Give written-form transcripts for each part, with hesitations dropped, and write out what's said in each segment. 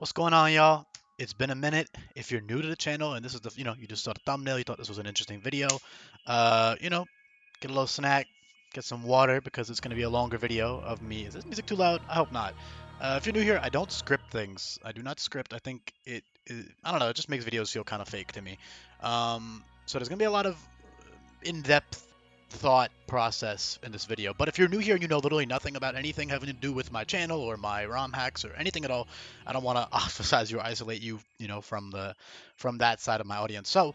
What's going on, y'all? It's been a minute. If you're new to the channel and this is you just saw the thumbnail, you thought this was an interesting video, get a little snack, get some water because it's going to be a longer video of me. Is this music too loud? I hope not. If you're new here, I don't script things. I do not script. I think I don't know, it just makes videos feel kind of fake to me. So there's going to be a lot of in-depth thought process in this video. But if you're new here and you know literally nothing about anything having to do with my channel or my ROM hacks or anything at all, I don't want to ostracize you or isolate you, from that side of my audience. So,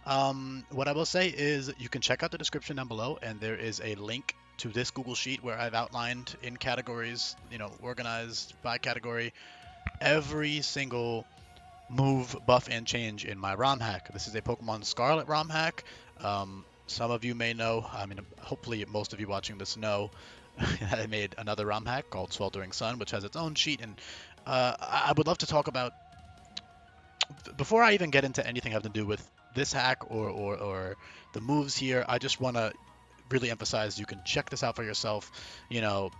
what I will say is you can check out the description down below, and there is a link to this Google Sheet where I've outlined in categories, organized by category, every single move, buff, and change in my ROM hack. This is a Pokemon Scarlet ROM hack. Some of you may know, I mean, hopefully most of you watching this know, I made another ROM hack called Sweltering Sun, which has its own sheet. And I would love to talk about, before I even get into anything having to do with this hack or the moves here, I just want to really emphasize you can check this out for yourself.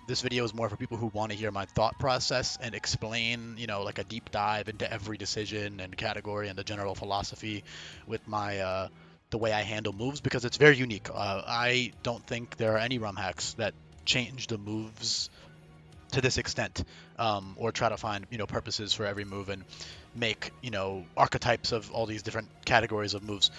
This video is more for people who want to hear my thought process and explain, like a deep dive into every decision and category and the general philosophy with my the way I handle moves, because it's very unique. I don't think there are any ROM hacks that change the moves to this extent, or try to find purposes for every move and make archetypes of all these different categories of moves.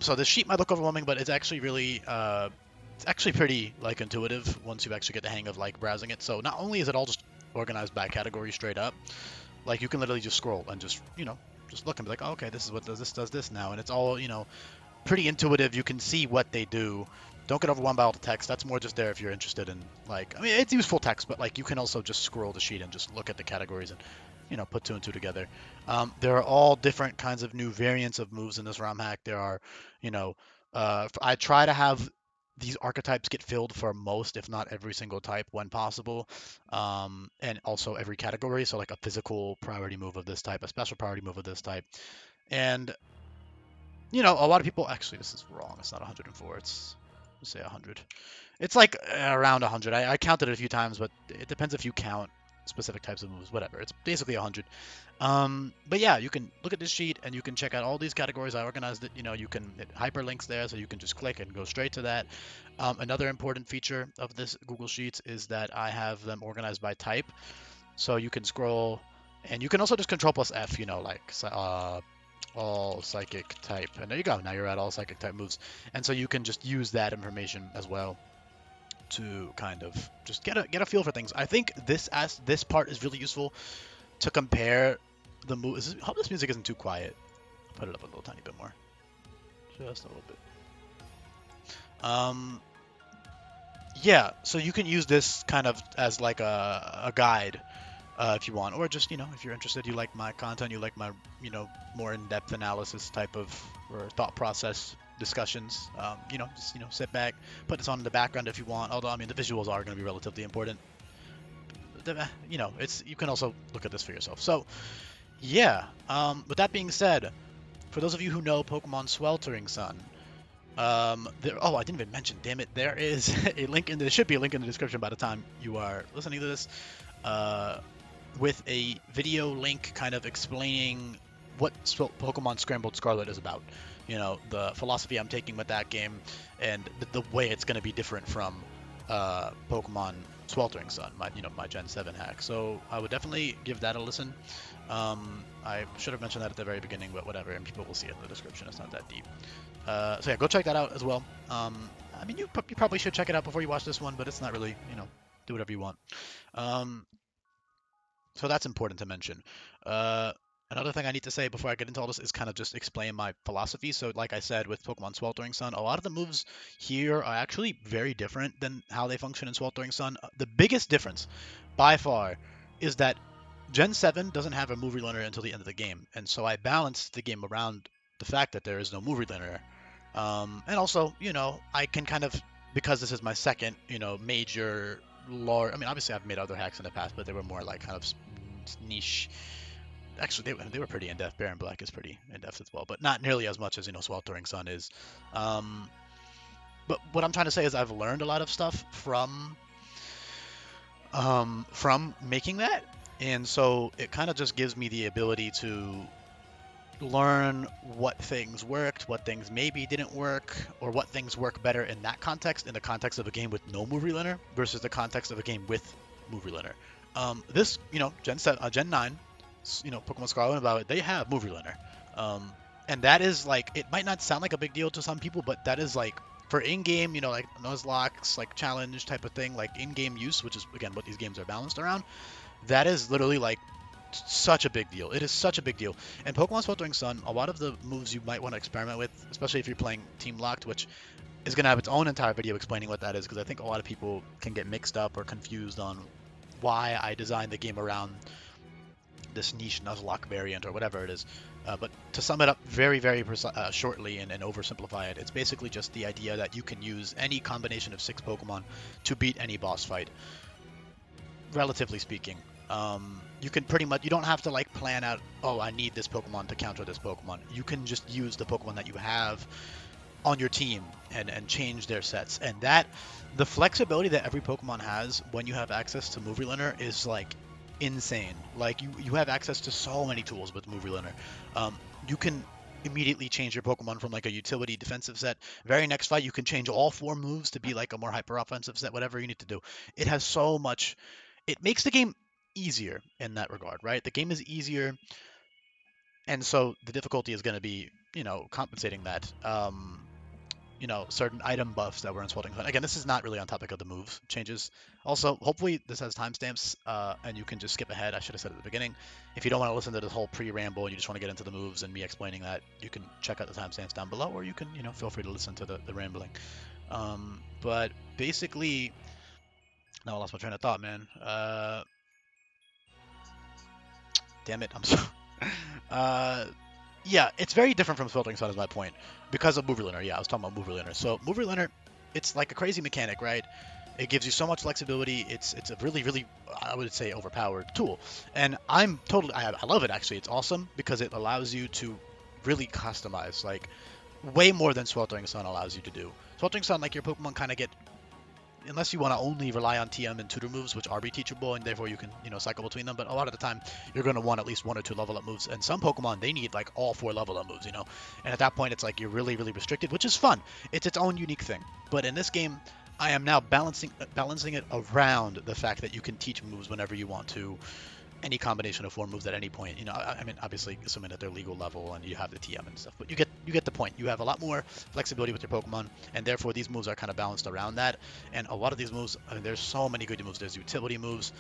So this sheet might look overwhelming, but it's actually really it's actually pretty intuitive once you actually get the hang of browsing it. So not only is it all just organized by category straight up, you can literally just scroll and just just look and be like, oh, okay, this is what does this now, and it's all pretty intuitive. You can see what they do. Don't get overwhelmed by all the text. That's more just there if you're interested in I mean, it's useful text, but you can also just scroll the sheet and just look at the categories and put two and two together. There are all different kinds of new variants of moves in this ROM hack. There are, I try to have these archetypes get filled for most, if not every single type when possible, and also every category. So like a physical priority move of this type, a special priority move of this type, and a lot of people actually, this is wrong. It's not 104. Let's say 100. It's around 100. I counted it a few times, but it depends if you count specific types of moves. Whatever. It's basically 100. But yeah, you can look at this sheet and you can check out all these categories. I organized it. You can hit hyperlinks there, so you can just click and go straight to that. Another important feature of this Google Sheets is that I have them organized by type, so you can scroll, and you can also just Control plus F. All psychic type, and there you go. Now you're at all psychic type moves, and so you can just use that information as well to kind of just get a feel for things. I think this part is really useful to compare the moves. Hope this music isn't too quiet. Put it up a little tiny bit more, just a little bit. Yeah, so you can use this kind of as a guide. If you want, or just if you're interested, you like my content, you like my more in-depth analysis type of or thought process discussions, just sit back, put this on in the background if you want. Although I mean the visuals are going to be relatively important. It's, you can also look at this for yourself. So yeah, with that being said, for those of you who know Pokemon Sweltering Sun, I didn't even mention, damn it, there is a link there should be a link in the description by the time you are listening to this, with a video link kind of explaining what Pokemon Scrambled Scarlet is about. The philosophy I'm taking with that game, and the way it's going to be different from Pokemon Sweltering Sun, my Gen 7 hack. So I would definitely give that a listen. I should have mentioned that at the very beginning, but whatever, and people will see it in the description. It's not that deep. So yeah, go check that out as well. I mean, you probably should check it out before you watch this one, but it's not really, do whatever you want. So that's important to mention. Another thing I need to say before I get into all this is kind of just explain my philosophy. So like I said, with Pokemon Sweltering Sun, a lot of the moves here are actually very different than how they function in Sweltering Sun. The biggest difference, by far, is that Gen 7 doesn't have a move relearner until the end of the game. And so I balanced the game around the fact that there is no move relearner. And also, I can kind of, because this is my second, major lore. I mean, obviously I've made other hacks in the past, but they were more kind of niche. Actually, they were pretty in-depth. Baron Black is pretty in-depth as well, but not nearly as much as Sweltering Sun is. But what I'm trying to say is I've learned a lot of stuff from making that, And so it kind of just gives me the ability to learn what things worked, what things maybe didn't work, or what things work better in that context, in the context of a game with no move relearner versus the context of a game with move relearner. This, Gen 9, Pokemon Scarlet and Violet, they have move relearner. And that is like, it might not sound like a big deal to some people, but that is like, for in-game, like Nuzlocke's like challenge type of thing, like in-game use, which is again what these games are balanced around. That is literally like such a big deal. It is such a big deal. And Pokemon Sweltering Sun, a lot of the moves you might want to experiment with, especially if you're playing Team Locked, which is going to have its own entire video explaining what that is, because I think a lot of people can get mixed up or confused on why I designed the game around this niche Nuzlocke variant or whatever it is. But to sum it up very, very shortly and oversimplify it, it's basically just the idea that you can use any combination of 6 Pokemon to beat any boss fight, relatively speaking. You can pretty much, you don't have to like plan out, oh, I need this Pokemon to counter this Pokemon. You can just use the Pokemon that you have on your team and change their sets. And that, the flexibility that every Pokemon has when you have access to Move Relearner is like insane. Like you have access to so many tools with Move Relearner. You can immediately change your Pokemon from like a utility defensive set. Very next fight, you can change all 4 moves to be like a more hyper offensive set, whatever you need to do. It has so much, it makes the game easier in that regard, right? The game is easier, and so the difficulty is going to be, compensating that. Certain item buffs that were in Sweltering Sun. Again, this is not really on topic of the move changes. Also, hopefully this has timestamps, and you can just skip ahead. I should have said at the beginning. If you don't want to listen to this whole pre-ramble and you just want to get into the moves and me explaining that, you can check out the timestamps down below, or you can, feel free to listen to the rambling. But basically, now I lost my train of thought, man. Damn it, I'm so. Yeah, it's very different from Sweltering Sun is my point. Because of Move Relearner. Yeah, I was talking about Move Relearner. So Move Relearner, it's like a crazy mechanic, right? It gives you so much flexibility. It's a really, really, I would say, overpowered tool. And I love it actually. It's awesome because it allows you to really customize, like way more than Sweltering Sun allows you to do. Sweltering Sun, like your Pokemon kind of get, unless you want to only rely on TM and tutor moves, which are be teachable, and therefore you can, cycle between them. But a lot of the time, you're going to want at least 1 or 2 level up moves. And some Pokemon, they need like all 4 level up moves, And at that point, it's like you're really, really restricted, which is fun. It's its own unique thing. But in this game, I am now balancing it around the fact that you can teach moves whenever you want to, any combination of 4 moves at any point. I mean, obviously, assuming that they're legal level and you have the TM and stuff, but you get the point. You have a lot more flexibility with your Pokemon, and therefore these moves are kind of balanced around that. And a lot of these moves, I mean, there's so many good moves. There's utility moves.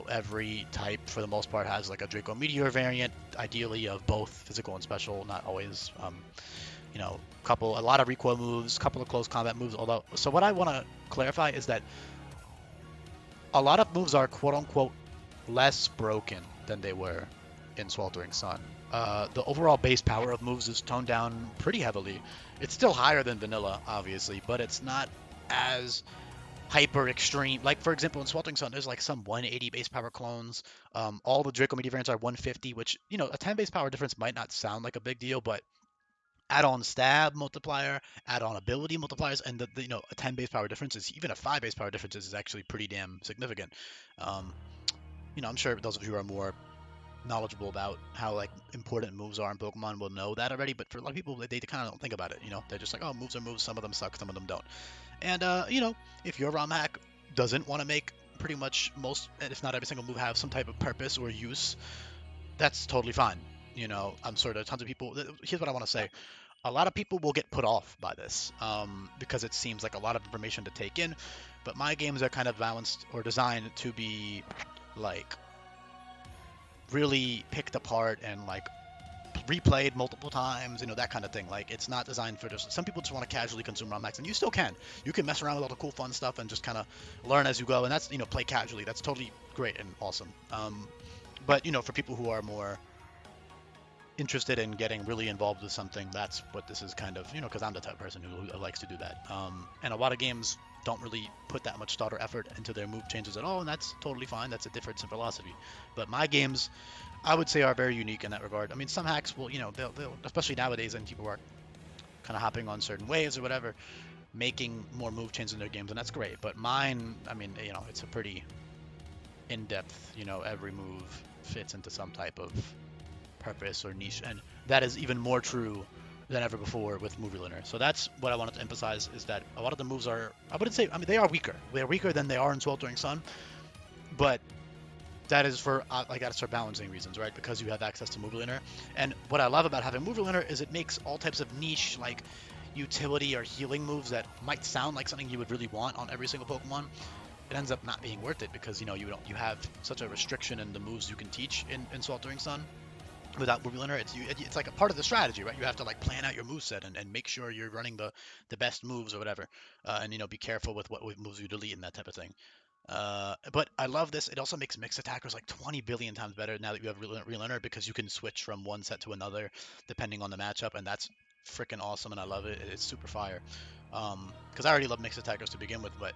Every type for the most part has like a Draco Meteor variant, ideally of both physical and special, not always. A lot of recoil moves, couple of close combat moves. So what I want to clarify is that a lot of moves are quote unquote less broken than they were in Sweltering Sun. The overall base power of moves is toned down pretty heavily. It's still higher than vanilla, obviously, but it's not as hyper extreme. Like, for example, in Sweltering Sun, there's like some 180 base power clones. All the Draco Meteor variants are 150, which, a 10 base power difference might not sound like a big deal, but add on stab multiplier, add on ability multipliers, and a 10 base power difference is, even a 5 base power difference is actually pretty damn significant. I'm sure those of you who are more knowledgeable about how like important moves are in Pokemon will know that already, but for a lot of people, they kind of don't think about it. They're just like, oh, moves are moves. Some of them suck, some of them don't. And if your ROM hack doesn't want to make pretty much most, if not every single move have some type of purpose or use, that's totally fine. I'm sure there's tons of people. Here's what I want to say. A lot of people will get put off by this because it seems like a lot of information to take in, but my games are kind of balanced or designed to be like really picked apart and like replayed multiple times, that kind of thing. Like, it's not designed for just, some people just want to casually consume ROM hacks, and you still can. You can mess around with all the cool fun stuff and just kind of learn as you go, and that's, play casually. That's totally great and awesome. But for people who are more interested in getting really involved with something, that's what this is kind of, because I'm the type of person who likes to do that. And a lot of games don't really put that much thought or effort into their move changes at all, and that's totally fine. That's a difference in philosophy. But my games, I would say, are very unique in that regard. I mean, some hacks will, they'll especially nowadays, and people are kind of hopping on certain waves or whatever, making more move changes in their games, and that's great. But mine, I mean, it's a pretty in-depth. You know, every move fits into some type of purpose or niche, and that is even more true than ever before with Movie Learner. So that's what I wanted to emphasize, is that a lot of the moves are, I wouldn't say, I mean, they are weaker. They're weaker than they are in Sweltering Sun, but that is for, like, that's for balancing reasons, right? Because you have access to Movie Learner. And what I love about having Movie Learner is it makes all types of niche, like, utility or healing moves that might sound like something you would really want on every single Pokemon, it ends up not being worth it, because you have such a restriction in the moves you can teach in Sweltering Sun. Without Movie Learner, it's like a part of the strategy, right? You have to like plan out your moveset and make sure you're running the best moves or whatever, and be careful with what moves you delete and that type of thing. But I love this. It also makes mixed attackers like 20 billion times better now that you have Relearner, because you can switch from one set to another depending on the matchup, and that's freaking awesome, and I love it. It's super fire. Because I already love mixed attackers to begin with, but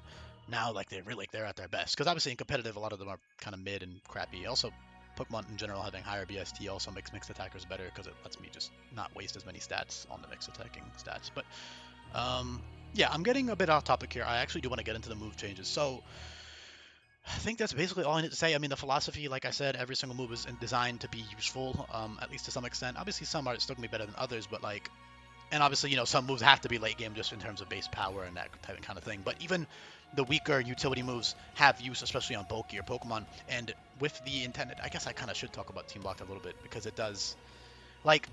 now like they're at their best. Because obviously in competitive, a lot of them are kind of mid and crappy. Also, Pokemon in general having higher BST also makes mixed attackers better, because it lets me just not waste as many stats on the mixed attacking stats. But yeah, I'm getting a bit off topic here. I actually do want to get into the move changes. So I think that's basically all I need to say. I mean, the philosophy, like I said, every single move is designed to be useful, at least to some extent. Obviously, some are still gonna be better than others, but like, and obviously, some moves have to be late game just in terms of base power and that type of kind of thing. But even the weaker utility moves have use, especially on bulkier Pokemon. And with the intended, I guess I kind of should talk about Team Block a little bit, because it does, like,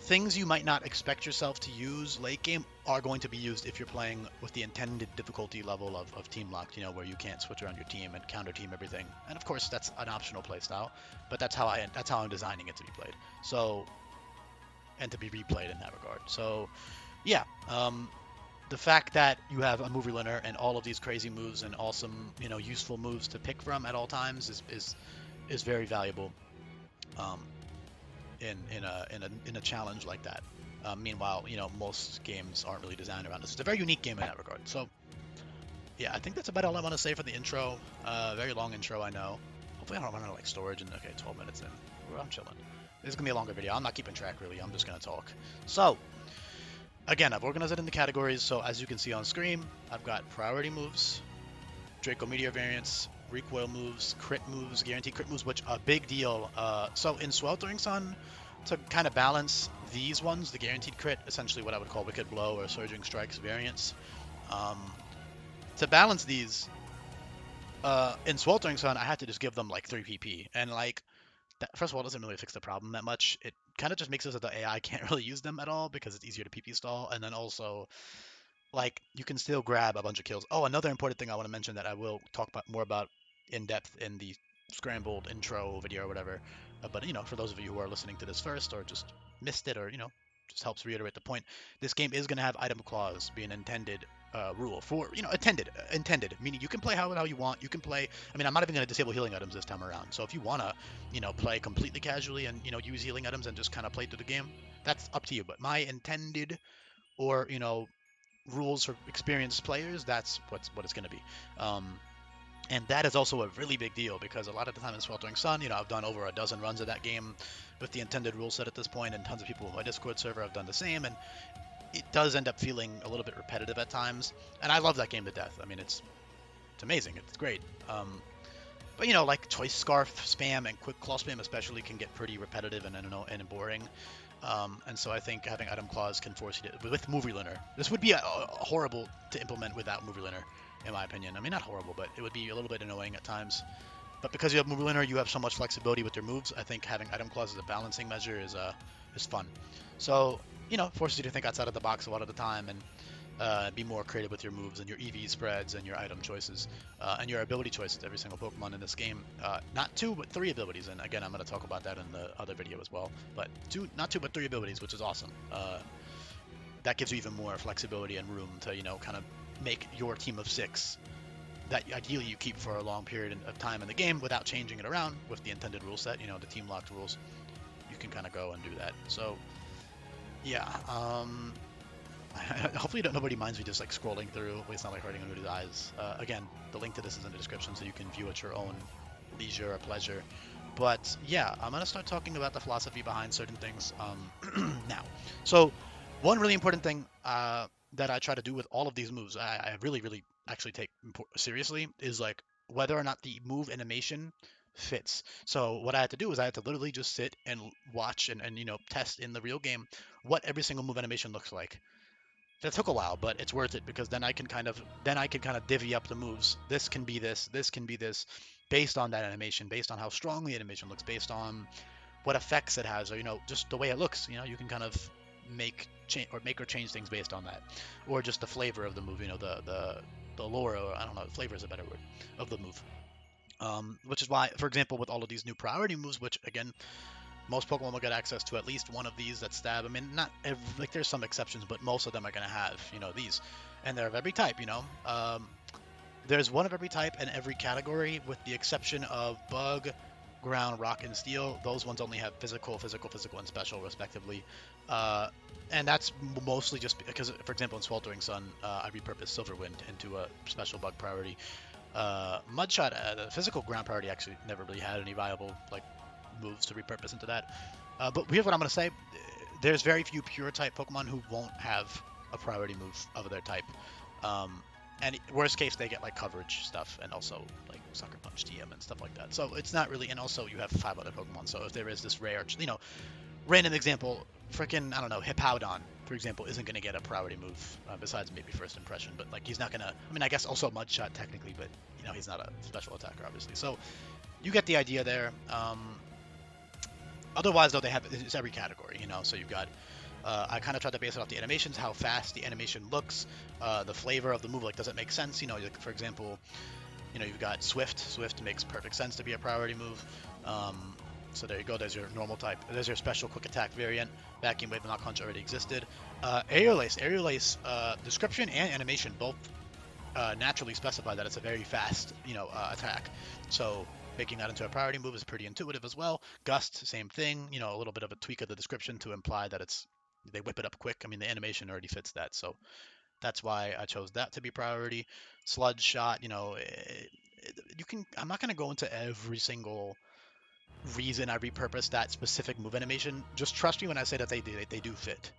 things you might not expect yourself to use late game are going to be used if you're playing with the intended difficulty level of Team Locked, where you can't switch around your team and counter team everything. And of course, that's an optional playstyle, but that's how I'm designing it to be played. So, and to be replayed in that regard. So, yeah, the fact that you have a movie learner and all of these crazy moves and awesome, useful moves to pick from at all times is very valuable. Um, in a challenge like that. Meanwhile, most games aren't really designed around this. It's a very unique game in that regard. So, yeah, I think that's about all I want to say for the intro. Very long intro, I know. Hopefully I don't run out of like storage and okay, 12 minutes in. I'm chilling. This is gonna be a longer video. I'm not keeping track really. I'm just gonna talk. So, again, I've organized it into categories. So as you can see on screen, I've got priority moves, Draco Meteor variants, recoil moves, crit moves, guaranteed crit moves, which are a big deal. So in Sweltering Sun, to kind of balance these ones, the guaranteed crit, essentially what I would call Wicked Blow or Surging Strikes variants, to balance these, in Sweltering Sun, I had to just give them like 3 PP. And like, that, first of all, it doesn't really fix the problem that much. It kind of just makes it so the AI can't really use them at all because it's easier to PP stall. And then also, like, you can still grab a bunch of kills. Oh, another important thing I want to mention that I will talk more about in depth in the Scrambled intro video or whatever. But for those of you who are listening to this first or just missed it, or just helps reiterate the point, this game is going to have item clause be an intended rule for intended, meaning you can play how you want. You can play. I mean, I'm not even going to disable healing items this time around. So if you want to play completely casually and use healing items and just kind of play through the game, that's up to you. But my intended, or rules for experienced players, that's what it's going to be. And that is also a really big deal, because a lot of the time in Sweltering Sun, I've done over a dozen runs of that game with the intended rule set at this point, and tons of people in my Discord server have done the same, and it does end up feeling a little bit repetitive at times. And I love that game to death. I mean, it's amazing. It's great. But like Choice Scarf spam and Quick Claw spam especially can get pretty repetitive and boring. And so I think having item clause can force you to, with movie learner. This would be horrible to implement without movie learner, in my opinion. I mean, not horrible, but it would be a little bit annoying at times. But because you have movie learner, you have so much flexibility with your moves. I think having item clause as a balancing measure is fun. So forces you to think outside of the box a lot of the time and be more creative with your moves and your EV spreads and your item choices and your ability choices. Every single Pokemon in this game, not 2 but 3 abilities, and again I'm going to talk about that in the other video as well. But not 2 but 3 abilities, which is awesome. That gives you even more flexibility and room to kind of make your team of 6 that ideally you keep for a long period of time in the game without changing it around with the intended rule set. The team locked rules. You can kind of go and do that. So yeah. Hopefully nobody minds me just like scrolling through. It's not like hurting anybody's eyes. Again, the link to this is in the description, so you can view at your own leisure or pleasure. But yeah, I'm gonna start talking about the philosophy behind certain things now. So one really important thing that I try to do with all of these moves, I really actually take seriously, is like whether or not the move animation fits. So what I had to do is I had to literally just sit and watch and test in the real game what every single move animation looks like. That took a while, but it's worth it because then I can kind of divvy up the moves. This can be this, this can be this, based on that animation, based on how strong the animation looks, based on what effects it has, or just the way it looks. You can kind of make or change things based on that, or just the flavor of the move. The lore, or I don't know, flavor is a better word, of the move. Which is why, for example, with all of these new priority moves, which again, most Pokemon will get access to at least one of these that stab. I mean, not every, like there's some exceptions, but most of them are gonna have these, and they're of every type. There's one of every type in every category, with the exception of Bug, Ground, Rock, and Steel. Those ones only have physical, physical, physical, and special, respectively. And that's mostly just because, for example, in Sweltering Sun, I repurposed Silverwind into a special Bug priority. Mudshot, the physical ground priority, actually never really had any viable moves to repurpose into that. But here's what I'm going to say. There's very few pure type Pokemon who won't have a priority move of their type. And worst case, they get coverage stuff and also Sucker Punch TM and stuff like that. So it's not really, and also you have 5 other Pokemon. So if there is this rare, random example, freaking, I don't know, Hippowdon, for example, isn't going to get a priority move besides maybe First Impression. But he's not going to, I mean, I guess also Mudshot technically, but he's not a special attacker, obviously. So you get the idea there. Otherwise, though, it's every category, So you've got, I kind of tried to base it off the animations, how fast the animation looks, the flavor of the move. Does it make sense? For example, you've got Swift. Swift makes perfect sense to be a priority move. So there you go. There's your normal type. There's your special quick attack variant. Vacuum Wave and Knock Punch already existed. Aerial Ace. Aerial Ace description and animation both naturally specify that it's a very fast, attack. So making that into a priority move is pretty intuitive as well. Gust, same thing. A little bit of a tweak of the description to imply that they whip it up quick. I mean, the animation already fits that, so that's why I chose that to be priority. Sludge Shot, you can. I'm not gonna go into every single reason I repurposed that specific move animation. Just trust me when I say that they do fit.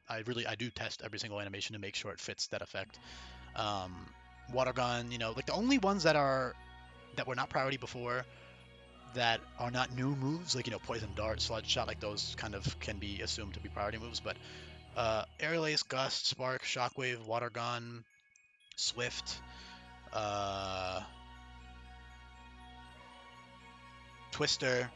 I do test every single animation to make sure it fits that effect. Water Gun, the only ones that were not priority before, that are not new moves, Poison Dart, Sludge Shot, those kind of can be assumed to be priority moves. But Aerial Ace, Gust, Spark, Shockwave, Water Gun, Swift, Twister,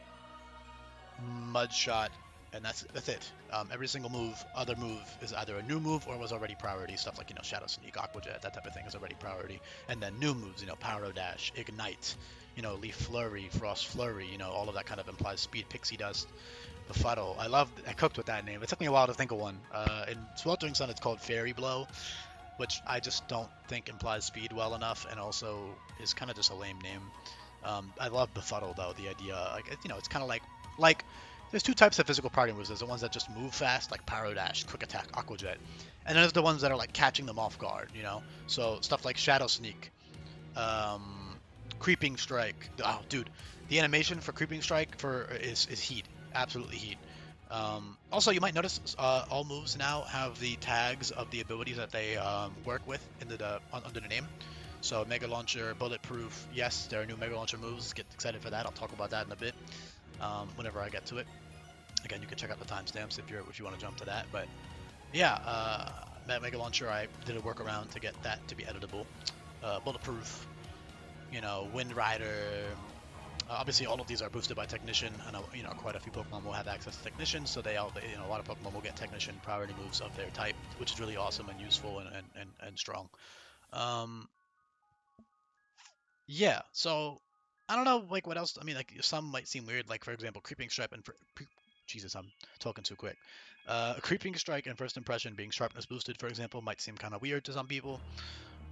Mudshot, and that's it. Every single other move is either a new move or was already priority. Stuff like Shadow Sneak, Aqua Jet, that type of thing is already priority. And then new moves, Pyro Dash, Ignite, Leaf Flurry, Frost Flurry, all of that kind of implies speed. Pixie Dust, Befuddle. I cooked with that name. It took me a while to think of one. In Sweltering Sun, it's called Fairy Blow, which I just don't think implies speed well enough, and also is kind of just a lame name. I love Befuddle though. The idea, it's kind of like there's 2 types of physical priority moves. There's the ones that just move fast, like Pyro Dash, Quick Attack, Aqua Jet, and then there's the ones that are catching them off guard. So stuff like Shadow Sneak, Creeping Strike. Oh, dude, the animation for Creeping Strike is heat, absolutely heat. Also, you might notice all moves now have the tags of the abilities that they work with under the name. So Mega Launcher, Bulletproof, yes, there are new Mega Launcher moves. Get excited for that. I'll talk about that in a bit whenever I get to it. Again, you can check out the timestamps if you want to jump to that. But yeah, that Mega Launcher, I did a workaround to get that to be editable. Bulletproof, Wind Rider. Obviously, all of these are boosted by Technician. I know, quite a few Pokemon will have access to Technician, so a lot of Pokemon will get Technician priority moves of their type, which is really awesome and useful and strong. Yeah, so I don't know, what else. I mean, some might seem weird, for example, Creeping Strike and Jesus, I'm talking too quick. Creeping Strike and First Impression being sharpness boosted, for example, might seem kind of weird to some people.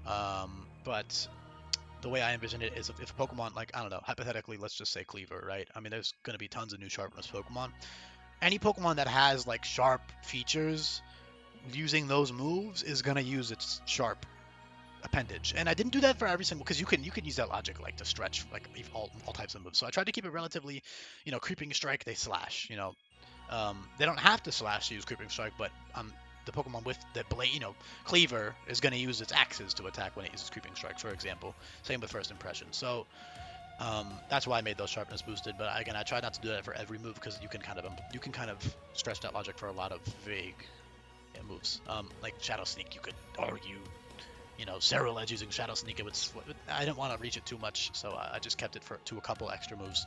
But the way I envision it is if a Pokemon, I don't know, hypothetically, let's just say Cleaver, right? I mean, there's going to be tons of new sharpness Pokemon. Any Pokemon that has sharp features, using those moves is going to use its sharp appendage. And I didn't do that for every single, because you can use that logic to stretch all types of moves. So I tried to keep it relatively, Creeping Strike, they slash. They don't have to slash to use Creeping Strike, but the Pokemon with the blade, cleaver is going to use its axes to attack when it uses Creeping Strike, for example. Same with First Impression. So that's why I made those sharpness boosted. But again, I try not to do that for every move because you can kind of stretch that logic for a lot of vague moves. Like Shadow Sneak, you could argue, Zero Edge using Shadow Sneak, I didn't want to reach it too much, so I just kept it to a couple extra moves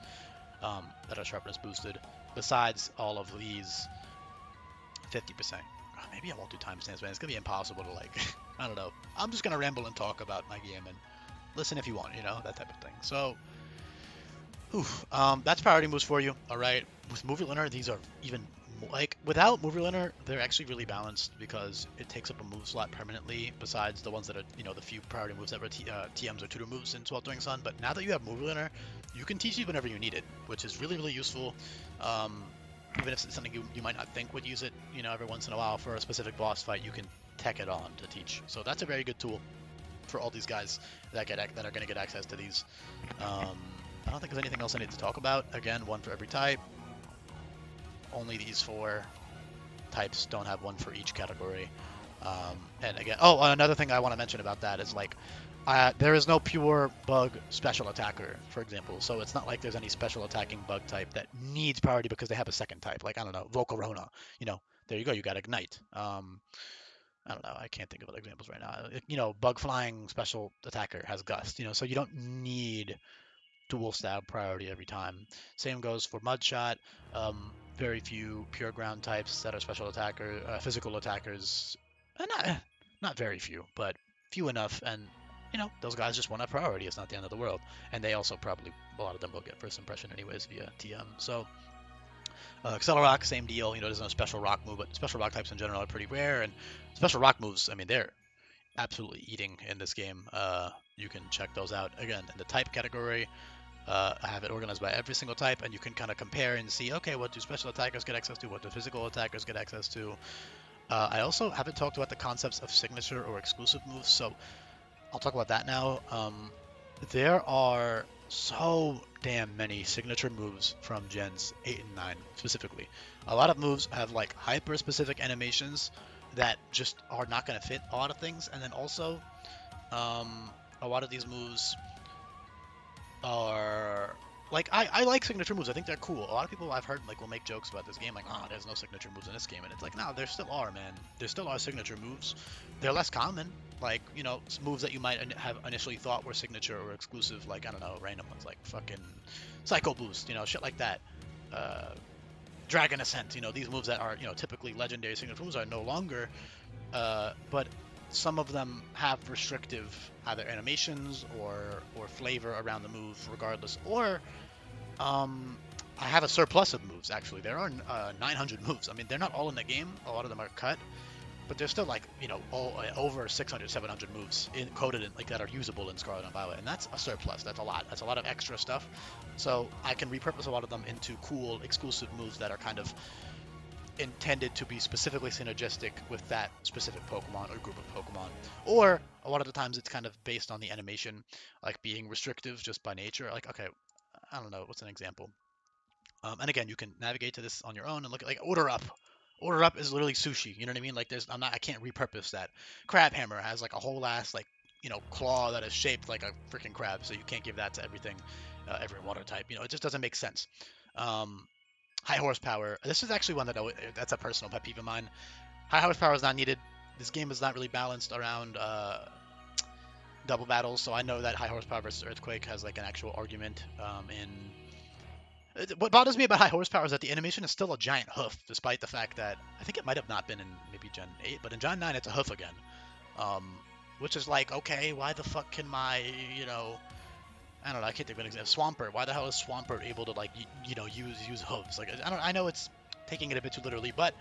that are sharpness boosted. Besides all of these 50%. Maybe I won't do timestamps, man. It's gonna be impossible to I don't know. I'm just gonna ramble and talk about my game and listen if you want, that type of thing. So, that's priority moves for you. All right. With Movie Learner, these are even without Movie Learner, they're actually really balanced because it takes up a move slot permanently. Besides the ones that are, the few priority moves that were TMs or tutor moves in Sweltering Sun. But now that you have Movie Learner, you can teach these whenever you need it, which is really, really useful. Even if it's something you might not think would use it, every once in a while for a specific boss fight, you can tech it on to teach. So that's a very good tool for all these guys that are going to get access to these. I don't think there's anything else I need to talk about. Again, one for every type. Only these 4 types don't have one for each category. And again, another thing I want to mention about that is there is no pure bug special attacker, for example. So it's not like there's any special attacking bug type that needs priority because they have a second type. Like, I don't know, Volcarona. There you go. You got Ignite. I don't know. I can't think of other examples right now. Bug flying special attacker has Gust. So you don't need dual stab priority every time. Same goes for Mudshot. Very few pure ground types that are special physical attackers. Not very few, but few enough. And those guys just want a priority. It's not the end of the world. And they also probably, a lot of them will get First Impression anyways via TM. So, Accelerock, same deal. There's no special rock move, but special rock types in general are pretty rare. And special rock moves, I mean, they're absolutely eating in this game. You can check those out. Again, in the type category, I have it organized by every single type, and you can kind of compare and see, okay, what do special attackers get access to? What do physical attackers get access to? I also haven't talked about the concepts of signature or exclusive moves, so I'll talk about that now. There are so damn many signature moves from Gens 8 and 9 specifically. A lot of moves have hyper-specific animations that just are not going to fit a lot of things, and then also a lot of these moves are I like signature moves. I think they're cool. A lot of people I've heard will make jokes about this game, there's no signature moves in this game, and it's no, there still are, man. There still are signature moves. They're less common, moves that you might have initially thought were signature or exclusive, I don't know, random ones fucking Psycho Boost, shit like that. Dragon Ascent, these moves that are typically legendary signature moves are no longer, but some of them have restrictive either animations or flavor around the move regardless, or I have a surplus of moves actually. There are 900 moves. I mean, they're not all in the game. A lot of them are cut, but there's still over 600, 700 moves coded in that are usable in Scarlet and Violet, and that's a surplus. That's a lot. That's a lot of extra stuff. So I can repurpose a lot of them into cool exclusive moves that are kind of intended to be specifically synergistic with that specific Pokemon or group of Pokemon. Or a lot of the times it's kind of based on the animation, being restrictive just by nature. Okay, I don't know, what's an example? And again, you can navigate to this on your own and look at Order Up. Order Up is literally sushi. You know what I mean? I can't repurpose that. Crab Hammer has a whole ass claw that is shaped like a freaking crab, so you can't give that to everything, every water type. It just doesn't make sense. High horsepower. This is actually one that's a personal pet peeve of mine. High horsepower is not needed. This game is not really balanced around double battles, so I know that high horsepower versus Earthquake has an actual argument. What bothers me about high horsepower is that the animation is still a giant hoof, despite the fact that I think it might have not been in maybe Gen 8, but in Gen 9 it's a hoof again. Which is okay, why the fuck can my, I don't know, I can't think of an example. Swampert. Why the hell is Swampert able to use hooves? I know it's taking it a bit too literally, but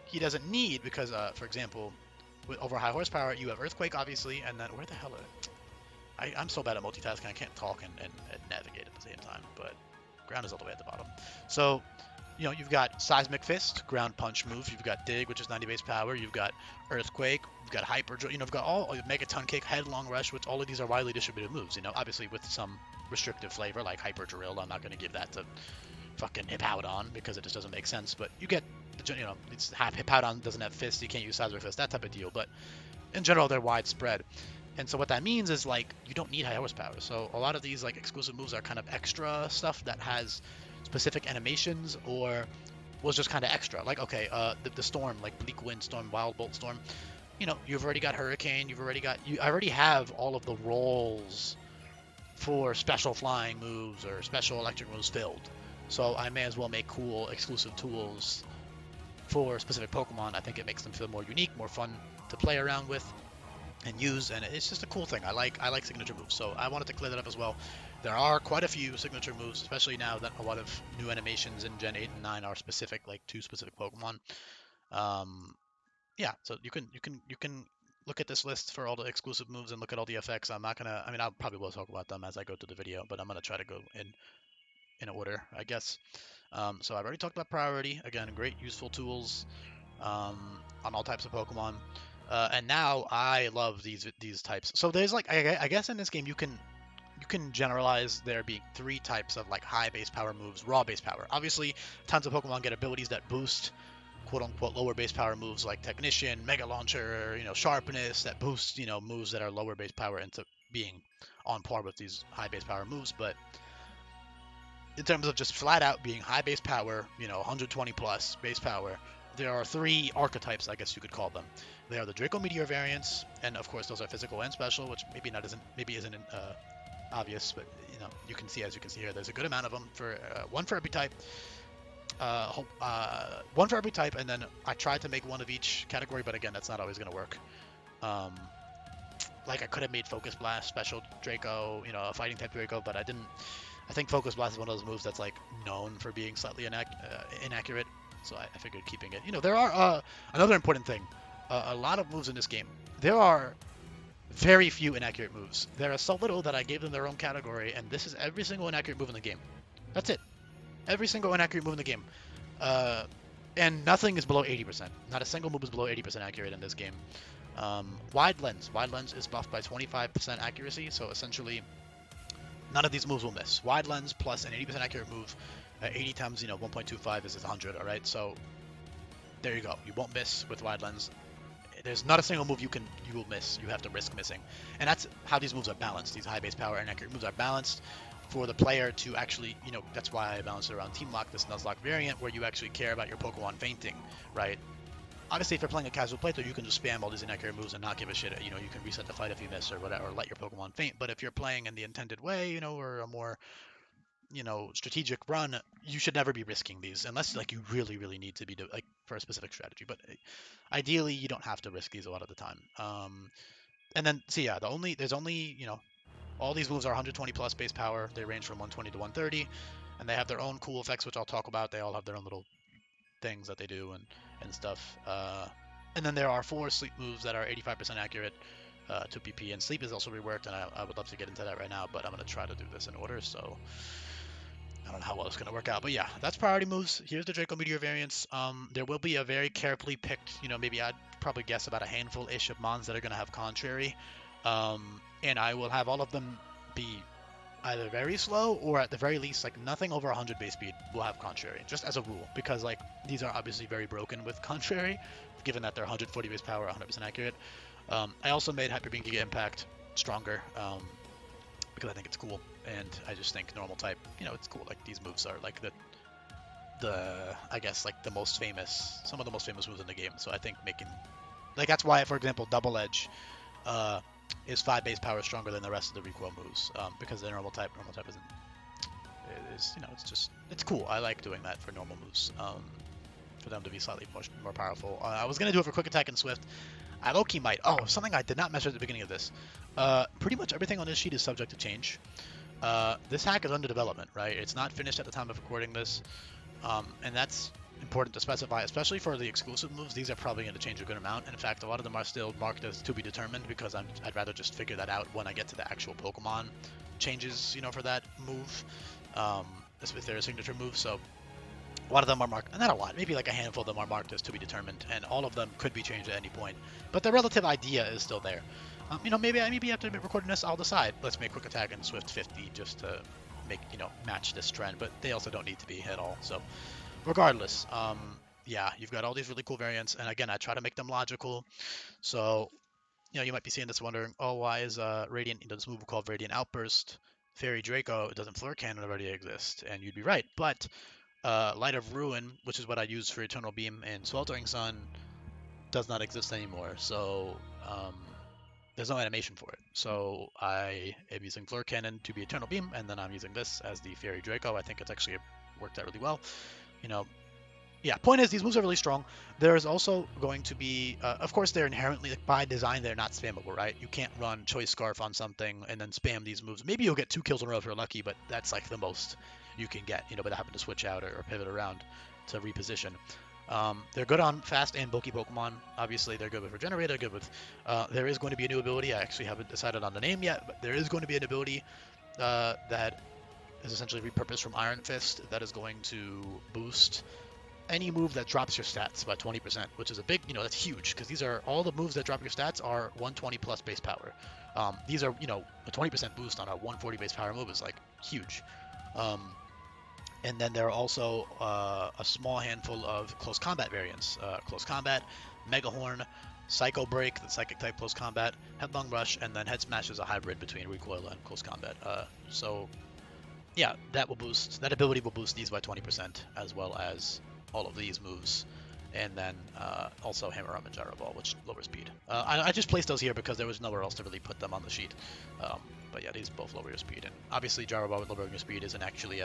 he doesn't need, because for example, over high horsepower you have Earthquake obviously, and then where the hell I'm so bad at multitasking I can't talk and navigate at the same time. But ground is all the way at the bottom. So you've got Seismic Fist, ground punch move. You've got Dig, which is 90 base power. You've got Earthquake. You've got Hyper. You've got all Megaton Kick, Headlong Rush, which all of these are widely distributed moves. Obviously with some restrictive flavor like Hyper Drill. I'm not going to give that to fucking Hippowdon because it just doesn't make sense. But you get it's Hippowdon doesn't have fists, you can't use Sideways Fist, that type of deal. But in general, they're widespread. And so what that means is like you don't need high horsepower. So a lot of these like exclusive moves are kind of extra stuff that has specific animations or was just kind of extra. Like okay, the storm, like Bleak Wind Storm, Wild Bolt Storm. You've already got Hurricane. I already have all of the rolls for special flying moves or special electric moves filled. So I may as well make cool exclusive tools for specific Pokemon. I think it makes them feel more unique, more fun to play around with and use, and it's just a cool thing. I like signature moves, so I wanted to clear that up as well. There are quite a few signature moves, especially now that a lot of new animations in Gen 8 and 9 are specific, like to specific Pokemon. Yeah, so you can look at this list for all the exclusive moves and look at all the effects. I'm not gonna. I mean, I'll probably will talk about them as I go through the video, but I'm gonna try to go in order, I guess. So I've already talked about priority. Again, great useful tools on all types of Pokemon. And now I love these types. So there's like I guess in this game you can generalize there being 3 types of like high base power moves, raw base power. Obviously, tons of Pokemon get abilities that boost quote unquote lower base power moves like Technician, Mega Launcher, Sharpness that boost moves that are lower base power into being on par with these high base power moves. But in terms of just flat out being high base power, 120 plus base power, there are 3 archetypes, I guess you could call them. They are the Draco Meteor variants, and of course those are physical and special, which maybe isn't obvious, but you can see, as you can see here, there's a good amount of them for one for every type. One for every type, and then I tried to make one of each category, but again, that's not always going to work. Like I could have made Focus Blast special Draco, a fighting type Draco, but I didn't. I think Focus Blast is one of those moves that's like known for being slightly inaccurate, so I figured keeping it. There are another important thing. A lot of moves in this game. There are very few inaccurate moves. There are so little that I gave them their own category, and this is every single inaccurate move in the game. That's it. Every single inaccurate move in the game. And nothing is below 80%. Not a single move is below 80% accurate in this game. Wide Lens. Wide Lens is buffed by 25% accuracy, so essentially none of these moves will miss. Wide Lens plus an 80% accurate move, 80 times 1.25 is 100. All right, so there you go. You won't miss with Wide Lens. There's not a single move you will miss. You have to risk missing, and that's how these moves are balanced. These high base power and accurate moves are balanced for the player to actually, that's why I balanced it around Team Lock, this Nuzlocke variant, where you actually care about your Pokemon fainting, right? Obviously, if you're playing a casual playthrough, you can just spam all these inaccurate moves and not give a shit. You can reset the fight if you miss or whatever, or let your Pokemon faint. But if you're playing in the intended way, or a more, strategic run, you should never be risking these unless like you really, really need to be like for a specific strategy. But ideally, you don't have to risk these a lot of the time. And then, so yeah, there's only, all these moves are 120 plus base power. They range from 120 to 130, and they have their own cool effects, which I'll talk about. They all have their own little things that they do and stuff. And then there are 4 sleep moves that are 85% accurate to PP, and sleep is also reworked, and I would love to get into that right now, but I'm going to try to do this in order, so I don't know how well it's going to work out. But yeah, that's priority moves. Here's the Draco Meteor variants. There will be a very carefully picked, maybe I'd probably guess about a handful-ish of mons that are going to have contrary. And I will have all of them be either very slow or at the very least, like nothing over 100 base speed will have contrary, just as a rule, because like these are obviously very broken with contrary, given that they're 140 base power, 100% accurate. I also made Hyper Beam Giga Impact stronger because I think it's cool, and I just think normal type, it's cool. Like these moves are like I guess like some of the most famous moves in the game. So I think making like that's why, for example, Double Edge is 5 base power stronger than the rest of the recoil moves because the normal type it's cool. I like doing that for normal moves for them to be slightly more powerful. I was gonna do it for quick attack and swift. I low-key might. Oh, something I did not measure at the beginning of this. Pretty much everything on this sheet is subject to change. This hack is under development, right? It's not finished at the time of recording this, and that's important to specify, especially for the exclusive moves. These are probably going to change a good amount. In fact, a lot of them are still marked as to be determined because I'd rather just figure that out when I get to the actual Pokemon changes, for that move, if they're a signature move. So a lot of them are marked, not a lot, maybe like a handful of them are marked as to be determined, and all of them could be changed at any point. But the relative idea is still there. Maybe after recording this, I'll decide. Let's make quick attack and swift 50 just to make match this trend. But they also don't need to be at all. So regardless, yeah, you've got all these really cool variants, and again, I try to make them logical. So, you might be seeing this wondering, oh, why is Radiant, this move called Radiant Outburst, Fairy Draco, doesn't Flare Cannon already exist? And you'd be right, but Light of Ruin, which is what I use for Eternal Beam and Sweltering Sun, does not exist anymore. So there's no animation for it. So I am using Flare Cannon to be Eternal Beam, and then I'm using this as the Fairy Draco. I think it's actually worked out really well. You know, yeah, point is, these moves are really strong. There's also going to be, of course, they're inherently, like, by design, they're not spammable, right? You can't run Choice Scarf on something and then spam these moves. Maybe you'll get 2 kills in a row if you're lucky, but that's like the most you can get, but I happen to switch out or pivot around to reposition. They're good on fast and bulky Pokemon. Obviously, they're good with Regenerate, they're good with, there is going to be a new ability. I actually haven't decided on the name yet, but there is going to be an ability that is essentially repurposed from Iron Fist that is going to boost any move that drops your stats by 20%, which is a big, that's huge, because these are all the moves that drop your stats are 120 plus base power. These are, a 20% boost on a 140 base power move is like huge. And then there are also a small handful of close combat variants. Close combat, Mega Horn, Psycho Break, the psychic type close combat, Headlong Rush, and then Head Smash is a hybrid between recoil and close combat. So yeah, that ability will boost these by 20%, as well as all of these moves, and then also Hammer Arm and Gyro Ball, which lower speed. I just placed those here because there was nowhere else to really put them on the sheet. But yeah, these both lower your speed, and obviously Gyro Ball with lowering your speed isn't actually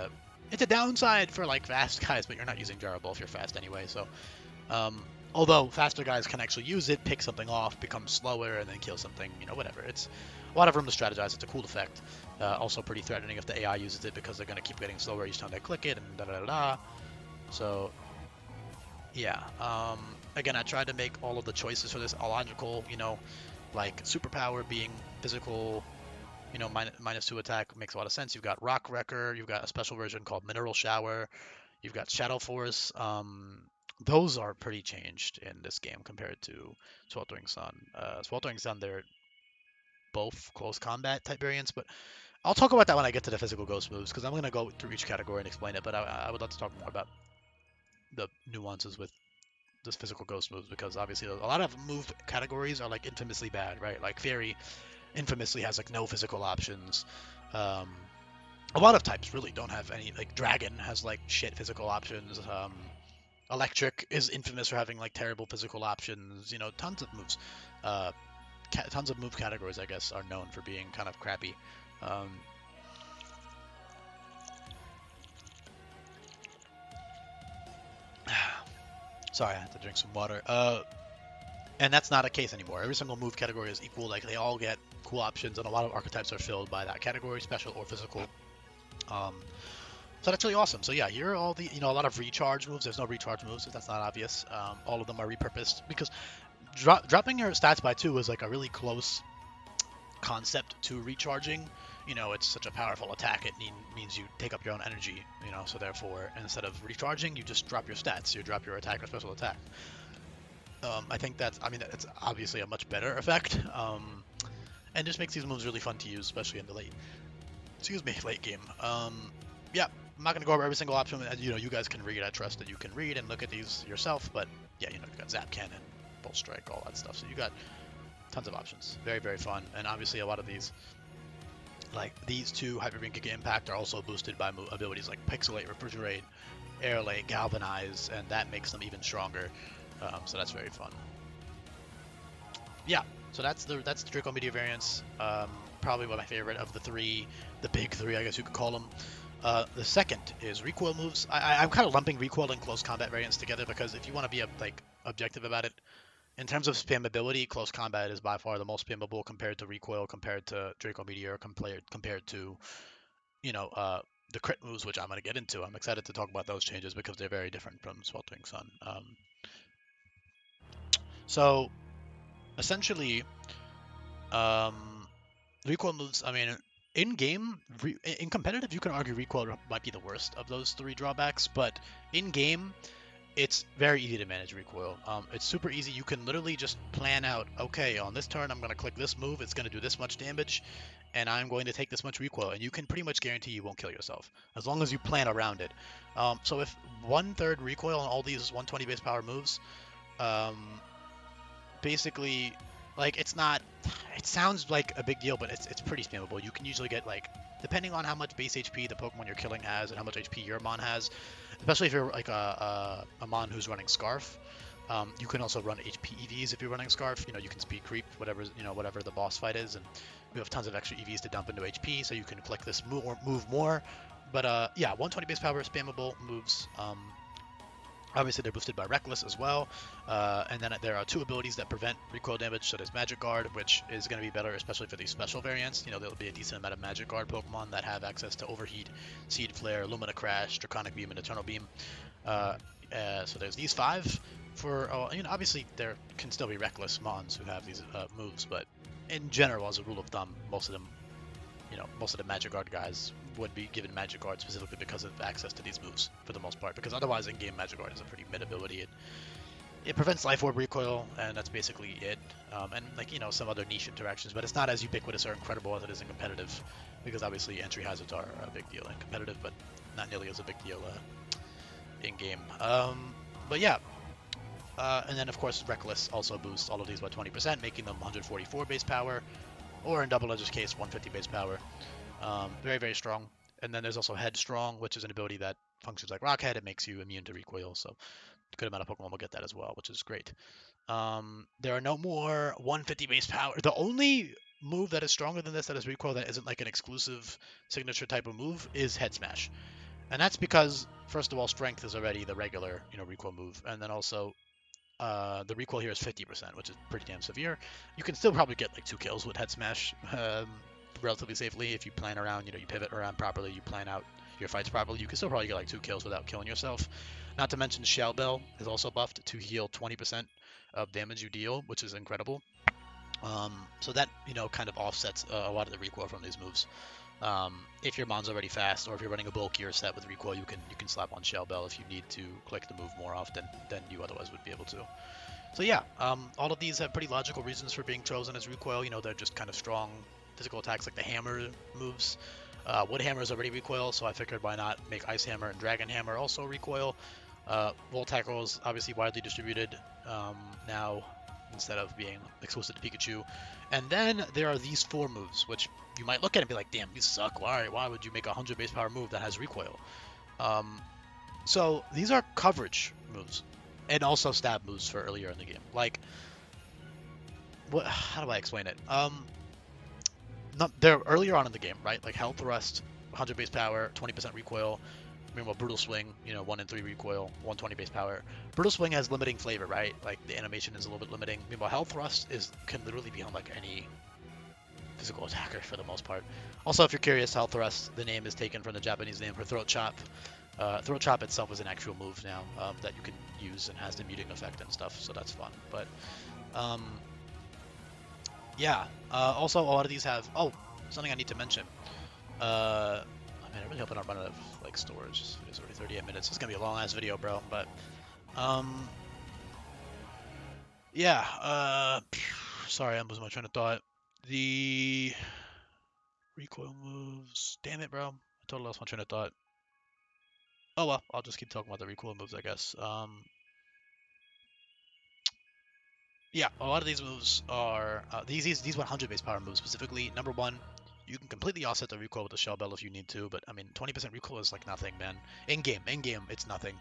it's a downside for like fast guys, but you're not using Gyro Ball if you're fast anyway. So although faster guys can actually use it, pick something off, become slower, and then kill something, whatever. It's a lot of room to strategize. It's a cool effect. Also pretty threatening if the AI uses it, because they're going to keep getting slower each time they click it, and da-da-da-da. So yeah, again, I tried to make all of the choices for this logical, like superpower being physical, -2 attack makes a lot of sense. You've got Rock Wrecker, you've got a special version called Mineral Shower, you've got Shadow Force. Those are pretty changed in this game compared to Sweltering Sun. Sweltering Sun, they're both close combat type variants, but I'll talk about that when I get to the physical ghost moves, because I'm going to go through each category and explain it, but I would love to talk more about the nuances with this physical ghost moves, because obviously a lot of move categories are like infamously bad, right? Like Fairy infamously has like no physical options. A lot of types really don't have any. Like Dragon has like shit physical options. Electric is infamous for having like terrible physical options. Tons of moves. Tons of move categories, I guess, are known for being kind of crappy. Sorry, I had to drink some water. And that's not a case anymore. Every single move category is equal. Like, they all get cool options, and a lot of archetypes are filled by that category, special or physical. So that's really awesome. So yeah, here are all the, a lot of recharge moves. There's no recharge moves if that's not obvious. All of them are repurposed, because dropping your stats by 2 is like a really close concept to recharging. It's such a powerful attack, it means you take up your own energy, so therefore, instead of recharging, you just drop your stats. You drop your attack or special attack. I think that's obviously a much better effect, and just makes these moves really fun to use, especially in the late game. Yeah, I'm not going to go over every single option. You guys can read. I trust that you can read and look at these yourself, but yeah, you've got Zap Cannon, Bolt Strike, all that stuff, so you got tons of options. Very, very fun, and obviously a lot of these, like these two, Hyper Beam, Giga Impact, are also boosted by abilities like Pixelate, Refrigerate, Aerolate, Galvanize, and that makes them even stronger. So that's very fun. Yeah, so that's the Draco Meteor variants. Probably one of my favorite of the three, the big three, I guess you could call them. The second is Recoil Moves. I'm kind of lumping Recoil and Close Combat variants together, because if you want to be objective about it, in terms of spammability, Close Combat is by far the most spammable compared to Recoil, compared to Draco Meteor, compared to, the crit moves, which I'm going to get into. I'm excited to talk about those changes because they're very different from Sweltering Sun. So essentially, Recoil moves, in game, in competitive, you can argue Recoil might be the worst of those three drawbacks, but in game, it's very easy to manage recoil. It's super easy. You can literally just plan out, okay, on this turn I'm going to click this move, it's going to do this much damage, and I'm going to take this much recoil, and you can pretty much guarantee you won't kill yourself, as long as you plan around it. So if 1/3 recoil on all these 120 base power moves, um, basically, like, it's not, it sounds like a big deal, but it's pretty spammable. You can usually get, like, depending on how much base HP the Pokemon you're killing has and how much HP your Mon has, especially if you're like a Mon who's running Scarf. You can also run HP EVs if you're running Scarf. You know, you can speed creep whatever the boss fight is, and we have tons of extra EVs to dump into HP, so you can click this move more. But yeah, 120 base power spammable moves. Obviously, they're boosted by Reckless as well. And then there are 2 abilities that prevent recoil damage. So there's Magic Guard, which is going to be better, especially for these special variants. You know, there'll be a decent amount of Magic Guard Pokemon that have access to Overheat, Seed Flare, Lumina Crash, Draconic Beam, and Eternal Beam. So there's these 5. Obviously, there can still be Reckless Mons who have these moves, but in general, as a rule of thumb, most of the Magic Guard guys would be given Magic Guard specifically because of access to these moves for the most part, because otherwise in-game Magic Guard is a pretty mid ability. It prevents Life Orb recoil, and that's basically it. And some other niche interactions, but it's not as ubiquitous or incredible as it is in competitive, because obviously entry hazards are a big deal in competitive, but not nearly as a big deal in-game. But yeah. And then of course Reckless also boosts all of these by 20%, making them 144 base power, or in Double Edge's case, 150 base power. Very, very strong. And then there's also Headstrong, which is an ability that functions like Rockhead. It makes you immune to recoil, so a good amount of Pokemon will get that as well, which is great. There are no more 150 base power. The only move that is stronger than this that is recoil that isn't like an exclusive signature type of move is Head Smash. And that's because, first of all, Strength is already the regular, recoil move, and then also the recoil here is 50%, which is pretty damn severe. You can still probably get like 2 kills with Head Smash relatively safely if you plan around, you pivot around properly, you plan out your fights properly. You can still probably get like 2 kills without killing yourself. Not to mention Shell Bell is also buffed to heal 20% of damage you deal, which is incredible. So that, kind of offsets a lot of the recoil from these moves. If your Mon's already fast, or if you're running a bulkier set with recoil, you can slap on Shell Bell if you need to click the move more often than you otherwise would be able to. So yeah, all of these have pretty logical reasons for being chosen as recoil. They're just kind of strong physical attacks, like the Hammer moves. Wood Hammer is already recoil, so I figured why not make Ice Hammer and Dragon Hammer also recoil. Volt Tackle is obviously widely distributed now, instead of being exclusive to Pikachu. And then there are these 4 moves, which you might look at and be like, damn, these suck. Why would you make a 100 base power move that has recoil? So these are coverage moves, and also stab moves for earlier in the game. Like, how do I explain it? They're earlier on in the game, right? Like Hell Thrust, 100 base power, 20% recoil. Meanwhile, Brutal Swing, 1 in 3 recoil, 120 base power. Brutal Swing has limiting flavor, right? Like, the animation is a little bit limiting. Meanwhile, Hell Thrust can literally be on, like, any physical attacker for the most part. Also, if you're curious, Hell Thrust, the name is taken from the Japanese name for Throat Chop. Throat Chop itself is an actual move now that you can use and has the muting effect and stuff, so that's fun. But, yeah. Also, a lot of these have... Oh, something I need to mention. Man, I really hope I don't run out of like storage. It's already 38 minutes. It's gonna be a long ass video, bro. But yeah. Sorry, I'm losing my train of thought. The recoil moves. Damn it, bro. I totally lost my train of thought. Oh well, I'll just keep talking about the recoil moves, I guess. Yeah, a lot of these moves are these 100 base power moves specifically. Number 1. You can completely offset the recoil with the Shell Bell if you need to, but I mean, 20% recoil is like nothing, man. In game, it's nothing.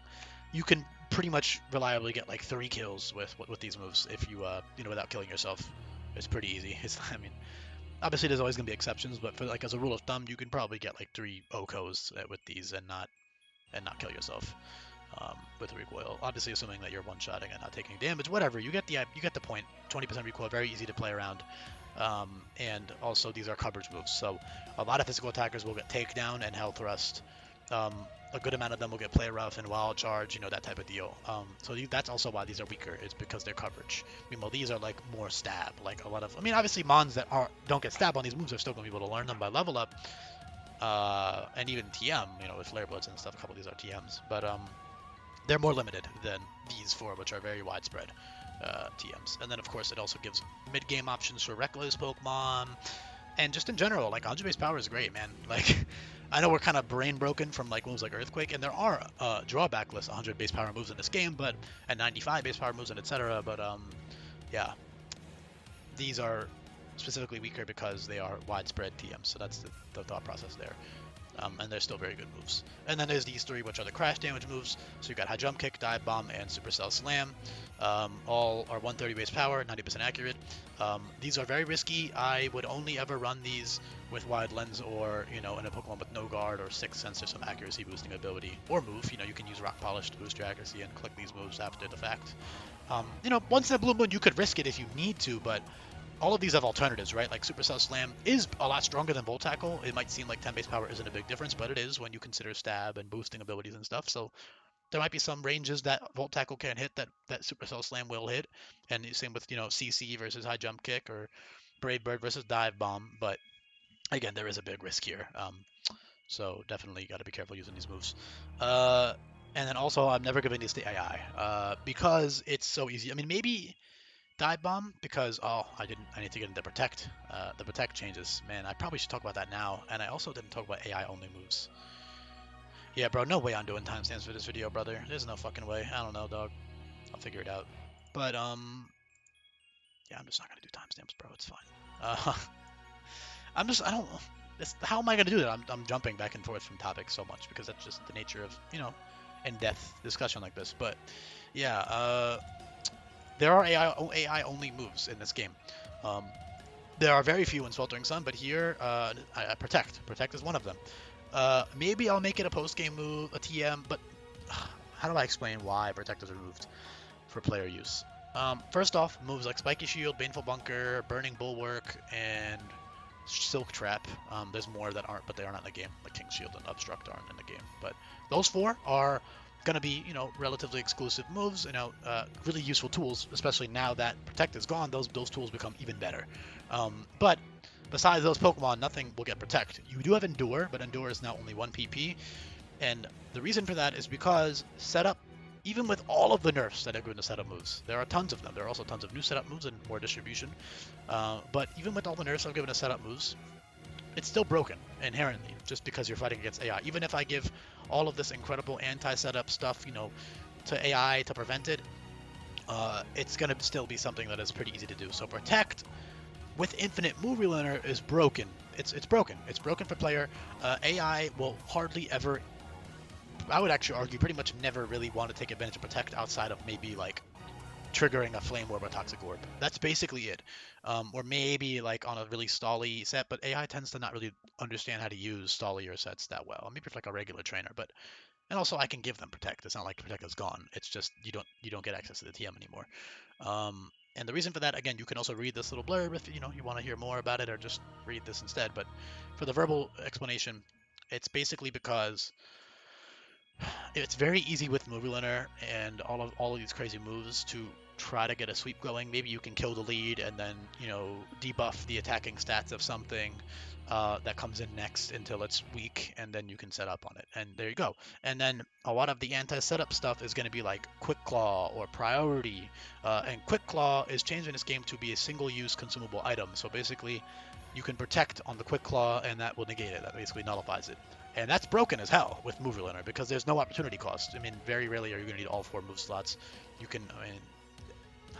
You can pretty much reliably get like 3 kills with these moves if you without killing yourself. It's pretty easy. I mean, obviously there's always gonna be exceptions, but for like as a rule of thumb, you can probably get like 3 OKOs with these and not kill yourself with recoil. Obviously, assuming that you're one-shotting and not taking damage. Whatever, you get the point. 20% recoil, very easy to play around. And also these are coverage moves, so a lot of physical attackers will get takedown and Hell Thrust. A good amount of them will get Play Rough and Wild Charge, that type of deal. So that's also why these are weaker, is because they're coverage. Meanwhile, these are like more stab. Like a lot of, obviously Mons that don't get stabbed on these moves are still going to be able to learn them by level up. And even TM, with Flare Blitz and stuff, a couple of these are TMs. But they're more limited than these four, which are very widespread TMs. And then, of course, it also gives mid-game options for reckless Pokemon, and just in general, like 100 base power is great, man. Like, I know we're kind of brain broken from like moves like Earthquake, and there are drawbackless 100 base power moves in this game, but and 95 base power moves and etc. But yeah, these are specifically weaker because they are widespread TMs. So that's the thought process there. And they're still very good moves. And then there's these three, which are the crash damage moves. So you got High Jump Kick, Dive Bomb, and Supercell Slam. All are 130 base power, 90% accurate. These are very risky. I would only ever run these with Wide Lens or, you know, in a Pokemon with no guard or Sixth Sense or some accuracy boosting ability. Or move, you know, you can use Rock Polish to boost your accuracy and click these moves after the fact. You know, once in a blue moon, you could risk it if you need to, but all of these have alternatives, right? Like Supercell Slam is a lot stronger than Volt Tackle. It might seem like 10 base power isn't a big difference, but it is when you consider stab and boosting abilities and stuff. So there might be some ranges that Volt Tackle can't hit that Supercell Slam will hit. And the same with, you know, CC versus High Jump Kick or Brave Bird versus Dive Bomb. But again, there is a big risk here. So definitely got to be careful using these moves. And then also, I'm never giving these to AI because it's so easy. I mean, maybe Dive Bomb because I need to get into Protect. The Protect changes, man. I probably should talk about that now. And I also didn't talk about AI only moves. Yeah, bro, no way I'm doing timestamps for this video, brother. There's no fucking way. I don't know, dog. I'll figure it out. But yeah, I'm just not gonna do timestamps, bro. It's fine. I don't. How am I gonna do that? I'm jumping back and forth from topics so much because that's just the nature of, you know, in-depth discussion like this. But yeah, there are AI only moves in this game. There are very few in Sweltering Sun, but here, Protect. Protect is one of them. Maybe I'll make it a post-game move, a TM, but how do I explain why Protect is removed for player use? First off, moves like Spiky Shield, Baneful Bunker, Burning Bulwark, and Silk Trap. There's more that aren't, but they are not in the game. Like King Shield and Obstruct aren't in the game. But those four are going to be, you know, relatively exclusive moves, you know, really useful tools, especially now that Protect is gone, those tools become even better. But besides those Pokemon, nothing will get Protect. You do have Endure, but Endure is now only 1 PP, and the reason for that is because setup, even with all of the nerfs that are given to setup moves, there are tons of them. There are also tons of new setup moves and more distribution, but even with all the nerfs I've given to setup moves, it's still broken inherently, just because you're fighting against AI. Even if I give all of this incredible anti-setup stuff, you know, to AI to prevent it, it's gonna still be something that is pretty easy to do. So Protect with Infinite Move Relearner is broken. It's broken. It's broken for player. AI will hardly ever, I would actually argue, pretty much never really want to take advantage of Protect outside of maybe like triggering a Flame Orb or Toxic Orb. That's basically it. Or maybe like on a really stally set, but AI tends to not really understand how to use stallier sets that well. Maybe for like a regular trainer, but and also I can give them Protect. It's not like Protect is gone. It's just you don't get access to the TM anymore. And the reason for that, again, you can also read this little blurb if you want to hear more about it, or just read this instead. But for the verbal explanation, it's basically because it's very easy with Move Relearner and all of these crazy moves to try to get a sweep going. Maybe you can kill the lead and then, you know, debuff the attacking stats of something that comes in next until it's weak, and then you can set up on it. And there you go. And then a lot of the anti-setup stuff is going to be like Quick Claw or Priority. And Quick Claw is changed in this game to be a single-use consumable item. So basically, you can Protect on the Quick Claw, and that will negate it. That basically nullifies it. And that's broken as hell with Move Relearner because there's no opportunity cost. I mean, very rarely are you going to need all 4 move slots. You can, I mean,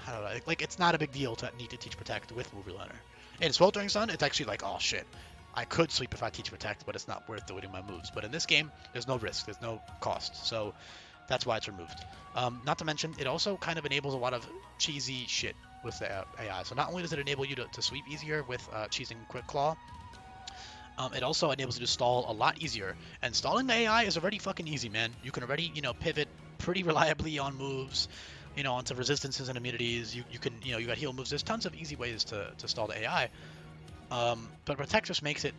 how do I, like, it's not a big deal to need to teach Protect with Move Relearner. In Sweltering Sun, it's actually like, oh shit, I could sweep if I teach Protect, but it's not worth deleting my moves. But in this game, there's no risk, there's no cost, so that's why it's removed. Not to mention, it also kind of enables a lot of cheesy shit with the AI. So not only does it enable you to sweep easier with cheesing Quick Claw, it also enables you to stall a lot easier. And stalling the AI is already fucking easy, man. You can already, you know, pivot pretty reliably on moves, you know, onto resistances and immunities. You can, you know, you got heal moves. There's tons of easy ways to stall the AI. But Protect just makes it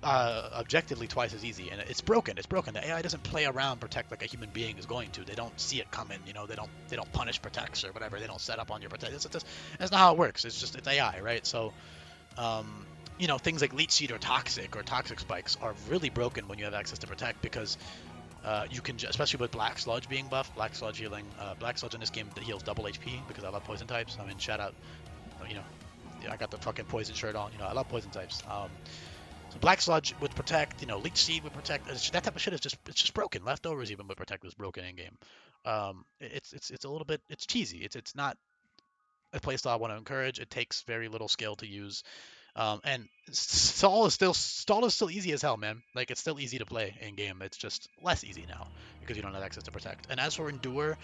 objectively twice as easy, and it's broken. It's broken. The AI doesn't play around Protect like a human being is going to. They don't see it coming. You know, they don't punish Protects or whatever. They don't set up on your Protect. That's not how it works. It's AI, right? So, you know, things like Leech Seed or Toxic Spikes are really broken when you have access to Protect because You can, especially with Black Sludge being buffed, Black Sludge healing, Black Sludge in this game that heals double HP because I love poison types. I mean, shout out, you know, yeah, I got the fucking poison shirt on. You know, I love poison types. So Black Sludge would protect. You know, Leech Seed would protect. That type of shit is just broken. Leftovers even would protect was broken in game. It's a little bit cheesy. It's not a playstyle I want to encourage. It takes very little skill to use. And stall is still easy as hell, man. Like it's still easy to play in game. It's just less easy now because you don't have access to protect. And as for endure,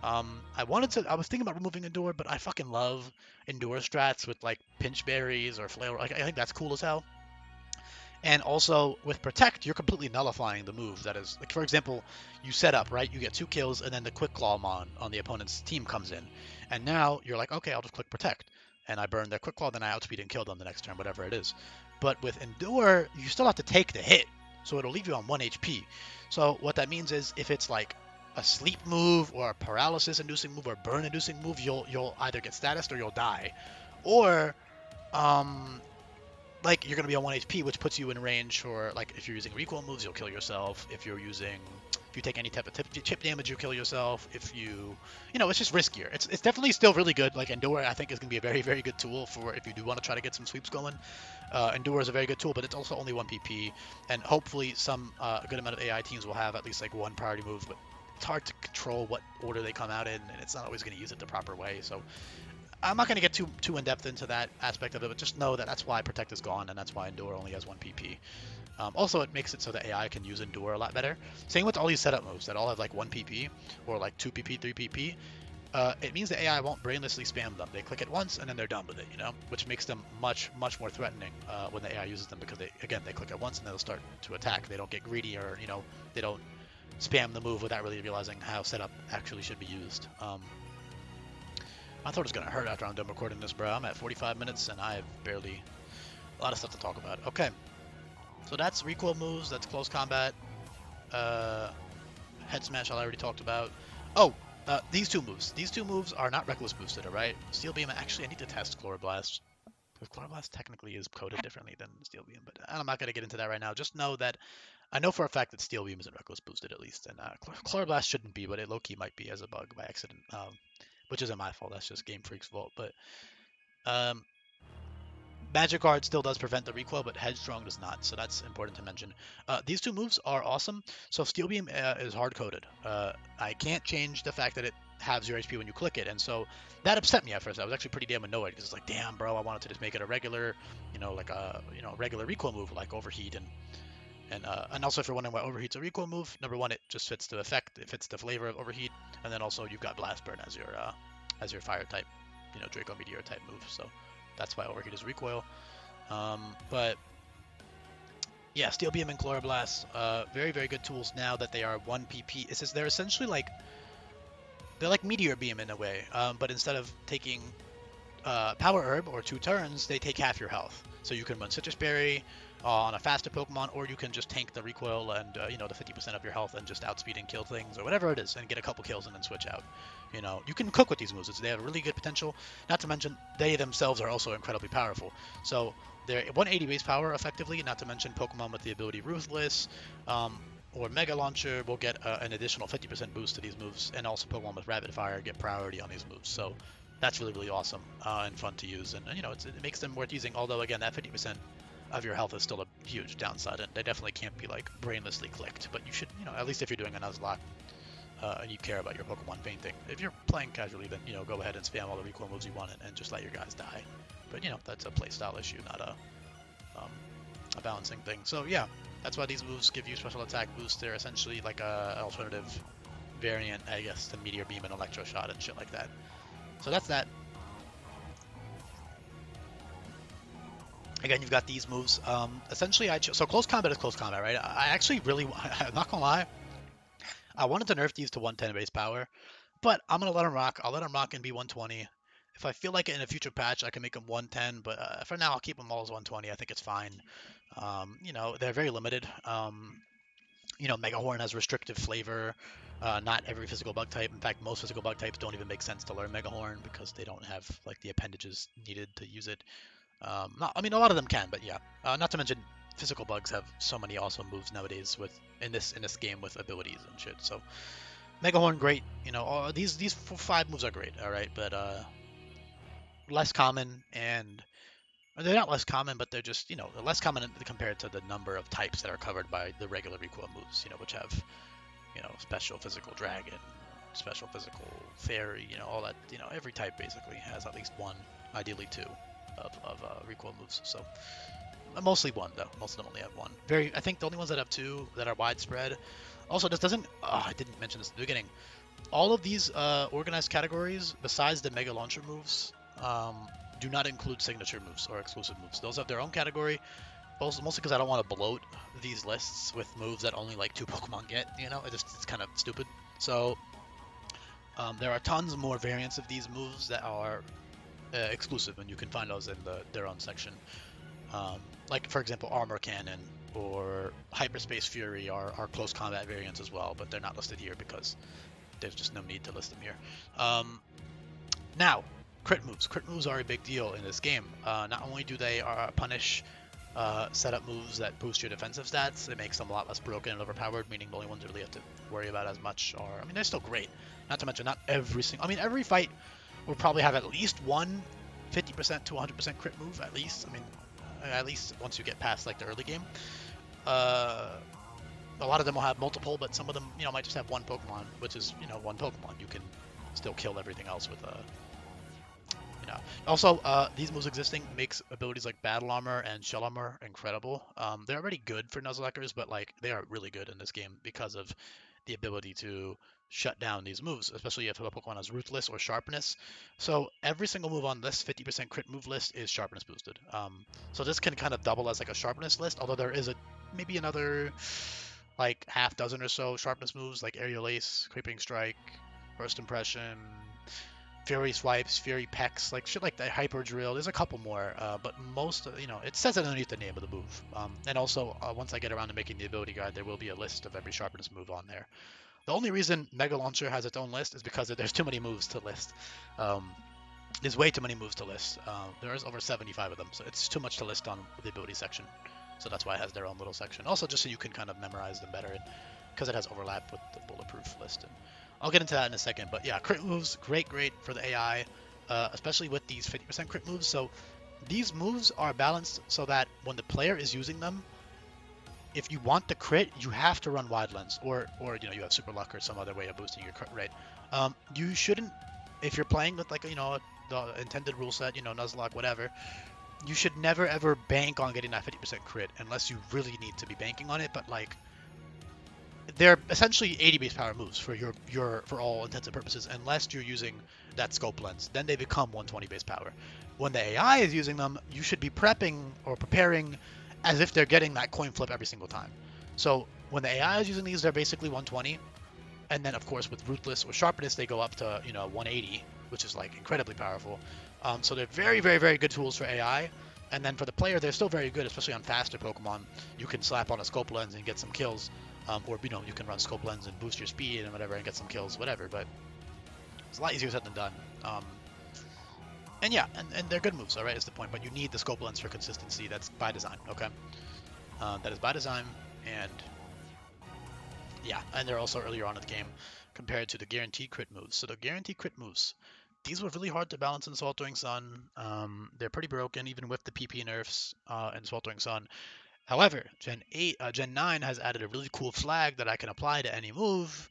I was thinking about removing endure, but I fucking love endure strats with like pinch berries or flail. Like I think that's cool as hell. And also with protect, you're completely nullifying the move. That is, like for example, you set up right, you get 2 kills, and then the quick claw on the opponent's team comes in, and now you're like, okay, I'll just click protect, and I burn their quick claw, then I outspeed and kill them the next turn, whatever it is. But with endure, you still have to take the hit, so it'll leave you on 1 HP. So what that means is if it's like a sleep move or a paralysis inducing move or burn inducing move, you'll either get statused or you'll die, or like you're gonna be on 1 HP, which puts you in range for like if you're using recoil moves, you'll kill yourself. If you take any type of chip damage, you kill yourself. If you know, it's just riskier. It's definitely still really good. Like Endure, I think is gonna be a very very good tool for if you do want to try to get some sweeps going. Endure is a very good tool, but it's also only 1 PP, and hopefully some good amount of AI teams will have at least like 1 priority move, but it's hard to control what order they come out in, and it's not always going to use it the proper way. So I'm not going to get too in depth into that aspect of it, but just know that that's why Protect is gone, and that's why Endure only has 1 PP. Also, it makes it so that AI can use Endure a lot better. Same with all these setup moves that all have like 1 PP or like 2 PP, 3 PP. It means the AI won't brainlessly spam them. They click it once and then they're done with it, you know, which makes them much more threatening when the AI uses them because they click it once and they'll start to attack. They don't get greedy or you know they don't spam the move without really realizing how setup actually should be used. I thought it was gonna hurt after I'm done recording this, bro. I'm at 45 minutes and I have barely a lot of stuff to talk about. Okay, so that's recoil moves. That's close combat. Head smash I already talked about. Oh, these two moves. These two moves are not reckless boosted, alright? Steel Beam, actually I need to test Chloroblast. Because Chloroblast technically is coded differently than Steel Beam, but I'm not going to get into that right now. Just know that I know for a fact that Steel Beam isn't reckless boosted at least, and Chloroblast shouldn't be, but it low-key might be as a bug by accident, which isn't my fault. That's just Game Freak's fault. But um, Magic Guard still does prevent the recoil, but Headstrong does not, so that's important to mention. These two moves are awesome. So Steel Beam is hard-coded. I can't change the fact that it halves your HP when you click it, and so that upset me at first. I was actually pretty damn annoyed because it's like, damn, bro, I wanted to just make it a regular, you know, like a regular recoil move like Overheat and also if you're wondering why Overheat's a recoil move, number one, it just fits the effect, it fits the flavor of Overheat, and then also you've got Blast Burn as your fire type, you know, Draco Meteor type move. So that's why Overheat is recoil. But yeah, Steel Beam and Chloroblast, very very good tools now that they are 1 PP. It's just they're essentially like Meteor Beam in a way, but instead of taking Power Herb or 2 turns, they take half your health. So you can run Citrus Berry on a faster Pokemon, or you can just tank the recoil and you know, the 50% of your health and just outspeed and kill things or whatever it is, and get a couple kills and then switch out. You know, you can cook with these moves. They have really good potential. Not to mention they themselves are also incredibly powerful. So they're 180 base power effectively. Not to mention Pokemon with the ability Ruthless or Mega Launcher will get an additional 50% boost to these moves, and also Pokemon with Rapid Fire get priority on these moves. So that's really awesome and fun to use, and you know, it makes them worth using. Although again, that 50% of your health is still a huge downside, and they definitely can't be like brainlessly clicked. But you should, you know, at least if you're doing a Nuzlocke and you care about your Pokemon fainting. If you're playing casually, then you know, go ahead and spam all the recoil moves you want and just let your guys die. But you know, that's a playstyle issue, not a balancing thing. So yeah, that's why these moves give you special attack boost. They're essentially like a alternative variant, I guess, to Meteor Beam and Electro Shot and shit like that. So that's that. Again, you've got these moves. Essentially, so close combat is close combat, right? I actually really, I'm not gonna lie, I wanted to nerf these to 110 base power, but I'm gonna let them rock. I'll let them rock and be 120. If I feel like it in a future patch, I can make them 110, but for now, I'll keep them all as 120. I think it's fine. You know, they're very limited. You know, Mega Horn has restrictive flavor. Not every physical bug type. In fact, most physical bug types don't even make sense to learn Mega Horn because they don't have like the appendages needed to use it. I mean, a lot of them can, but yeah. Not to mention physical bugs have so many awesome moves nowadays with in this game with abilities and shit. So Mega Horn, great. You know, all these 5 moves are great. All right, but less common, and they're not less common, but they're just, you know, less common compared to the number of types that are covered by the regular recoil moves. You know, which have, you know, special physical dragon, special physical fairy. You know, all that. You know, every type basically has at least one, ideally 2, of recoil moves. So mostly 1 though. Most of them only have 1. I think the only ones that have 2 that are widespread. Also, this doesn't. Oh, I didn't mention this at the beginning. All of these organized categories, besides the Mega Launcher moves, do not include signature moves or exclusive moves. Those have their own category, mostly because I don't want to bloat these lists with moves that only like 2 Pokemon get. You know, it's kind of stupid. So there are tons more variants of these moves that are exclusive, and you can find those in their own section. Like, for example, Armor Cannon or Hyperspace Fury are close combat variants as well, but they're not listed here because there's just no need to list them here. Now, crit moves. Crit moves are a big deal in this game. Not only do they punish setup moves that boost your defensive stats, it makes them a lot less broken and overpowered, meaning the only ones you really have to worry about as much are, I mean, they're still great. Not to mention, not every single, I mean, every fight will probably have at least one 50% to 100% crit move, at least. I mean, at least once you get past like the early game. A lot of them will have multiple, but some of them, you know, might just have 1 Pokemon, which is, you know, 1 Pokemon. You can still kill everything else with you know. Also, these moves existing makes abilities like Battle Armor and Shell Armor incredible. They're already good for Nuzleckers, but like they are really good in this game because of the ability to shut down these moves, especially if a Pokemon has Ruthless or Sharpness. So every single move on this 50% crit move list is Sharpness boosted. So this can kind of double as like a Sharpness list, although there is maybe another like half dozen or so Sharpness moves like Aerial Ace, Creeping Strike, Burst Impression, Fury Swipes, Fury Pecks, like shit like that, Hyper Drill. There's a couple more, but most, you know, it says it underneath the name of the move. And also, once I get around to making the ability guide, there will be a list of every Sharpness move on there. The only reason Mega Launcher has its own list is because there's too many moves to list. There's way too many moves to list. There's over 75 of them, so it's too much to list on the ability section. So that's why it has their own little section. Also, just so you can kind of memorize them better, because it has overlap with the Bulletproof list. And I'll get into that in a second. But yeah, crit moves, great for the AI, especially with these 50% crit moves. So these moves are balanced so that when the player is using them, if you want the crit, you have to run Wide Lens, or you know, you have Super Luck or some other way of boosting your crit rate. You shouldn't, if you're playing with like, you know, the intended rule set, you know, Nuzlocke, whatever, you should never ever bank on getting that 50% crit unless you really need to be banking on it. But like, they're essentially 80 base power moves for for all intents and purposes, unless you're using that scope lens. Then they become 120 base power. When the AI is using them, you should be prepping or preparing as if they're getting that coin flip every single time. So when the AI is using these, they're basically 120, and then of course with Ruthless or Sharpness, they go up to, you know, 180, which is like incredibly powerful. So they're very, very, very good tools for AI. And then for the player, they're still very good, especially on faster Pokemon. You can slap on a scope lens and get some kills. Or, you know, you can run scope lens and boost your speed and whatever and get some kills, whatever. But it's a lot easier said than done. And yeah, and they're good moves, all right, is the point. But you need the scope lens for consistency. That's by design, okay? That is by design, and yeah, and they're also earlier on in the game compared to the guaranteed crit moves. So the guaranteed crit moves, these were really hard to balance in Sweltering Sun. They're pretty broken, even with the PP nerfs in Sweltering Sun. However, Gen 9 has added a really cool flag that I can apply to any move,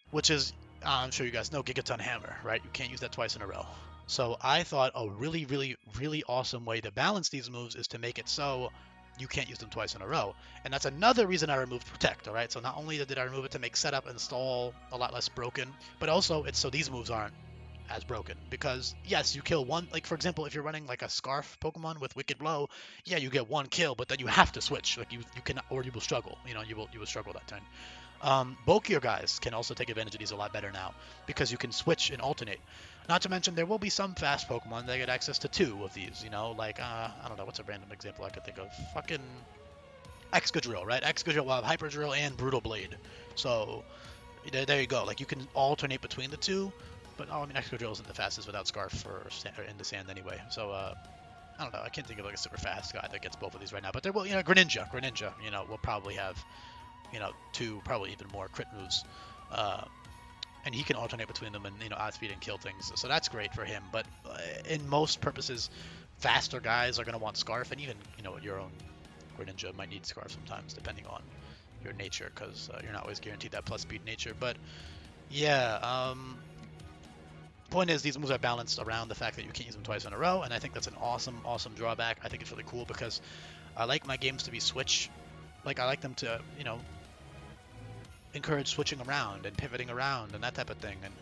which is, I'm sure you guys know, Gigaton Hammer, right? You can't use that twice in a row. So I thought a really, really, really awesome way to balance these moves is to make it so you can't use them twice in a row. And that's another reason I removed Protect, all right? So not only did I remove it to make setup and stall a lot less broken, but also it's so these moves aren't as broken. Because yes, you kill one, like for example, if you're running like a Scarf Pokemon with Wicked Blow, yeah, you get one kill, but then you have to switch. Like you cannot, or you will struggle. You know, you will struggle that turn. Bulkier guys can also take advantage of these a lot better now because you can switch and alternate. Not to mention there will be some fast Pokemon that get access to 2 of these, you know, like, I don't know, what's a random example I could think of? Fucking Excadrill, right? Excadrill will have Hyper Drill and Brutal Blade. So, there you go. Like, you can alternate between the 2, but, I mean, Excadrill isn't the fastest without Scarf or in the sand anyway. So, I don't know. I can't think of like a super fast guy that gets both of these right now. But there will, Greninja, will probably have, two, probably even more crit moves. Uh, and he can alternate between them and, outspeed and kill things. So that's great for him. But in most purposes, faster guys are going to want Scarf. And even, your own Greninja might need Scarf sometimes, depending on your nature, because you're not always guaranteed that plus speed nature. But yeah, point is these moves are balanced around the fact that you can't use them twice in a row, and I think that's an awesome drawback. I think it's really cool because I like my games to be switch. Like I like them to, encourage switching around and pivoting around and that type of thing. And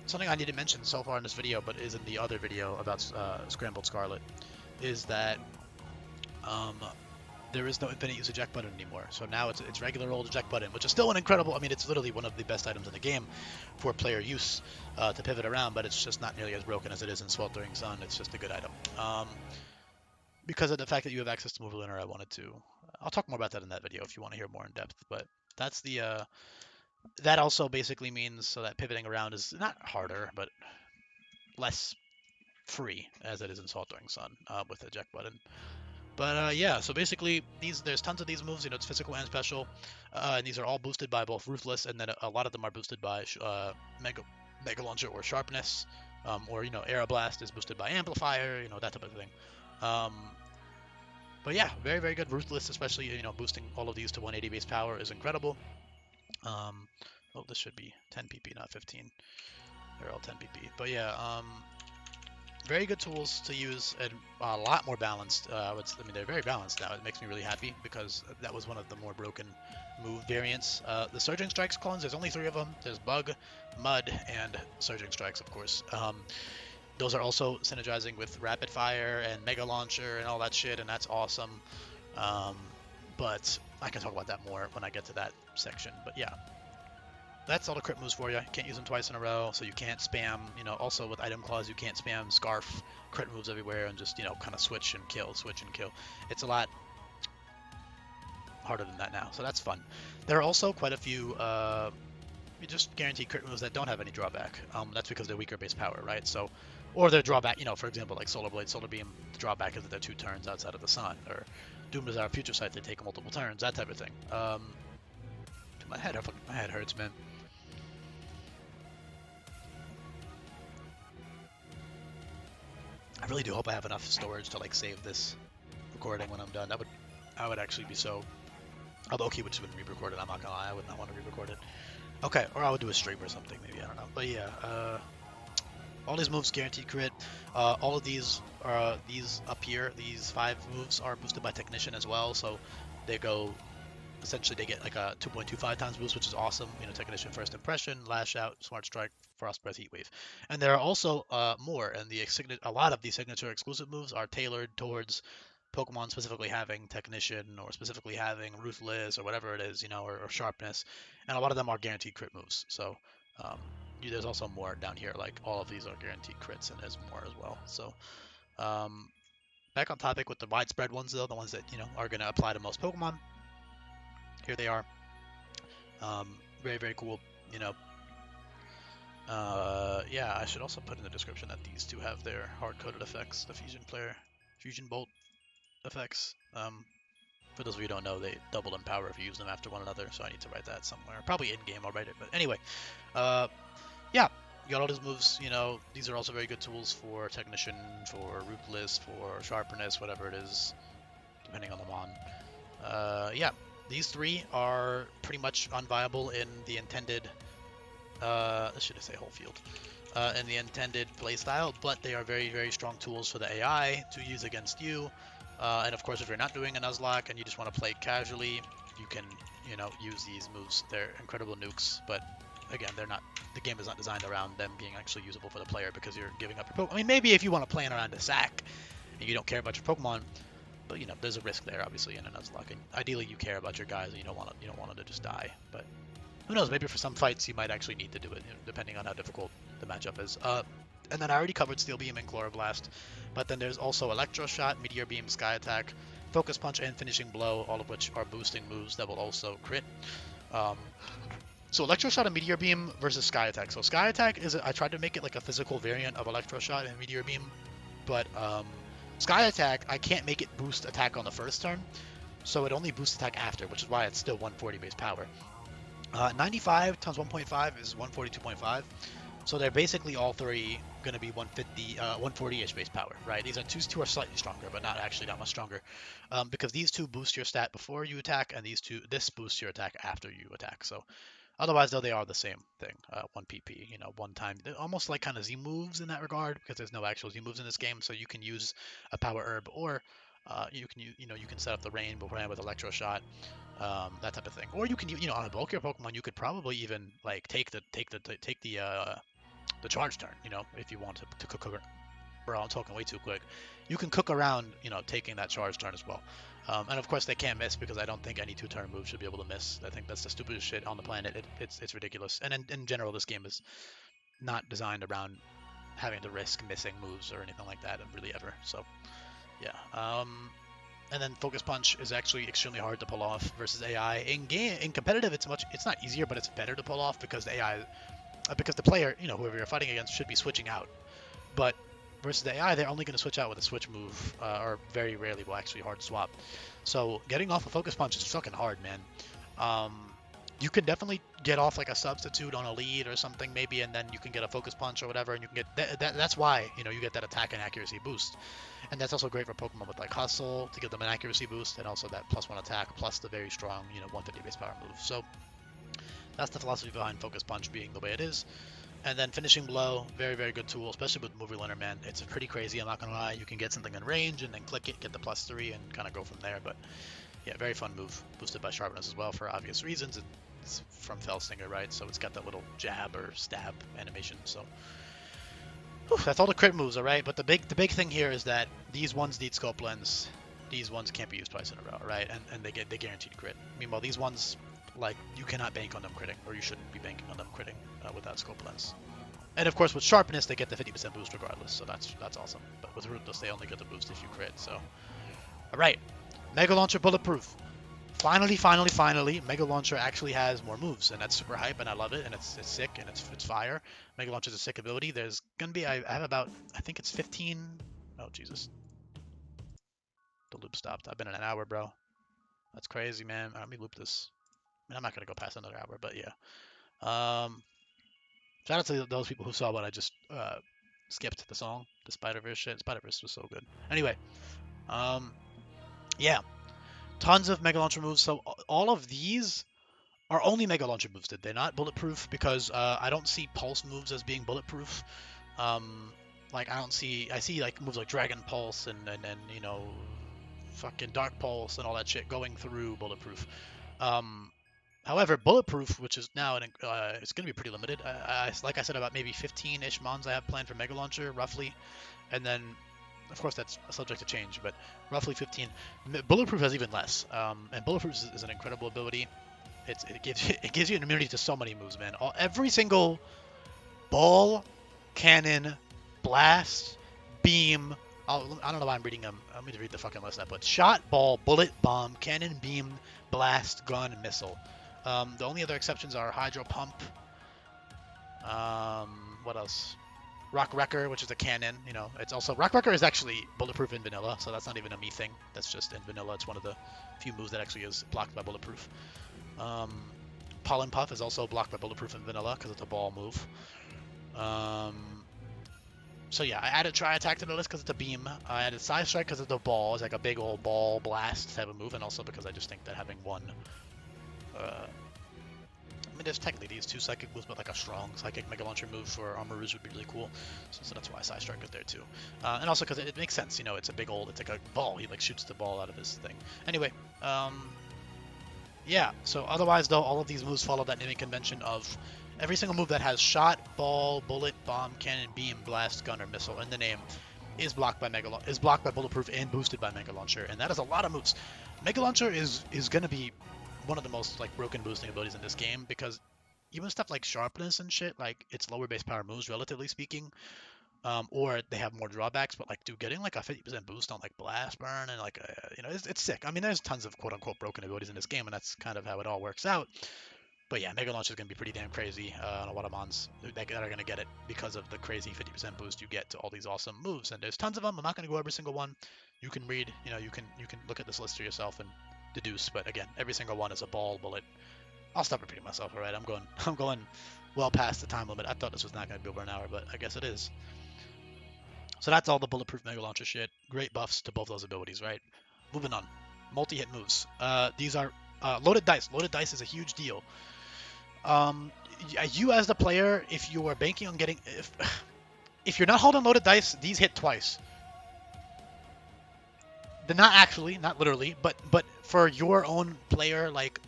something I didn't mention so far in this video, but is in the other video about Scrambled Scarlet, is that there is no infinite use eject button anymore. So now it's regular old eject button, which is still an incredible. I mean, it's literally one of the best items in the game for player use to pivot around, but it's just not nearly as broken as it is in Sweltering Sun. It's just a good item. Because of the fact that you have access to Move Lunar, I wanted to. I'll talk more about that in that video if you want to hear more in depth. But that's the. That also basically means so that pivoting around is not harder, but less free as it is in Sweltering Sun with the eject button. But yeah, so basically there's tons of these moves. It's physical and special, and these are all boosted by both Ruthless, and then a lot of them are boosted by Mega Launcher or Sharpness, or Aeroblast is boosted by Amplifier, that type of thing. But yeah, very good. Ruthless, especially boosting all of these to 180 base power is incredible. Oh, this should be 10 PP, not 15. They're all 10 PP. But yeah, very good tools to use and a lot more balanced. I mean, they're very balanced now. It makes me really happy because that was one of the more broken move variants. The Surging Strikes clones, there's only 3 of them. There's Bug, Mud, and Surging Strikes, of course. Those are also synergizing with Rapid Fire and Mega Launcher and all that shit, and that's awesome. But I can talk about that more when I get to that section. But yeah. That's all the crit moves for you. You can't use them twice in a row, so you can't spam, also with item clause, you can't spam Scarf crit moves everywhere and just, kind of switch and kill. It's a lot harder than that now, so that's fun. There are also quite a few just guaranteed crit moves that don't have any drawback. That's because they're weaker base power, right? So, or their drawback, for example, like Solar Blade, Solar Beam, the drawback is that they're 2 turns outside of the sun, or Doom Desire Future Sight, they take multiple turns, that type of thing. My head hurts, man. I really do hope I have enough storage to save this recording when I'm done. I would actually be so. Although Oki would just wouldn't re-record it. I'm not gonna lie, I would not want to re-record it. Okay, or I would do a stream or something maybe. I don't know. But yeah, all these moves guaranteed crit. All of these up here. These 5 moves are boosted by Technician as well. So they go. Essentially, they get like a 2.25 times boost, which is awesome. Technician First Impression, Lash Out, Smart Strike, Frost Breath, Heat Wave. And there are also more, and a lot of these signature exclusive moves are tailored towards Pokemon specifically having Technician or specifically having Ruthless or whatever it is, or Sharpness. And a lot of them are guaranteed crit moves. So there's also more down here. Like all of these are guaranteed crits, and there's more as well. So back on topic with the widespread ones, though, the ones that are going to apply to most Pokemon. Here they are. Very cool. Yeah, I should also put in the description that these 2 have their hard-coded effects, the Fusion Bolt effects. For those of you who don't know, they double in power if you use them after one another, so I need to write that somewhere. Probably in-game I'll write it, but anyway. Yeah, you got all these moves, these are also very good tools for Technician, for Ruthless, for Sharpness, whatever it is, depending on the mon. Yeah. These 3 are pretty much unviable in the intended, should I say whole field, in the intended playstyle, but they are very strong tools for the AI to use against you. And of course, if you're not doing a Nuzlocke and you just want to play casually, you can, use these moves. They're incredible nukes, but again, the game is not designed around them being actually usable for the player because you're giving up your Pokemon. I mean, maybe if you want to play around a sack and you don't care about your Pokemon, but there's a risk there, obviously, in a Nuzlocke. And ideally, you care about your guys, and you don't want them to just die. But who knows? Maybe for some fights, you might actually need to do it, depending on how difficult the matchup is. And then I already covered Steel Beam and Chloroblast, but then there's also Electro Shot, Meteor Beam, Sky Attack, Focus Punch, and Finishing Blow, all of which are boosting moves that will also crit. So Electro Shot and Meteor Beam versus Sky Attack. So Sky Attack I tried to make it like a physical variant of Electro Shot and Meteor Beam, but Sky Attack, I can't make it boost attack on the first turn, so it only boosts attack after, which is why it's still 140 base power. 95 times 1.5 is 142.5. So they're basically all three going to be 150, 140-ish base power, right? These are two are slightly stronger, but not actually that much stronger, because these two boost your stat before you attack, and this boosts your attack after you attack. So otherwise, though, they are the same thing. 1 PP, one time. They're almost like kind of Z moves in that regard, because there's no actual Z moves in this game. So you can use a power herb, or you can set up the rainbow plan with electro shot, that type of thing. Or you can, on a bulkier Pokemon, you could probably even like take the charge turn, if you want to cook around. Bro, I'm talking way too quick. You can cook around, taking that charge turn as well. And of course they can't miss, because I don't think any two-turn move should be able to miss. I think that's the stupidest shit on the planet. It's ridiculous. And in general, this game is not designed around having to risk missing moves or anything like that, really ever. So yeah. And then Focus Punch is actually extremely hard to pull off versus AI. In competitive, it's not easier, but it's better to pull off, because the AI, because the player, whoever you're fighting against, should be switching out. But versus the AI, they're only going to switch out with a switch move, or very rarely will actually hard swap. So getting off a Focus Punch is fucking hard, man. You can definitely get off like a substitute on a lead or something maybe, and then you can get a Focus Punch or whatever, and you can get that's why you get that attack and accuracy boost. And that's also great for Pokemon with like Hustle to give them an accuracy boost, and also that +1 attack plus the very strong 150 base power move. So that's the philosophy behind Focus Punch being the way it is. And then Finishing Blow, very, very good tool, especially with Movie Learner, man. It's pretty crazy, I'm not going to lie. You can get something in range and then click it, get the +3, and kind of go from there. But yeah, very fun move. Boosted by Sharpness as well for obvious reasons. It's from Felsinger, right? So it's got that little jab or stab animation. So whew, that's all the crit moves, all right? But the big thing here is that these ones need Scope Lens. These ones can't be used twice in a row, right? And they guaranteed crit. Meanwhile, these ones, like, you cannot bank on them critting, or you shouldn't be banking on them critting without Scope Lens. And of course, with Sharpness, they get the 50% boost regardless, so that's awesome. But with Rootless, they only get the boost if you crit. So, all right, Mega Launcher Bulletproof. Finally, Mega Launcher actually has more moves, and that's super hype, and I love it, and it's sick, and it's fire. Mega Launcher is a sick ability. There's gonna be I have about, I think it's 15. Oh Jesus, the loop stopped. I've been in an hour, bro. That's crazy, man. Let me loop this. I mean, I'm not gonna go past another hour, but yeah. Shout out to those people who saw what I just skipped the song, the Spider-Verse shit. Spider-Verse was so good. Anyway, yeah, tons of Mega Launcher moves. So all of these are only Mega Launcher moves. They're not bulletproof, because I don't see Pulse moves as being bulletproof. Like I see like moves like Dragon Pulse and fucking Dark Pulse and all that shit going through bulletproof. However, Bulletproof, which is now it's going to be pretty limited. Like I said, about maybe 15-ish mons I have planned for Mega Launcher, roughly. And then, of course, that's subject to change, but roughly 15. Bulletproof has even less. And Bulletproof is an incredible ability. It gives you an immunity to so many moves, man. Every single ball, cannon, blast, beam. I don't know why I'm reading them. Let me read the fucking list I put. Shot, ball, bullet, bomb, cannon, beam, blast, gun, missile. The only other exceptions are Hydro Pump. What else? Rock Wrecker, which is a cannon. It's also Rock Wrecker is actually bulletproof in vanilla, so that's not even a me thing. That's just in vanilla. It's one of the few moves that actually is blocked by bulletproof. Pollen Puff is also blocked by bulletproof in vanilla because it's a ball move. So yeah, I added Tri Attack to the list because it's a beam. I added Side Strike because it's a ball. It's like a big old ball blast type of move, and also because I just think that having one. I mean, there's technically these two psychic moves, but like a strong psychic Mega Launcher move for Armor Rouge would be really cool. So that's why Side Strike is there too. And also because it makes sense, it's a big old, it's like a ball. He like shoots the ball out of his thing. Anyway, yeah. So otherwise though, all of these moves follow that naming convention of every single move that has shot, ball, bullet, bomb, cannon, beam, blast, gun, or missile in the name is blocked by Bulletproof and boosted by Mega Launcher, and that is a lot of moves. Mega Launcher is gonna be one of the most like broken boosting abilities in this game, because even stuff like Sharpness and shit, like it's lower base power moves relatively speaking, or they have more drawbacks, but like dude, getting like a 50% boost on like Blast Burn and like it's sick. I mean, there's tons of quote unquote broken abilities in this game, and that's kind of how it all works out. But yeah, Mega Launch is going to be pretty damn crazy on a lot of mons that are going to get it because of the crazy 50% boost you get to all these awesome moves. And there's tons of them. I'm not going to go every single one. You can read, you can look at this list for yourself and deduce. But again, every single one is a ball bullet. I'll stop repeating myself. All right, I'm going well past the time limit. I thought this was not going to be over an hour, but I guess it is. So that's all the Bulletproof Mega Launcher shit. Great buffs to both those abilities, right? Moving on. Multi-hit moves. These are loaded dice. Loaded dice is a huge deal. You as the player, if you are banking on getting, if you're not holding loaded dice, these hit twice. They're not actually, not literally, but for your own player like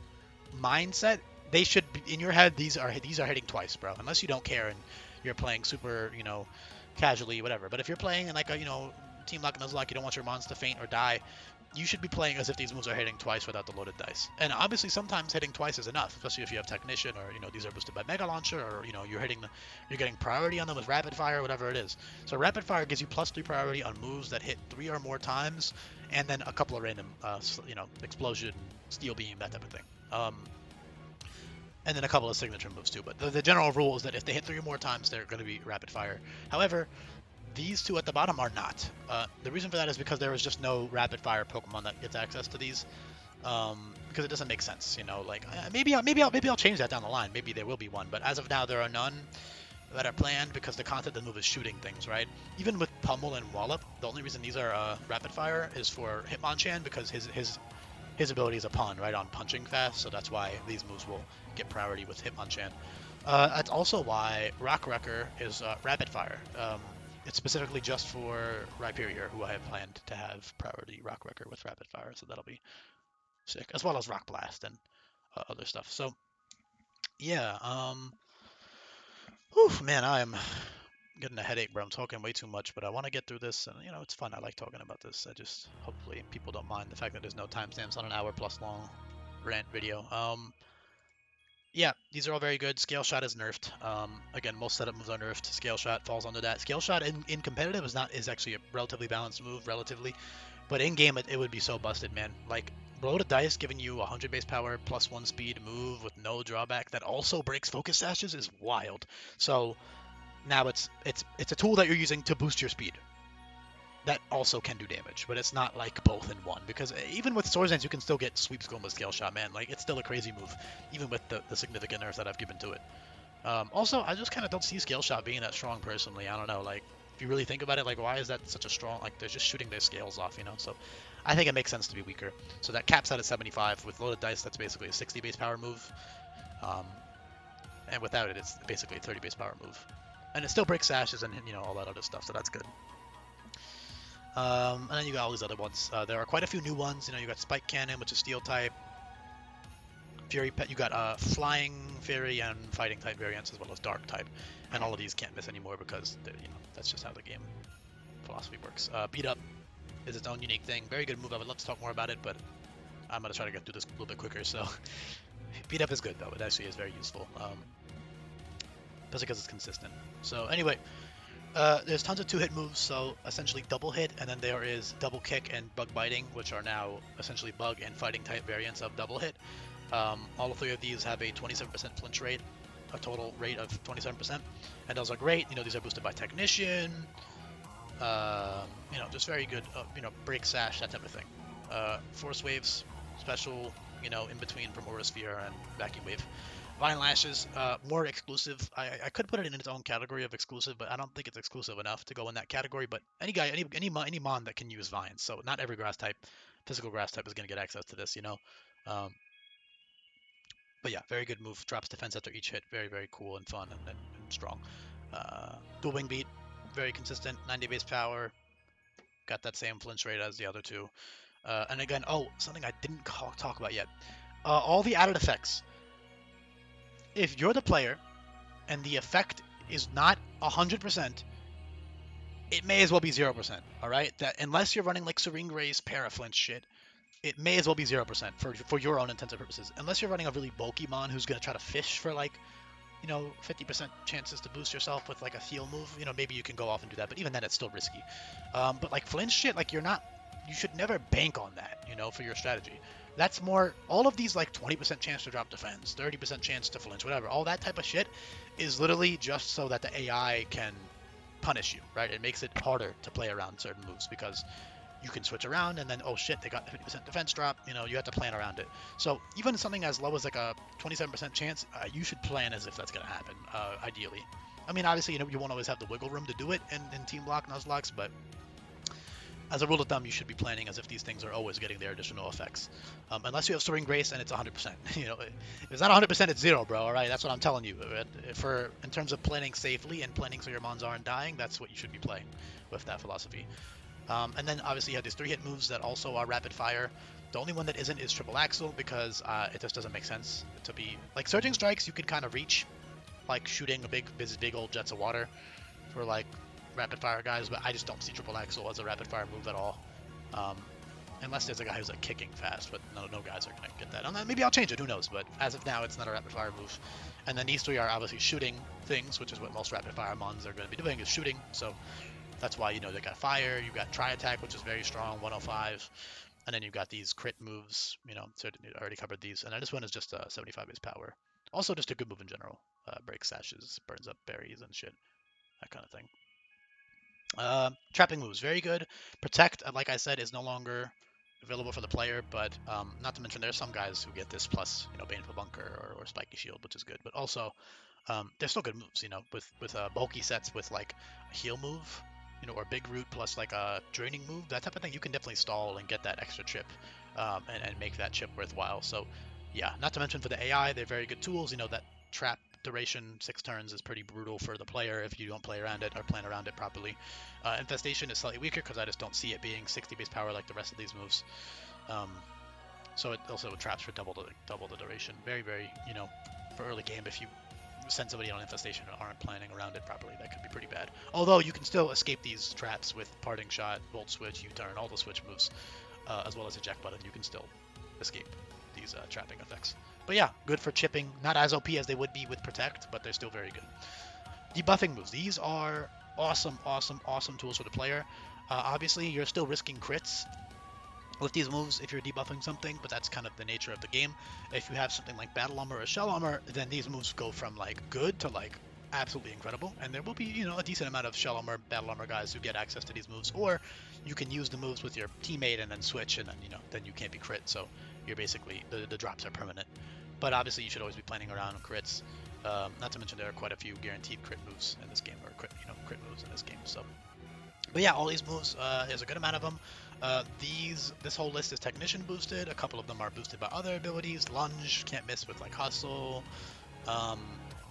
mindset, they should be in your head. These are hitting twice, bro. Unless you don't care and you're playing super, casually, whatever. But if you're playing in like a, team lock and nuzlocke, you don't want your mons to faint or die. You should be playing as if these moves are hitting twice without the loaded dice. And obviously sometimes hitting twice is enough, especially if you have Technician or, these are boosted by Mega Launcher or, you're getting priority on them with Rapid Fire, whatever it is. So Rapid Fire gives you +3 priority on moves that hit 3 or more times, and then a couple of random, Explosion, Steel Beam, that type of thing. And then a couple of signature moves too. But the general rule is that if they hit 3 or more times, they're going to be Rapid Fire. However, these two at the bottom are not. The reason for that is because there is just no rapid fire Pokemon that gets access to these, because it doesn't make sense. Maybe I'll change that down the line. Maybe there will be one, but as of now there are none that are planned because the content of the move is shooting things, right? Even with Pummel and Wallop, the only reason these are rapid fire is for Hitmonchan because his ability is a pun, right, on punching fast, so that's why these moves will get priority with Hitmonchan. That's also why Rock Wrecker is rapid fire. It's specifically just for Rhyperior, who I have planned to have priority Rock Wrecker with Rapid Fire, so that'll be sick, as well as Rock Blast and other stuff. So, yeah, whew, man, I am getting a headache, bro. I'm talking way too much, but I want to get through this, and, it's fun. I like talking about this. Hopefully people don't mind the fact that there's no timestamps on an hour plus long rant video. Yeah, these are all very good. Scale Shot is nerfed. Again, most setup moves are nerfed. Scale Shot falls under that. Scale Shot in competitive is actually a relatively balanced move, but in game it would be so busted, man. Like loaded dice giving you 100 base power +1 speed move with no drawback that also breaks focus sashes is wild. So now it's a tool that you're using to boost your speed. That also can do damage, but it's not like both in one, because even with Swords Dance you can still get sweeps going with Scale Shot, man. Like, it's still a crazy move, even with the significant nerf that I've given to it. Also, I just kind of don't see Scale Shot being that strong personally. I don't know, like, if you really think about it, like, why is that such a strong, like, they're just shooting their scales off, so I think it makes sense to be weaker. So that caps out at 75. With loaded dice, that's basically a 60 base power move, and without it, it's basically a 30 base power move. And it still breaks sashes and, all that other stuff, so that's good. And then you got all these other ones. There are quite a few new ones. You got Spike Cannon, which is Steel type. Fury Pet. You got Flying Fairy and Fighting type variants, as well as Dark type. And all of these can't miss anymore because that's just how the game philosophy works. Beat Up is its own unique thing. Very good move. I would love to talk more about it, but I'm gonna try to get through this a little bit quicker. So Beat Up is good though. It actually is very useful, especially because it's consistent. So anyway. There's tons of 2-hit moves, so essentially double hit, and then there is double kick and bug biting, which are now essentially bug and fighting type variants of double hit. All 3 of these have a 27% flinch rate, a total rate of 27%, and those are great. These are boosted by Technician, just very good, break sash, that type of thing. Force Waves, special, in between from Aura Sphere and Vacuum Wave. Vine Lashes, more exclusive. I could put it in its own category of exclusive, but I don't think it's exclusive enough to go in that category. But any mon that can use vines, so not every grass type, physical grass type is going to get access to this, But yeah, very good move. Drops defense after each hit. Very, very cool and fun and strong. Dual Wing Beat, very consistent. 90 base power. Got that same flinch rate as the other two. And again, something I didn't talk about yet. All the added effects. If you're the player and the effect is not 100%, it may as well be 0%, alright? That unless you're running like Serene Grace, Paraflinch shit, it may as well be 0% for your own intents and purposes. Unless you're running a really bulky mon who's going to try to fish for like, 50% chances to boost yourself with like a heal move, maybe you can go off and do that, but even then it's still risky. But like flinch shit, like you're not you should never bank on that, you know, for your strategy. That's more, all of these like 20% chance to drop defense, 30% chance to flinch, whatever, all that type of shit is literally just so that the AI can punish you, right? It makes it harder to play around certain moves because you can switch around and then, oh shit, they got 50% defense drop, you know, you have to plan around it. So even something as low as like a 27% chance, you should plan as if that's going to happen, ideally. I mean, obviously, you know, you won't always have the wiggle room to do it in Team Block, Nuzlocke, but as a rule of thumb, you should be planning as if these things are always getting their additional effects. Unless you have Serene Grace and it's 100%. You know, if it's not 100%, it's 0, bro, alright? That's what I'm telling you. In terms of planning safely and planning so your mons aren't dying, that's what you should be playing with that philosophy. And then obviously you have these 3-hit moves that also are rapid fire. The only one that isn't is Triple Axle because it just doesn't make sense to be... Like, Surging Strikes you can kind of reach, like shooting a big old jets of water for like rapid fire guys, but I just don't see Triple Axle as a rapid fire move at all. Unless there's a guy who's like kicking fast, but no guys are gonna get that. Maybe I'll change it, who knows, but as of now it's not a rapid fire move. And then these three are obviously shooting things, which is what most rapid fire mons are going to be doing, is shooting. So that's why, you know, they got fire, you got Tri Attack, which is very strong, 105, and then you've got these crit moves, you know, so I already covered these, and then this one is just 75 base power. Also just a good move in general. Breaks sashes, burns up berries and shit, that kind of thing. Trapping moves, very good. Protect, like I said, is no longer available for the player, but not to mention there's some guys who get this plus, you know, Baneful Bunker or Spiky Shield, which is good, but also they're still good moves, you know, with bulky sets with like a heal move, you know, or big root plus like a draining move, that type of thing. You can definitely stall and get that extra chip and make that chip worthwhile. So yeah, not to mention for the AI, they're very good tools. You know, that trap duration 6 turns is pretty brutal for the player if you don't play around it or plan around it properly. Infestation is slightly weaker because I just don't see it being 60 base power like the rest of these moves. So it also traps for double the duration. Very, you know, for early game, if you send somebody on Infestation and aren't planning around it properly, that could be pretty bad. Although you can still escape these traps with Parting Shot, Volt Switch, U-Turn, all the switch moves, as well as Eject Button. You can still escape these trapping effects. But yeah, good for chipping. Not as OP as they would be with Protect, but they're still very good. Debuffing moves. These are awesome tools for the player. Obviously, you're still risking crits with these moves if you're debuffing something, but that's kind of the nature of the game. If you have something like Battle Armor or Shell Armor, then these moves go from like good to like absolutely incredible, and there will be, you know, a decent amount of Shell Armor, Battle Armor guys who get access to these moves, or you can use the moves with your teammate and then switch, and then, you know, then you can't be crit, so you're basically, the drops are permanent. But obviously you should always be planning around crits. Not to mention there are quite a few guaranteed crit moves in this game, or crit moves in this game. So, but yeah, all these moves, there's a good amount of them. This whole list is Technician boosted. A couple of them are boosted by other abilities. Lunge, can't miss with like Hustle.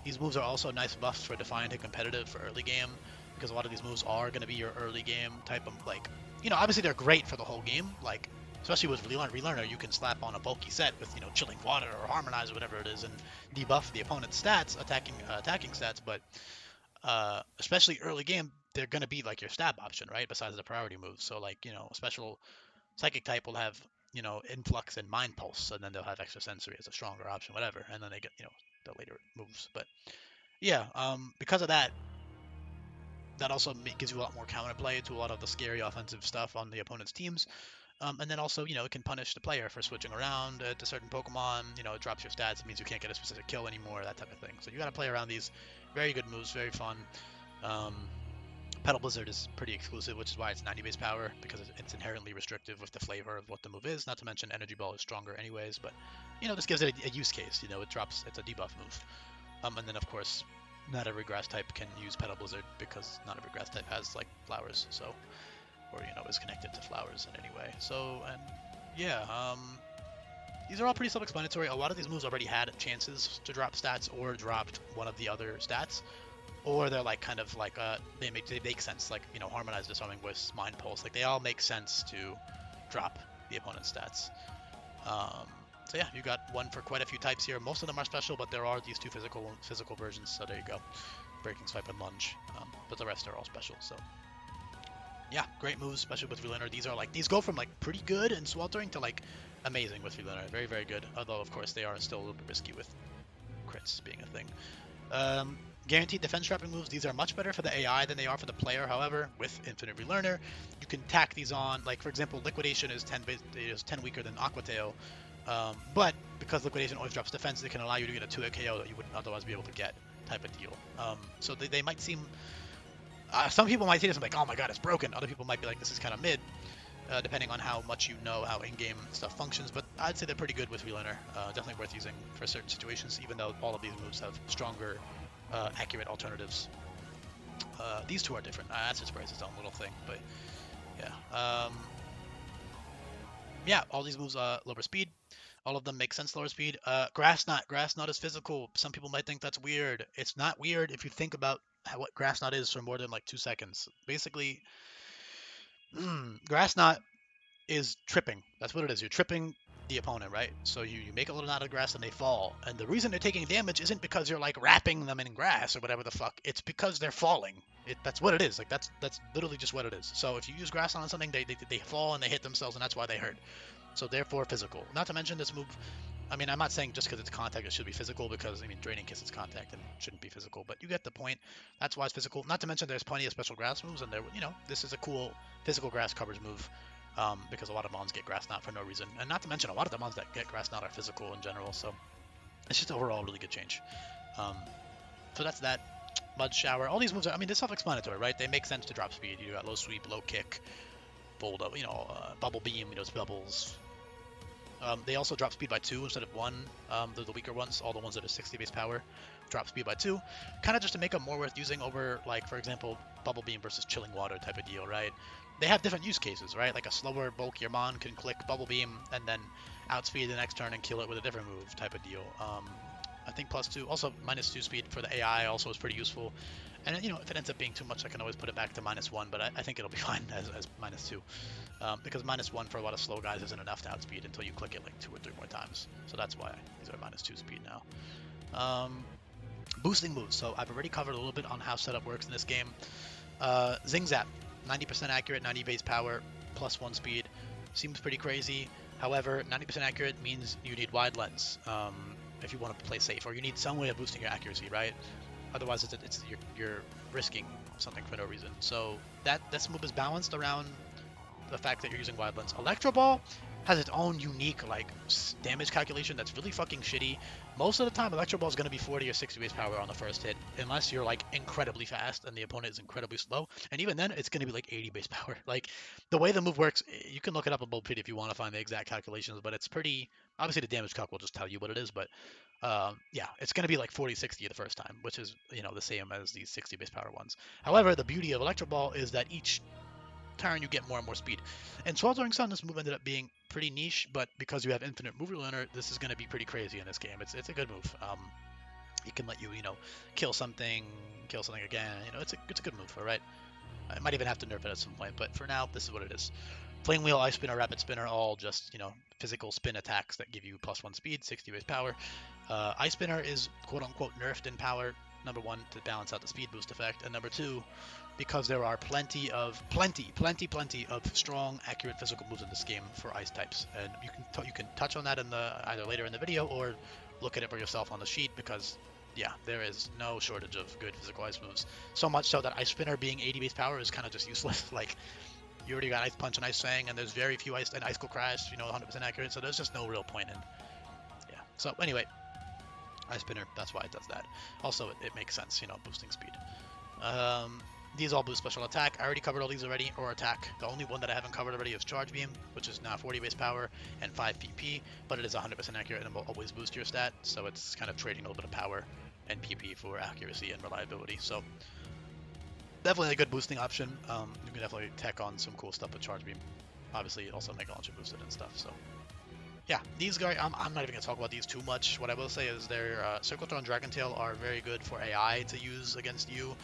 These moves are also nice buffs for Defiant and Competitive for early game, because a lot of these moves are going to be your early game type of, like, you know, obviously they're great for the whole game, like, especially with Relearner, you can slap on a bulky set with, you know, Chilling Water or Harmonize or whatever it is and debuff the opponent's stats, attacking stats, but especially early game, they're going to be like your stab option, right, besides the priority moves. So, like, you know, a special Psychic type will have, you know, Influx and Mind Pulse, and then they'll have Extra Sensory as a stronger option, whatever, and then they get, you know, the later moves. But yeah, because of that, that also gives you a lot more counterplay to a lot of the scary offensive stuff on the opponent's teams. And then also, you know, it can punish the player for switching around to certain Pokemon. You know, it drops your stats. It means you can't get a specific kill anymore, that type of thing. So you got to play around these. Very good moves, very fun. Petal Blizzard is pretty exclusive, which is why it's 90 base power, because it's inherently restrictive with the flavor of what the move is. Not to mention Energy Ball is stronger anyways, but, you know, this gives it a use case. You know, it's a debuff move. And then, of course, not every grass type can use Petal Blizzard, because not every grass type has, like, flowers, so, or, you know, is connected to flowers in any way. So, and yeah, these are all pretty self-explanatory. A lot of these moves already had chances to drop stats or dropped one of the other stats, or they're like kind of like they make sense, like, you know, Harmonized Disarming Wisp, Mind Pulse, like they all make sense to drop the opponent's stats. So yeah, you got one for quite a few types here. Most of them are special, but there are these two physical versions, so there you go. Breaking Swipe and Lunge, but the rest are all special. So yeah, great moves, especially with Relearner. These go from like pretty good and sweltering to like amazing with Relearner. Very good, although of course they are still a little bit risky with crits being a thing. Guaranteed defense trapping moves, these are much better for the AI than they are for the player. However, with Infinite Relearner, you can tack these on. Like, for example, Liquidation is 10 weaker than Aqua Tail. But because Liquidation always drops defense, it can allow you to get a 2-hit KO that you wouldn't otherwise be able to get, type of deal. So they might seem... some people might see this and be like, oh my god, it's broken. Other people might be like, this is kind of mid, depending on how much you know how in-game stuff functions. But I'd say they're pretty good with Relearner. Definitely worth using for certain situations, even though all of these moves have stronger, accurate alternatives. These two are different. Acid Spray is its own little thing, but yeah. Yeah, all these moves lower speed. All of them make sense lower speed. Grass Knot is physical. Some people might think that's weird. It's not weird if you think about what Grass Knot is for more than like 2 seconds. Basically, Grass Knot is tripping. That's what it is. You're tripping the opponent, right? So you make a little knot of grass and they fall. And the reason they're taking damage isn't because you're like wrapping them in grass or whatever the fuck. It's because they're falling. That's what it is. Like that's literally just what it is. So if you use grass on something, they fall and they hit themselves, and that's why they hurt. So therefore physical. Not to mention this move, I mean, I'm not saying just because it's contact it should be physical, because I mean Draining Kiss is contact and shouldn't be physical, but you get the point. That's why it's physical. Not to mention there's plenty of special grass moves, and this is a cool physical grass coverage move. Because a lot of mons get Grass Knot for no reason. And not to mention, a lot of the mons that get Grass Knot are physical in general, so it's just overall a really good change. So that's that. Mud Shower. All these moves are, I mean, they're self-explanatory, right? They make sense to drop speed. You got low sweep, low kick, bold, bubble beam, it's bubbles. They also drop speed by 2 instead of 1. They're the weaker ones, all the ones that are 60 base power drop speed by 2. Kind of just to make them more worth using over, like, for example, Bubble Beam versus Chilling Water type of deal, right? They have different use cases, right? Like a slower, bulkier mon can click Bubble Beam and then outspeed the next turn and kill it with a different move type of deal. I think +2, also -2 speed for the AI also is pretty useful. And if it ends up being too much, I can always put it back to -1, but I think it'll be fine as -2. Because -1 for a lot of slow guys isn't enough to outspeed until you click it like 2 or 3 more times. So that's why these are -2 speed now. Boosting moves. So I've already covered a little bit on how setup works in this game. Zing Zap, 90% accurate, 90 base power, +1 speed. Seems pretty crazy. However, 90% accurate means you need wide lens if you want to play safe, or you need some way of boosting your accuracy, right? Otherwise, you're risking something for no reason. So this move is balanced around the fact that you're using wide lens. Electro Ball has its own unique damage calculation that's really fucking shitty. Most of the time, Electro Ball is going to be 40 or 60 base power on the first hit, unless you're like incredibly fast and the opponent is incredibly slow. And even then, it's going to be like 80 base power. Like the way the move works, you can look it up on Bulletproof if you want to find the exact calculations, but it's pretty. Obviously, the damage calc will just tell you what it is, but yeah, it's going to be like 40-60 the first time, which is the same as these 60 base power ones. However, the beauty of Electro Ball is that each turn you get more and more speed. And Sweltering Sun, this move ended up being pretty niche, but because you have infinite move learner, this is going to be pretty crazy in this game. It's a good move. It can let you kill something again. It's a good move. All right. I might even have to nerf it at some point, but for now, this is what it is. Flame Wheel, Ice Spinner, Rapid Spinner, all just physical spin attacks that give you +1 speed, 60 base power. Ice Spinner is quote unquote nerfed in power. Number 1 to balance out the speed boost effect, and number 2 because there are plenty of strong, accurate physical moves in this game for ice types, and you can touch on that in either later in the video or look at it for yourself on the sheet, because yeah, there is no shortage of good physical ice moves. So much so that Ice Spinner being 80 base power is kind of just useless. Like you already got Ice Punch and Ice Fang, and there's very few Ice Cold Crash, 100% accurate, so there's just no real point in. Yeah. So anyway, Ice Spinner, that's why it does that. Also, it makes sense, boosting speed. These all boost special attack. I already covered all these already, or attack. The only one that I haven't covered already is Charge Beam, which is now 40 base power and 5 PP, but it is 100% accurate and will always boost your stat, so it's kind of trading a little bit of power and PP for accuracy and reliability. So definitely a good boosting option. You can definitely tech on some cool stuff with Charge Beam. Obviously, also Mega Launcher boosted and stuff, so yeah, these guys, I'm not even going to talk about these too much. What I will say is their Circle Throw and Dragon Tail are very good for AI to use against you.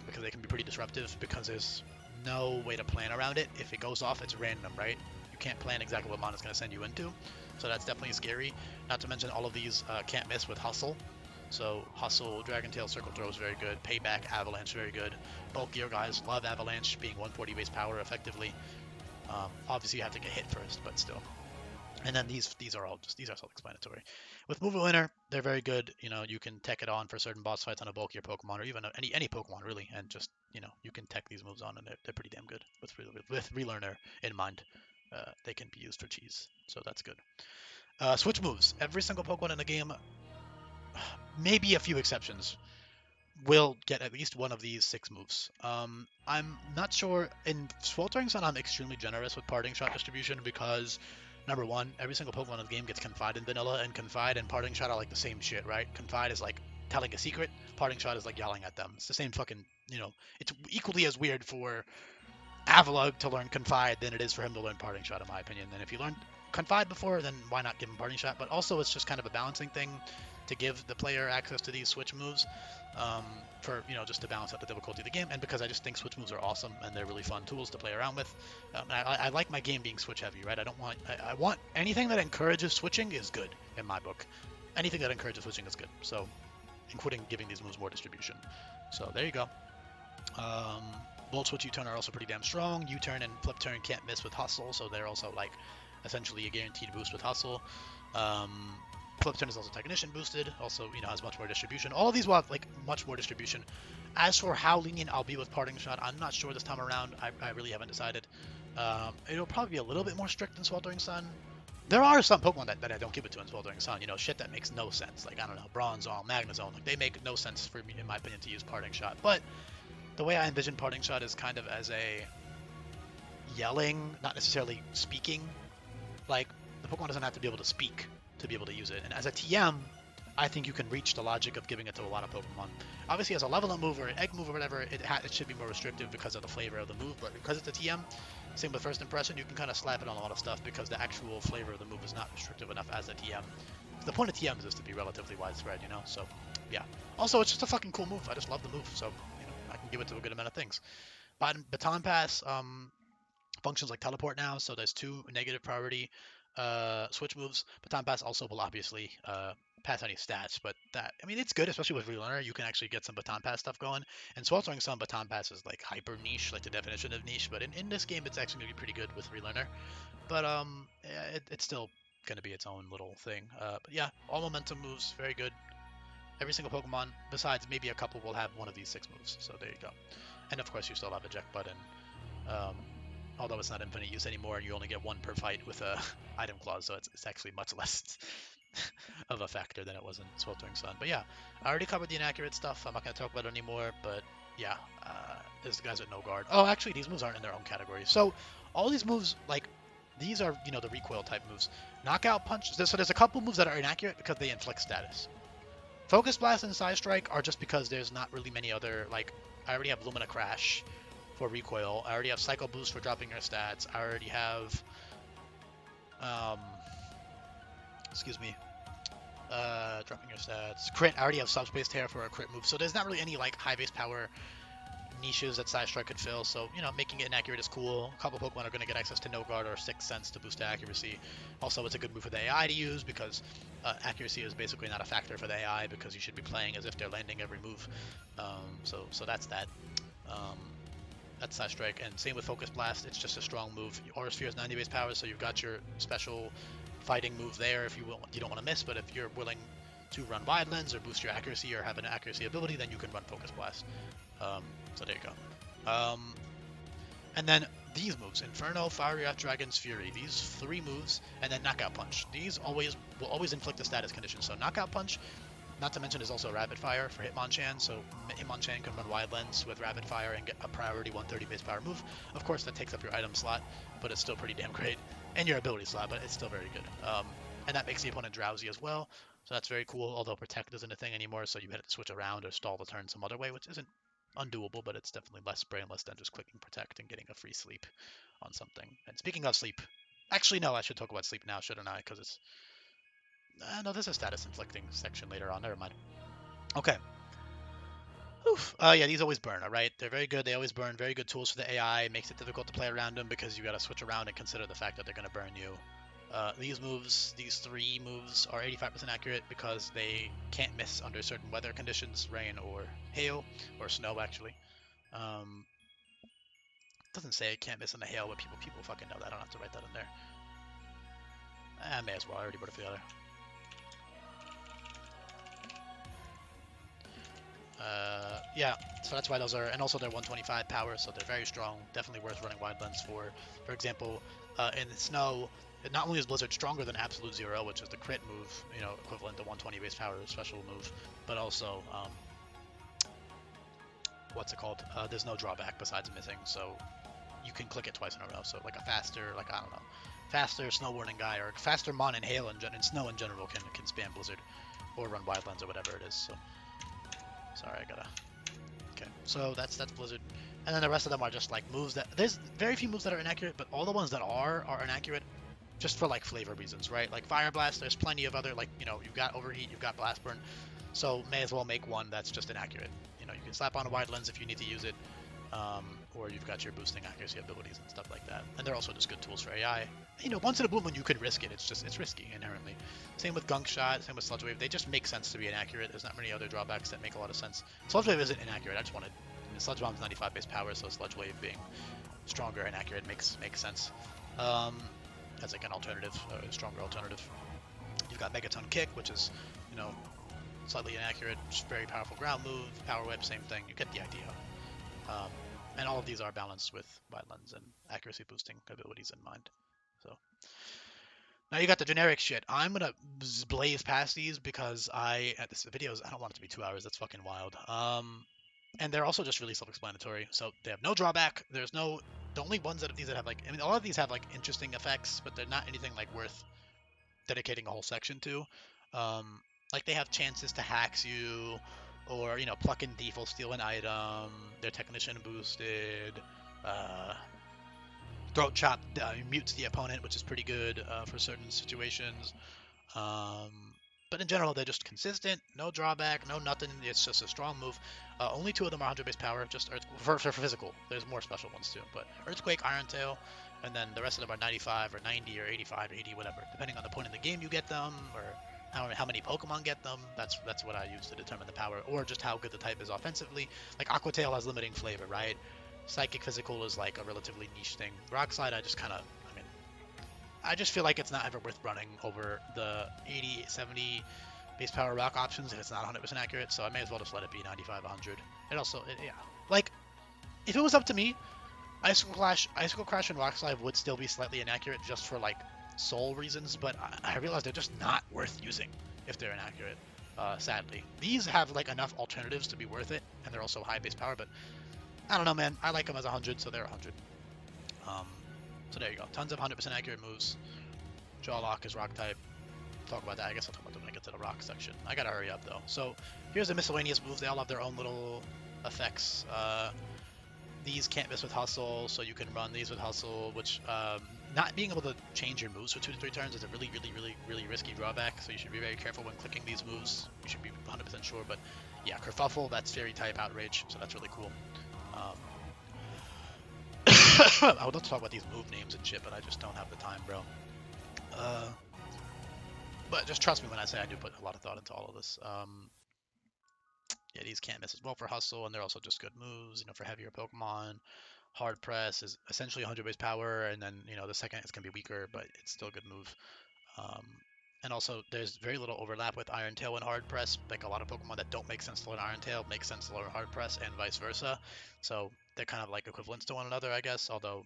Because they can be pretty disruptive, because there's no way to plan around it. If it goes off, it's random, right? You can't plan exactly what mon is going to send you into, so that's definitely scary. Not to mention all of these can't miss with Hustle. So Hustle, Dragon Tail, Circle Throw is very good. Payback, Avalanche, very good. Bulkier guys love Avalanche, being 140 base power effectively. Obviously you have to get hit first, but still. And then these are self-explanatory. With Move Winner, they're very good. You know, you can tech it on for certain boss fights on a bulkier Pokemon, or even any Pokemon really, and just you can tech these moves on, and they're pretty damn good with relearner in mind. They can be used for cheese, so that's good. Switch moves. Every single Pokemon in the game, maybe a few exceptions, will get at least one of these 6 moves. I'm not sure. In Sweltering Sun, I'm extremely generous with Parting Shot distribution because, number one, every single Pokemon in the game gets Confide in Vanilla, and Confide and Parting Shot are like the same shit, right? Confide is like telling a secret, Parting Shot is like yelling at them. It's the same fucking, it's equally as weird for Avalugg to learn Confide than it is for him to learn Parting Shot, in my opinion. And if you learned Confide before, then why not give him Parting Shot? But also, it's just kind of a balancing thing to give the player access to these switch moves, for just to balance out the difficulty of the game, and because I just think switch moves are awesome and they're really fun tools to play around with. I like my game being switch heavy, right? I want anything that encourages switching is good in my book. Anything that encourages switching is good. So, including giving these moves more distribution. So there you go. Volt Switch U-Turn are also pretty damn strong. U-Turn and Flip Turn can't miss with Hustle, so they're also like essentially a guaranteed boost with Hustle. Flip Turn is also Technician boosted, also has much more distribution. All of these will have like much more distribution. As for how lenient I'll be with Parting Shot, I'm not sure this time around. I really haven't decided. It'll probably be a little bit more strict than Sweltering Sun. There are some Pokemon that I don't give it to in Sweltering Sun. Shit that makes no sense. Like, I don't know, Bronzong, Magnezone. Like, they make no sense for me, in my opinion, to use Parting Shot. But the way I envision Parting Shot is kind of as a yelling, not necessarily speaking. Like, the Pokemon doesn't have to be able to speak to be able to use it. And as a TM, I think you can reach the logic of giving it to a lot of Pokemon. Obviously, as a level up move or an egg move or whatever, it should be more restrictive because of the flavor of the move. But because it's a TM, same with First Impression, you can kind of slap it on a lot of stuff because the actual flavor of the move is not restrictive enough as a TM. The point of TMs is to be relatively widespread, So, yeah. Also, it's just a fucking cool move. I just love the move, so I can give it to a good amount of things. Baton Pass functions like Teleport now, so there's 2 negative priority switch moves. Baton Pass also will obviously pass any stats, but it's good, especially with Relearner. You can actually get some Baton Pass stuff going. And Sweltering Sun Baton Pass is like hyper niche, like the definition of niche. But in this game, it's actually gonna be pretty good with Relearner. But it's still gonna be its own little thing. But yeah, all momentum moves, very good. Every single Pokemon, besides maybe a couple, will have one of these 6 moves. So there you go. And of course, you still have eject button. Although it's not infinite use anymore, and you only get 1 per fight with a item clause, so it's actually much less of a factor than it was in Sweltering Sun. But yeah, I already covered the inaccurate stuff. I'm not going to talk about it anymore, but yeah, there's the guys with no guard. Oh, actually, these moves aren't in their own category. So all these moves, like, these are, the recoil type moves. Knockout Punch, so there's a couple moves that are inaccurate because they inflict status. Focus Blast and Side Strike are just because there's not really many other, like, I already have Lumina Crash for recoil. I already have Psycho Boost for dropping your stats. I already have, dropping your stats. Crit, I already have Subspace Tear for a crit move. So there's not really any like high base power niches that Side Strike could fill. So, making it inaccurate is cool. A couple Pokemon are going to get access to No Guard or Sixth Sense to boost their accuracy. Also, it's a good move for the AI to use because accuracy is basically not a factor for the AI because you should be playing as if they're landing every move. So that's that. That's Side Strike, and same with Focus Blast. It's just a strong move. Aura Sphere is 90 base power, so you've got your special fighting move there if you don't want to miss. But if you're willing to run Wide Lens or boost your accuracy or have an accuracy ability, then you can run Focus Blast. So there you go. And then these moves: Inferno, Fiery Wrath, Dragon's Fury. These 3 moves, and then Knockout Punch. These will always inflict a status condition. So Knockout Punch, not to mention, is also Rapid Fire for Hitmonchan, so Hitmonchan can run Wide Lens with Rapid Fire and get a priority 130 base power move. Of course, that takes up your item slot, but it's still pretty damn great. And your ability slot, but it's still very good. And that makes the opponent drowsy as well, so that's very cool, although Protect isn't a thing anymore, so you have to switch around or stall the turn some other way, which isn't undoable, but it's definitely less brainless than just clicking Protect and getting a free sleep on something. And speaking of sleep, actually, no, I should talk about sleep now, shouldn't I? Because it's... no, there's a status inflicting section later on. Never mind. Okay. Oof. Yeah, these always burn, alright? They're very good. They always burn. Very good tools for the AI. Makes it difficult to play around them because you got to switch around and consider the fact that they're going to burn you. These moves, these 3 moves, are 85% accurate because they can't miss under certain weather conditions, rain or hail, or snow, actually. Doesn't say it can't miss in the hail, but people fucking know that. I don't have to write that in there. I may as well. I already put it for the other. Yeah, so that's why those are, and also they're 125 power, so they're very strong. Definitely worth running wide lens for. For example, in the snow, not only is Blizzard stronger than Absolute Zero, which is the crit move, you know, equivalent to 120 base power special move, but also, what's it called? There's no drawback besides missing, so you can click it twice in a row. So like a faster, like I don't know, faster snow warning guy or faster Mon and Hail and snow in general can spam Blizzard or run wide lens or whatever it is. So sorry, I gotta. Okay, so that's Blizzard, and then the rest of them are just like moves that there's very few moves that are inaccurate, but all the ones that are inaccurate, just for like flavor reasons, right? Like Fire Blast, there's plenty of other, like, you know, you've got Overheat, you've got Blast Burn, so may as well make one that's just inaccurate. You know, you can slap on a wide lens if you need to use it, or you've got your boosting accuracy abilities and stuff like that. And they're also just good tools for AI. You know, once in a blue moon you could risk it. It's risky inherently. Same with Gunk Shot, same with Sludge Wave. They just make sense to be inaccurate. There's not many other drawbacks that make a lot of sense. Sludge Wave isn't inaccurate. I just wanted, I mean, Sludge Bomb's 95 base power, so Sludge Wave being stronger and accurate makes sense. As like an alternative, a stronger alternative. You've got Megaton Kick, which is, you know, slightly inaccurate, just very powerful ground move. Power Whip, same thing. You get the idea. And all of these are balanced with wide lens and accuracy boosting abilities in mind. So now you got the generic shit. I'm gonna blaze past these because this videos, I don't want it to be 2 hours. That's fucking wild. And they're also just really self-explanatory. So they have no drawback. There's no, the only ones that have like, I mean, a lot of these have like interesting effects, but they're not anything like worth dedicating a whole section to. Like they have chances to hacks you, or, you know, pluck in thief will steal an item. They're technician boosted. Throat chop mutes the opponent, which is pretty good for certain situations. But in general, they're just consistent, no drawback, no nothing. It's just a strong move. Only 2 of them are 100 base power, just for physical. There's more special ones too, but Earthquake, Iron Tail, and then the rest of them are 95 or 90 or 85 or 80, whatever, depending on the point in the game you get them, or how many Pokemon get them. That's what I use to determine the power, or just how good the type is offensively. Like Aqua Tail has limiting flavor, right? Psychic Physical is like a relatively niche thing. Rock Slide, I just feel like it's not ever worth running over the 80, 70 base power rock options if it's not 100% accurate, so I may as well just let it be 95, 100. It also, yeah. Like, if it was up to me, Icicle Crash and Rock Slide would still be slightly inaccurate just for, like, soul reasons, but I realize they're just not worth using if they're inaccurate, sadly. These have, like, enough alternatives to be worth it, and they're also high base power, but I don't know, man. I like them as 100, so they're 100. So there you go. Tons of 100% accurate moves. Jaw Lock is rock type. Talk about that. I guess I'll talk about them when I get to the rock section. I gotta hurry up though. So here's the miscellaneous moves. They all have their own little effects. These can't miss with Hustle, so you can run these with Hustle, which not being able to change your moves for 2 to 3 turns is a really risky drawback. So you should be very careful when clicking these moves. You should be 100% sure. But yeah, Kerfuffle, that's Fairy type Outrage, so that's really cool. I would love to talk about these move names and shit, but I just don't have the time, bro. But just trust me when I say I do put a lot of thought into all of this. Yeah, these can't miss as well for Hustle, and they're also just good moves, you know, for heavier Pokemon. Hard Press is essentially 100 base power, and then, you know, the second it's going to be weaker, but it's still a good move. And also, there's very little overlap with Iron Tail and Hard Press. Like, a lot of Pokemon that don't make sense to learn Iron Tail make sense to learn Hard Press, and vice versa. So they're kind of like equivalents to one another, I guess, although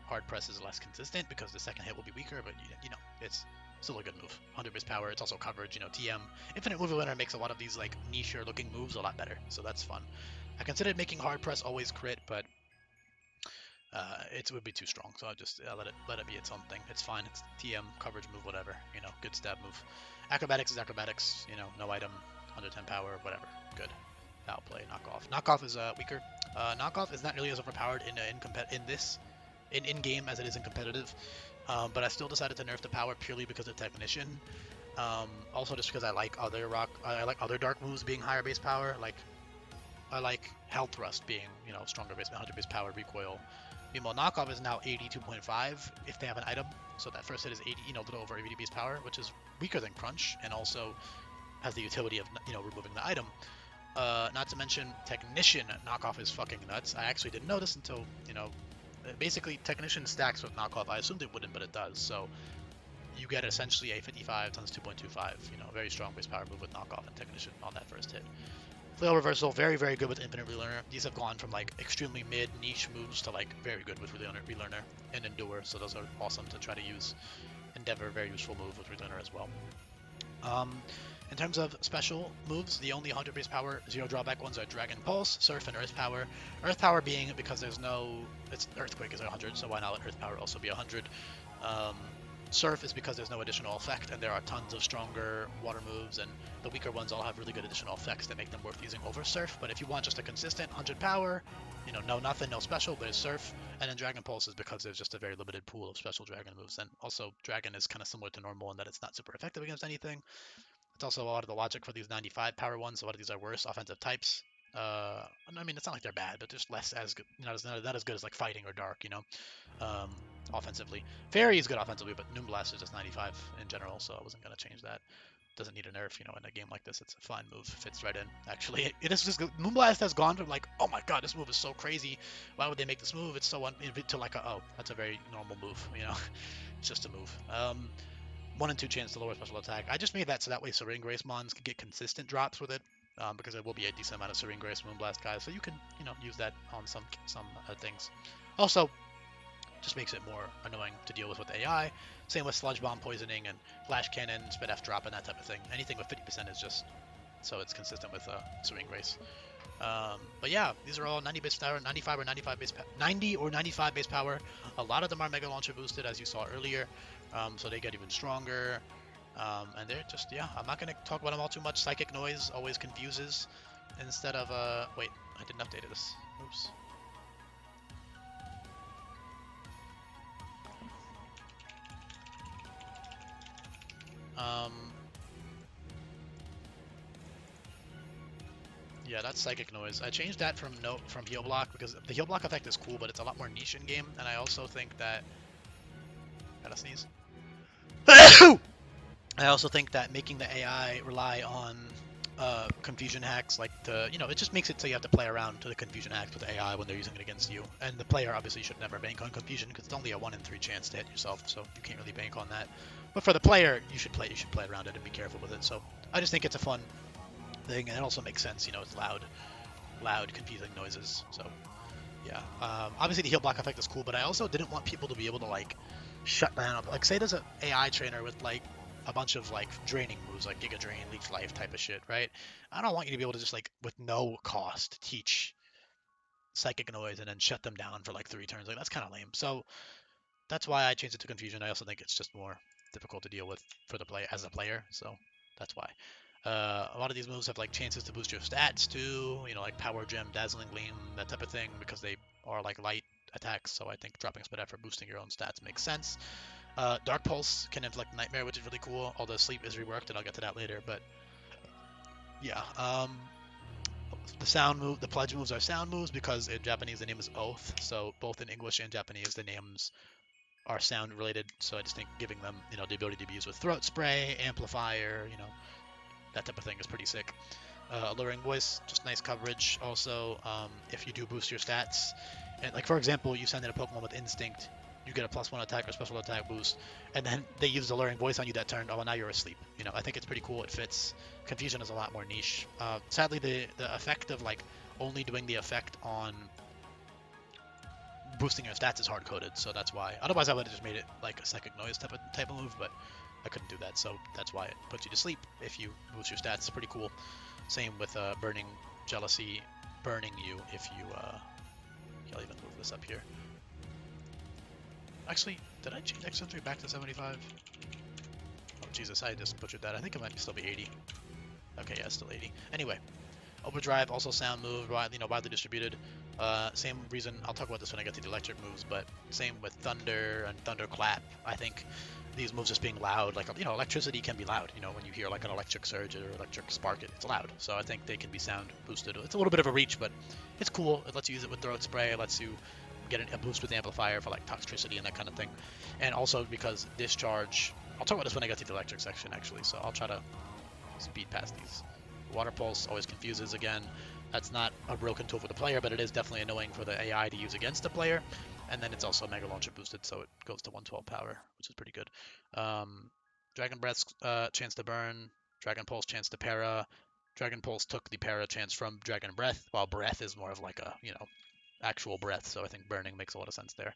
Hard Press is less consistent because the second hit will be weaker, but, you know, it's still a good move. 100 base power, it's also coverage, you know, TM. Infinite Movie Winner makes a lot of these, like, niche-er looking moves a lot better, so that's fun. I considered making Hard Press always crit, but it would be too strong, so I'll just let it be its own thing. It's fine. It's TM, coverage move, whatever. You know, good stab move. Acrobatics is acrobatics. You know, no item, 110 power, whatever. Good. Outplay, knockoff. Knockoff is weaker. Knockoff is not nearly as overpowered in game as it is in competitive. But I still decided to nerf the power purely because of Technician. Also just because I like other dark moves being higher base power. Like I like Health Thrust being, you know, stronger base 100 base power recoil. Meanwhile, Knockoff is now 82.5 if they have an item. So that first hit is 80, you know, a little over 80 base power, which is weaker than Crunch, and also has the utility of, you know, removing the item. Not to mention Technician Knockoff is fucking nuts. I actually didn't notice until, you know, basically Technician stacks with Knockoff. I assumed it wouldn't, but it does. So you get essentially a 55 times 2.25, very strong base power move with knockoff and technician on that first hit. Flail reversal, very, very good with infinite relearner. These have gone from like extremely mid niche moves to like very good with relearner and endure, so those are awesome to try to use. Endeavor, very useful move with relearner as well. In terms of special moves, the only 100 base power, 0 drawback ones are Dragon Pulse, Surf, and Earth Power. Earth Power being because there's no, it's Earthquake is 100, so why not let Earth Power also be 100? Surf is because there's no additional effect, and there are tons of stronger water moves, and the weaker ones all have really good additional effects that make them worth using over Surf. But if you want just a consistent 100 power, no nothing, no special, there's Surf, and then Dragon Pulse is because there's just a very limited pool of special Dragon moves, and also Dragon is kind of similar to normal in that it's not super effective against anything. It's also a lot of the logic for these 95 power ones. A lot of these are worse offensive types. I mean, it's not like they're bad, but just less as good, not as good as like fighting or dark, offensively. Fairy is good offensively, but Noonblast is just 95 in general, so I wasn't gonna change that. Doesn't need a nerf, in a game like this. It's a fine move, fits right in. Actually, it is just Moonblast has gone from like, oh my god, this move is so crazy. Why would they make this move? It's so to like oh, that's a very normal move, It's just a move. 1 and 2 chance to lower special attack. I just made that so that way Serene Grace Mons can get consistent drops with it, because there will be a decent amount of Serene Grace Moonblast guys, so you can, use that on some things. Also, just makes it more annoying to deal with AI. Same with Sludge Bomb poisoning and Flash Cannon, Spit F drop, and that type of thing. Anything with 50% is just so it's consistent with Serene Grace. But yeah, these are all 90 base power, 95 or 95 base 90 or 95 base power. A lot of them are Mega Launcher boosted, as you saw earlier, so they get even stronger. And they're just, yeah, I'm not going to talk about them all too much. Psychic Noise always confuses instead of, wait, I didn't update this. Oops. Yeah, that's Psychic Noise. I changed that from Heal Block because the Heal Block effect is cool, but it's a lot more niche in game, and I also think that gotta sneeze. I also think that making the AI rely on confusion hacks, like it just makes it so you have to play around to the confusion hacks with AI when they're using it against you. And the player obviously should never bank on confusion because it's only a 1 in 3 chance to hit yourself, so you can't really bank on that. But for the player, you should play around it and be careful with it. So I just think it's a fun thing, and it also makes sense. It's loud, confusing noises. So yeah, obviously the heal block effect is cool, but I also didn't want people to be able to like shut down. Like say there's an AI trainer with like a bunch of like draining moves, like Giga Drain, Leech Life type of shit, right? I don't want you to be able to just like with no cost teach Psychic Noise and then shut them down for like 3 turns. Like that's kind of lame. So that's why I changed it to Confusion. I also think it's just more difficult to deal with for the play as a player, so that's why. A lot of these moves have like chances to boost your stats too, like Power Gem, Dazzling Gleam, that type of thing, because they are like light attacks. So I think dropping Spit for boosting your own stats makes sense. Dark Pulse can inflict Nightmare, which is really cool. Although Sleep is reworked, and I'll get to that later. But yeah, the sound move, the pledge moves are sound moves because in Japanese the name is Oath. So both in English and Japanese the names are sound related, so I just think giving them, the ability to be used with Throat Spray, Amplifier, that type of thing is pretty sick. Alluring Voice, just nice coverage. Also, if you do boost your stats, and like for example, you send in a Pokemon with Instinct, you get a +1 attack or special attack boost, and then they use Alluring Voice on you that turn. Oh, well, now you're asleep. I think it's pretty cool. It fits. Confusion is a lot more niche. Sadly, the effect of like only doing the effect on boosting your stats is hard coded, so that's why. Otherwise, I would have just made it like a Psychic Noise type of move, but I couldn't do that, so that's why it puts you to sleep if you boost your stats. It's pretty cool. Same with Burning Jealousy, burning you if you. I'll even move this up here. Actually, did I change X-Entry back to 75? Oh Jesus, I just butchered that. I think it might still be 80. Okay, yeah, still 80. Anyway, Overdrive, also sound move, widely distributed. Same reason, I'll talk about this when I get to the electric moves, but same with Thunder and Thunderclap. I think these moves just being loud, like, electricity can be loud, when you hear like an electric surge or electric spark, it's loud. So I think they can be sound boosted. It's a little bit of a reach, but it's cool. It lets you use it with Throat Spray, it lets you get a boost with Amplifier for like Toxtricity and that kind of thing. And also because Discharge, I'll talk about this when I get to the electric section actually, so I'll try to speed past these. Water Pulse always confuses again. That's not a broken tool for the player, but it is definitely annoying for the AI to use against the player. And then it's also Mega Launcher boosted, so it goes to 112 power, which is pretty good. Dragon Breath's chance to burn, Dragon Pulse chance to para. Dragon Pulse took the para chance from Dragon Breath, while Breath is more of like a, actual breath, so I think burning makes a lot of sense there.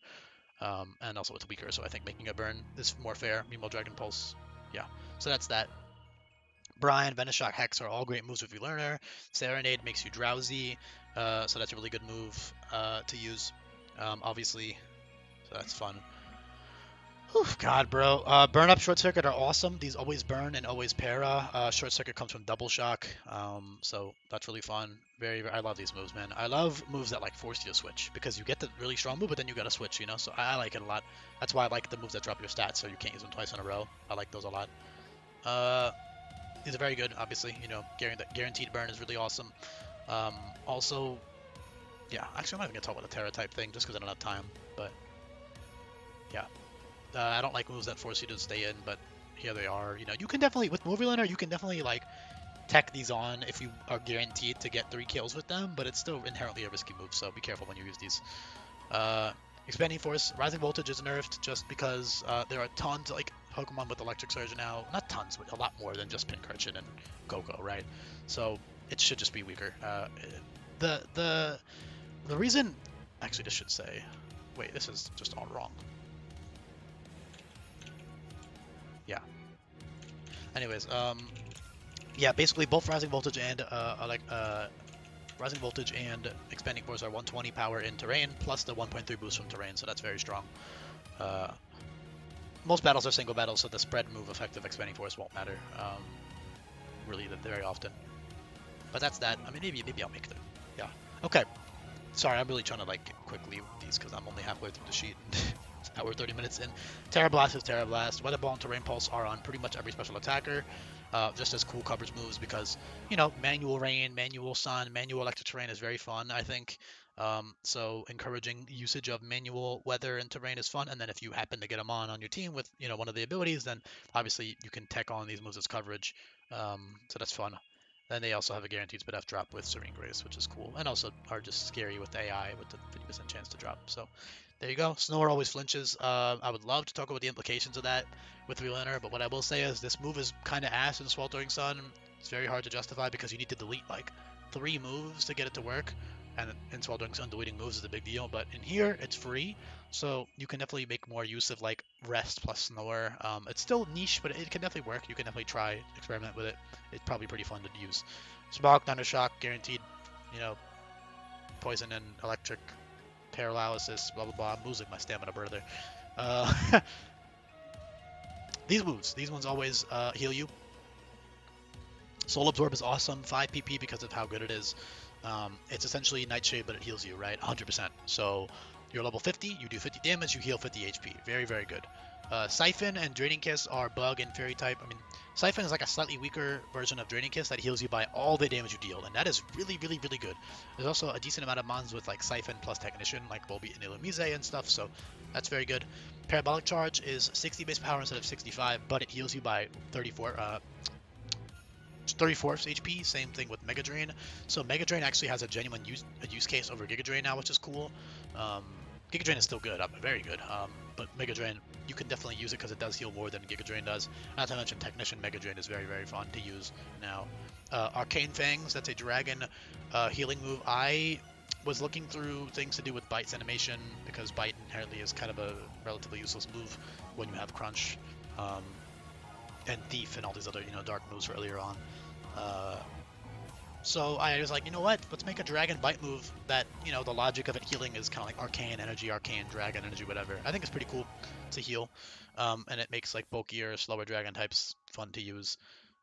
And also it's weaker, so I think making a burn is more fair. Meanwhile, Dragon Pulse, yeah. So that's that. Brian, Venoshock, Hex are all great moves with Relearner. Serenade makes you drowsy, so that's a really good move to use, obviously. So that's fun. Whew, God, bro. Burn Up, Short Circuit are awesome. These always burn and always para. Short Circuit comes from Double Shock, so that's really fun. I love these moves, man. I love moves that like force you to switch because you get the really strong move, but then you gotta switch, So I like it a lot. That's why I like the moves that drop your stats, so you can't use them twice in a row. I like those a lot. These are very good, obviously. Guaranteed burn is really awesome. Also, yeah, actually, I'm not even gonna talk about the Terra type thing just because I don't have time. But yeah, I don't like moves that force you to stay in, but here they are. You can definitely with Movie Learner, you can definitely like tech these on if you are guaranteed to get 3 kills with them, but it's still inherently a risky move, so be careful when you use these. Expanding Force, Rising Voltage is nerfed just because there are tons like Pokemon with Electric Surge now. Not tons, but a lot more than just Pincurchin and Go-Go, right? So it should just be weaker. The reason, actually, this should say, wait, this is just all wrong. Yeah. Anyways, yeah, basically both Rising Voltage and Rising Voltage and Expanding Force are 120 power in terrain, plus the 1.3 boost from terrain, so that's very strong. Most battles are single battles, so the spread move effect of Expanding Force won't matter really very often. But that's that. I mean, maybe I'll make them. Yeah. Okay. Sorry, I'm really trying to like quickly with these because I'm only halfway through the sheet. We're 30 minutes in. Terra Blast is Terra Blast. Weather Ball and Terrain Pulse are on pretty much every special attacker. Just as cool coverage moves because, manual rain, manual sun, manual electric terrain is very fun, I think. So encouraging usage of manual weather and terrain is fun. And then if you happen to get them on your team with, one of the abilities, then obviously you can tech on these moves as coverage. So that's fun. Then they also have a guaranteed speed F drop with Serene Grace, which is cool. And also are just scary with the AI with the 50% chance to drop. So there you go. Snore always flinches. I would love to talk about the implications of that with Relearner, but what I will say is this move is kind of ass in Sweltering Sun. It's very hard to justify because you need to delete like 3 moves to get it to work. And in Sweltering Sun, deleting moves is a big deal. But in here, it's free, so you can definitely make more use of like Rest plus Snore. It's still niche, but it can definitely work. You can definitely try, experiment with it. It's probably pretty fun to use. Smog, Thundershock, guaranteed, poison and electric, paralysis, blah blah blah. I'm losing my stamina, brother. These ones always heal you. Soul Absorb is awesome, 5 PP because of how good it is. It's essentially Nightshade, but it heals you, right? 100%. So you're level 50, you do 50 damage, you heal 50 HP. Very, very good. Siphon and Draining Kiss are bug and fairy type. I mean, Siphon is like a slightly weaker version of Draining Kiss that heals you by all the damage you deal, and that is really, really, really good. There's also a decent amount of mons with like Siphon plus Technician, like Volbeat and Illumise and stuff, so that's very good. Parabolic Charge is 60 base power instead of 65, but it heals you by 34 HP. Same thing with Mega Drain. So Mega Drain actually has a genuine use case over Giga Drain now, which is cool. Giga Drain is still good, very good. But Mega Drain, you can definitely use it because it does heal more than Giga Drain does. Not to mention Technician Mega Drain is very, very fun to use now. Arcane Fangs, that's a dragon healing move. I was looking through things to do with Bite's animation because Bite inherently is kind of a relatively useless move when you have Crunch. And Thief and all these other, dark moves earlier on. So I was like, you know what? Let's make a Dragon Bite move that, the logic of it healing is kind of like Arcane Energy, Arcane Dragon Energy, whatever. I think it's pretty cool to heal. And it makes like bulkier, slower Dragon types fun to use.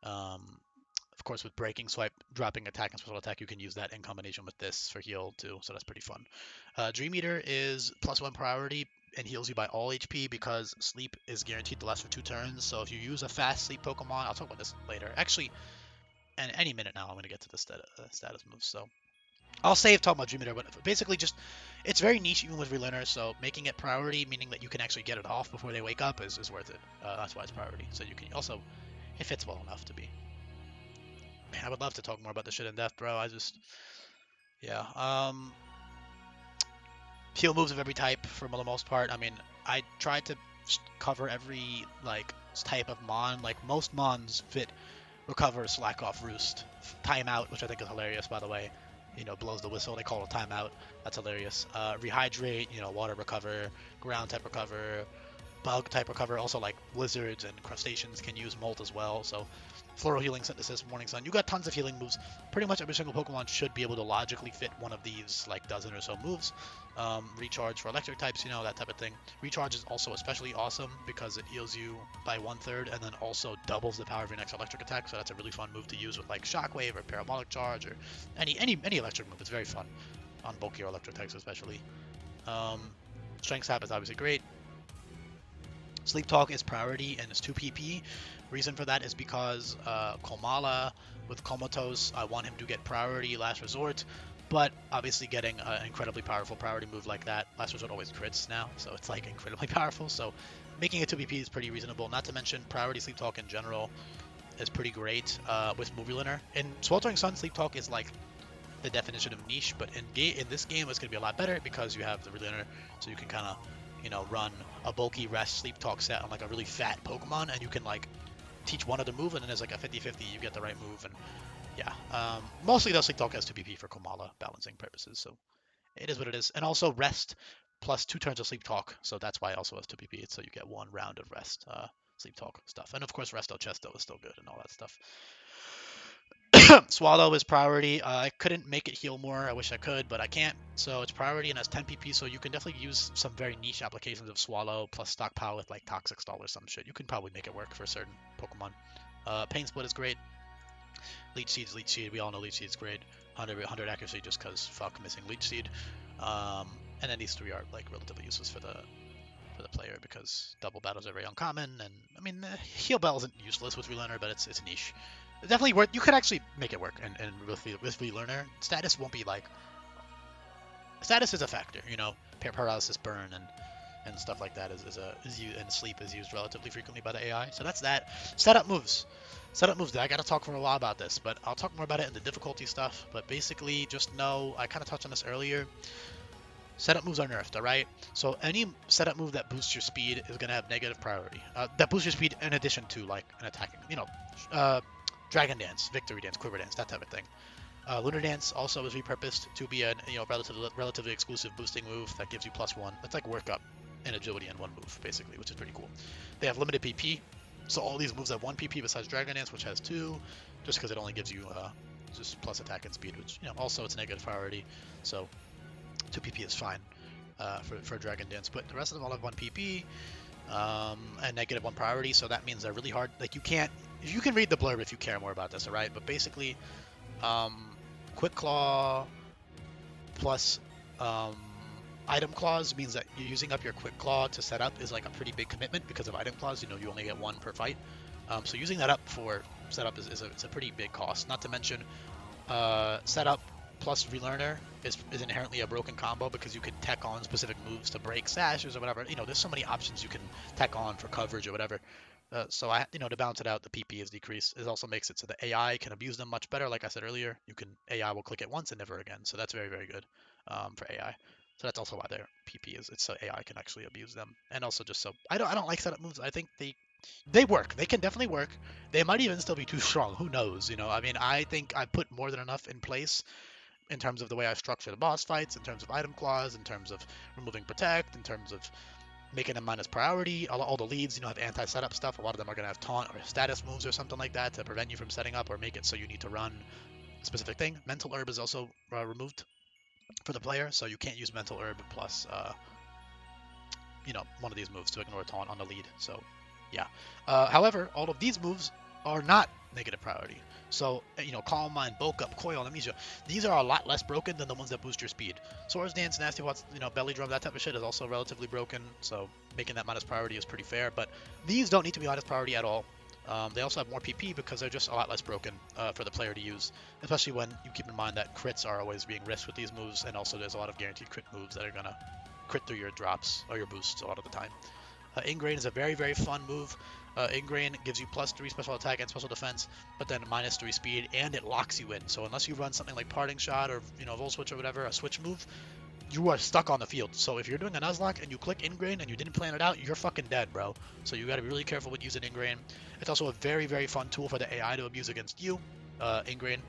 Of course, with Breaking Swipe, dropping attack and special attack, you can use that in combination with this for heal too, so that's pretty fun. Dream Eater is +1 priority and heals you by all HP because sleep is guaranteed to last for 2 turns. So if you use a fast sleep Pokemon, I'll talk about this later. Actually, and any minute now, I'm going to get to the status moves. So I'll save talking about Dream Eater, but basically just it's very niche even with Relearner. So making it priority, meaning that you can actually get it off before they wake up, is worth it. That's why it's priority. So you can also it fits well enough to be. Man, I would love to talk more about this shit in depth, bro. Yeah. Heal moves of every type for the most part. I mean, I tried to cover every like type of mon. Like most mons fit recover, slack off, roost, timeout, which I think is hilarious by the way. You know, blows the whistle. They call it timeout. That's hilarious. Rehydrate. You know, water recover, ground type recover, bug type recover. Also, like lizards and crustaceans can use molt as well. So, floral healing, synthesis, morning sun. You got tons of healing moves. Pretty much every single Pokemon should be able to logically fit one of these, like dozen or so moves. Recharge for electric types, you know, that type of thing. Recharge is also especially awesome because it heals you by 1/3 and then also doubles the power of your next electric attack. So that's a really fun move to use with like Shockwave or Parabolic Charge or any electric move. It's very fun on bulkier electric types especially. Strength Sap is obviously great. Sleep Talk is priority and it's 2 PP. Reason for that is because Komala with Comatose, I want him to get priority last resort, but obviously getting an incredibly powerful priority move like that, last resort always crits now, so it's like incredibly powerful, so making it 2 PP is pretty reasonable. Not to mention priority Sleep Talk in general is pretty great with Movie Learner. In Sweltering Sun, Sleep Talk is like the definition of niche, but in this game it's going to be a lot better because you have the Learner, so you can kind of, you know, run a bulky rest sleep talk set on like a really fat Pokemon, and you can like teach one other move, and then there's like a 50-50, you get the right move, and yeah. Mostly though, sleep talk has 2 PP for Komala balancing purposes, so it is what it is. And also rest plus 2 turns of sleep talk, so that's why it also has 2 PP. So you get 1 round of rest, sleep talk stuff, and of course Resto Chesto is still good and all that stuff. Swallow is priority. I couldn't make it heal more. I wish I could, but I can't. So it's priority and has 10 PP. So you can definitely use some very niche applications of Swallow plus stockpile with like Toxic Stall or some shit. You can probably make it work for certain Pokemon. Pain Split is great. Leech Seed. We all know Leech Seed is great. 100 accuracy just because fuck missing Leech Seed. And then these 3 are like relatively useless for the player because double battles are very uncommon. And I mean, Heal Bell isn't useless with Relearner, but it's niche. Definitely worth. You could actually make it work, and with Relearner, status won't be like. Status is a factor, you know. Paralysis, burn, and stuff like that is used, and sleep is used relatively frequently by the AI. So that's that. Setup moves. Setup moves. I gotta talk for a while about this, but I'll talk more about it in the difficulty stuff. But basically, just know I kind of touched on this earlier. Setup moves are nerfed, alright? So any setup move that boosts your speed is going to have negative priority. That boosts your speed in addition to, like, an attacking, you know, Dragon Dance, Victory Dance, Quiver Dance, that type of thing. Lunar Dance also is repurposed to be a, you know, relatively exclusive boosting move that gives you +1. That's like work up and agility in one move, basically, which is pretty cool. They have limited PP, so all these moves have 1 PP besides Dragon Dance, which has 2, just because it only gives you just plus attack and speed, which, you know, also it's negative priority, so 2 PP is fine for Dragon Dance, but the rest of them all have 1 PP and -1 priority, so that means they're really hard. Like, you can read the blurb if you care more about this, alright? But basically, Quick Claw plus Item Claws means that you're using up your Quick Claw to set up is like a pretty big commitment because of Item Claws. You know, you only get 1 per fight. So using that up for setup is a pretty big cost. Not to mention, setup plus Relearner is inherently a broken combo because you can tech on specific moves to break sashes or whatever. You know, there's so many options you can tech on for coverage or whatever. So you know, to balance it out, the PP is decreased. It also makes it so the AI can abuse them much better. Like I said earlier, AI will click it once and never again. So that's very, very good for AI. So that's also why their PP is, it's so AI can actually abuse them. And also just so I don't like setup moves. I think they work. They can definitely work. They might even still be too strong. Who knows? You know, I mean, I think I put more than enough in place in terms of the way I structure the boss fights, in terms of item clause, in terms of removing protect, in terms of making them minus priority. All the leads, you know, have anti-setup stuff. A lot of them are going to have taunt or status moves or something like that to prevent you from setting up or make it so you need to run a specific thing. Mental Herb is also removed for the player, so you can't use Mental Herb plus, you know, one of these moves to ignore taunt on the lead. So, yeah. However, all of these moves are not negative priority. So, you know, Calm Mind, Bulk Up, Coil, Amnesia, these are a lot less broken than the ones that boost your speed. Swords Dance, Nasty Watts, you know, Belly Drum, that type of shit is also relatively broken, so making that minus priority is pretty fair, but these don't need to be minus priority at all. They also have more PP because they're just a lot less broken for the player to use, especially when you keep in mind that crits are always being risked with these moves, and also there's a lot of guaranteed crit moves that are going to crit through your drops or your boosts a lot of the time. Ingrain is a very, very fun move. Ingrain gives you +3 special attack and special defense, but then -3 speed, and it locks you in. So unless you run something like Parting Shot or Volt Switch or whatever, a switch move, you are stuck on the field. So if you're doing a Nuzlocke and you click Ingrain and you didn't plan it out, you're fucking dead, bro. So you got to be really careful with using Ingrain. It's also a very, very fun tool for the AI to abuse against you. Ingrain,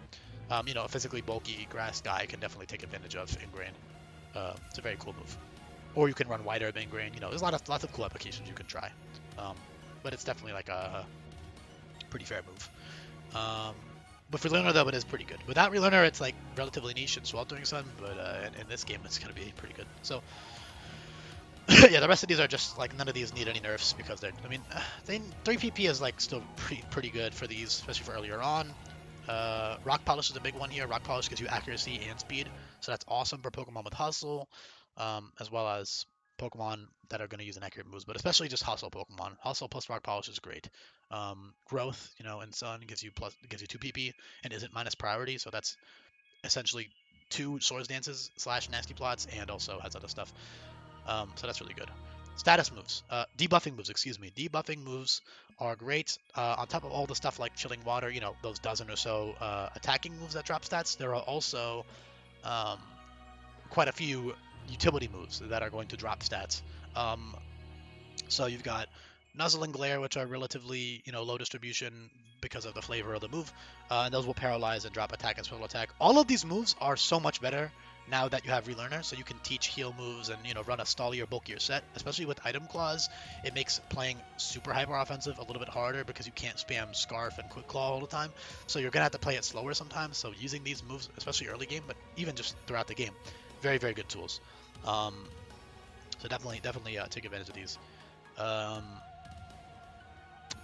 a physically bulky grass guy can definitely take advantage of Ingrain. It's a very cool move. Or you can run wider of Ingrain. There's lots of cool applications you can try. But it's definitely like a pretty fair move. But for Relearner, though, it is pretty good. Without Relearner, it's like relatively niche in Sweltering Sun, but in this game, it's going to be pretty good. So, yeah, the rest of these are just like none of these need any nerfs because they're. I mean, 3 PP is like still pretty good for these, especially for earlier on. Rock Polish is a big one here. Rock Polish gives you accuracy and speed, so that's awesome for Pokemon with Hustle, as well as Pokemon that are going to use Inaccurate Moves, but especially just Hustle Pokemon. Hustle plus Rock Polish is great. Growth, in Sun gives you 2 PP and isn't minus priority, so that's essentially 2 Swords Dances / Nasty Plots, and also has other stuff. So that's really good. Status moves, debuffing moves, excuse me. Debuffing moves are great. On top of all the stuff like Chilling Water, those dozen or so attacking moves that drop stats, there are also quite a few utility moves that are going to drop stats. So you've got Nuzzle and Glare, which are relatively, low distribution because of the flavor of the move, and those will paralyze and drop attack and special attack. All of these moves are so much better now that you have Relearner, so you can teach heal moves and, run a stallier, bulkier set. Especially with Item Claws, it makes playing super hyper offensive a little bit harder because you can't spam Scarf and Quick Claw all the time. So you're gonna have to play it slower sometimes. So using these moves, especially early game, but even just throughout the game, very, very good tools. So definitely take advantage of these.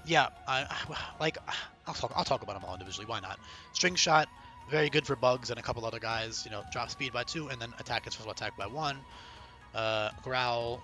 Yeah, I'll talk about them all individually. Why not? String Shot, very good for bugs and a couple other guys. Drop speed by 2 and then attack and special attack by 1. Growl,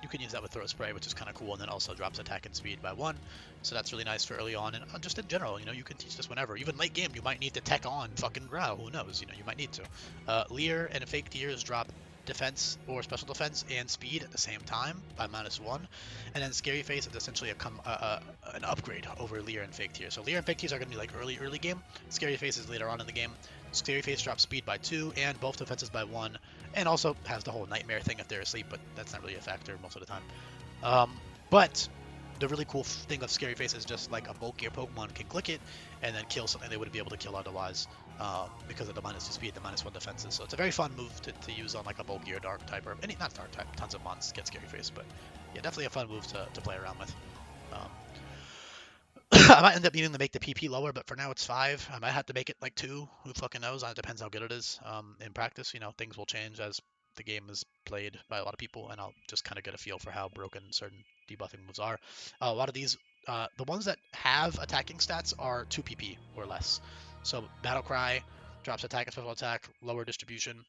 you can use that with Throw Spray, which is kind of cool, and then also drops attack and speed by 1. So that's really nice for early on, and just in general, you can teach this whenever. Even late game, you might need to tech on fucking Growl. Who knows? You might need to. Leer and Fake Tears drop defense or special defense and speed at the same time by -1, and then Scary Face is essentially an upgrade over Leer and Fake Tears. So Leer and Fake Tears are going to be like early game. Scary Face is later on in the game. Scary Face drops speed by 2 and both defenses by 1, and also has the whole nightmare thing if they're asleep, but that's not really a factor most of the time. But the really cool thing of Scary Face is just like a bulkier Pokemon can click it and then kill something they wouldn't be able to kill otherwise, because of the -2 speed, the -1 defenses. So it's a very fun move to use on like a bulkier dark type, or not dark type, tons of mons get Scary Face, but yeah, definitely a fun move to play around with. I might end up needing to make the PP lower, but for now it's 5. I might have to make it like 2. Who fucking knows? It depends how good it is. In practice, things will change as the game is played by a lot of people, and I'll just kind of get a feel for how broken certain debuffing moves are. A lot of these, the ones that have attacking stats are 2 PP or less. So Battle Cry drops attack and special attack, lower distribution.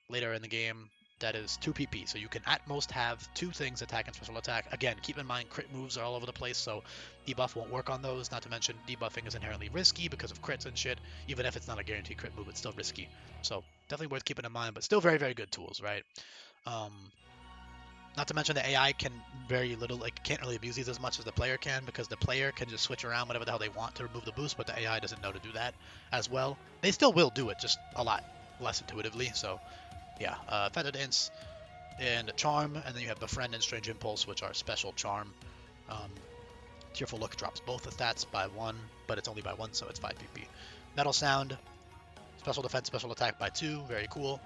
Later in the game, that is 2 PP. So you can at most have 2 things, attack and special attack. Again, keep in mind crit moves are all over the place, so debuff won't work on those. Not to mention debuffing is inherently risky because of crits and shit. Even if it's not a guaranteed crit move, it's still risky. So definitely worth keeping in mind, but still very, very good tools, right? Not to mention the AI can can't really abuse these as much as the player can, because the player can just switch around whatever the hell they want to remove the boost, but the AI doesn't know to do that as well. They still will do it, just a lot less intuitively. So yeah, Feather Dance and Charm, and then you have Befriend and Strange Impulse, which are special Charm. Tearful Look drops both the stats by 1, but it's only by 1, so it's 5 PP. Metal Sound, special defense, special attack by 2, very cool.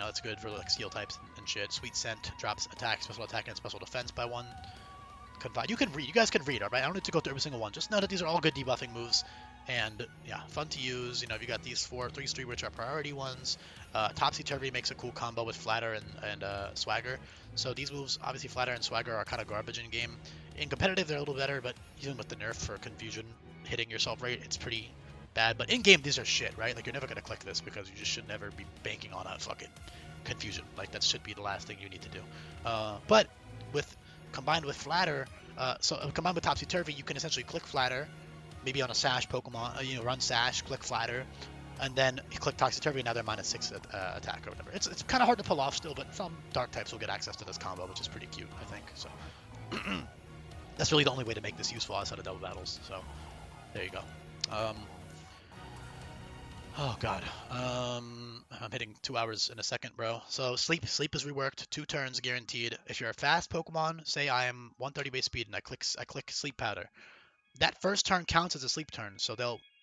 It's good for like steel types and shit. Sweet Scent drops attack, special attack, and special defense by 1. Confide. You guys can read, alright? I don't need to go through every single one. Just know that these are all good debuffing moves. And yeah, fun to use. You got these 3 which are priority ones. Topsy Turvy makes a cool combo with Flatter and Swagger. So these moves, obviously Flatter and Swagger are kind of garbage in game. In competitive, they're a little better, but even with the nerf for confusion hitting yourself rate, it's pretty bad. But in game, these are shit, right? Like, you're never gonna click this because you just should never be banking on a fucking confusion. Like, that should be the last thing you need to do. But combined with Flatter, combined with Topsy Turvy, you can essentially click Flatter. Maybe on a Sash Pokemon, run Sash, click Flatter, and then you click Toxic Turvy, and now they're -6 attack or whatever. It's kind of hard to pull off still, but some dark types will get access to this combo, which is pretty cute, I think. So that's really the only way to make this useful outside of double battles. So there you go. Oh god. I'm hitting 2 hours in a second, bro. So sleep is reworked, 2 turns guaranteed. If you're a fast Pokemon, say I am 130 base speed and I click sleep powder. That first turn counts as a sleep turn, so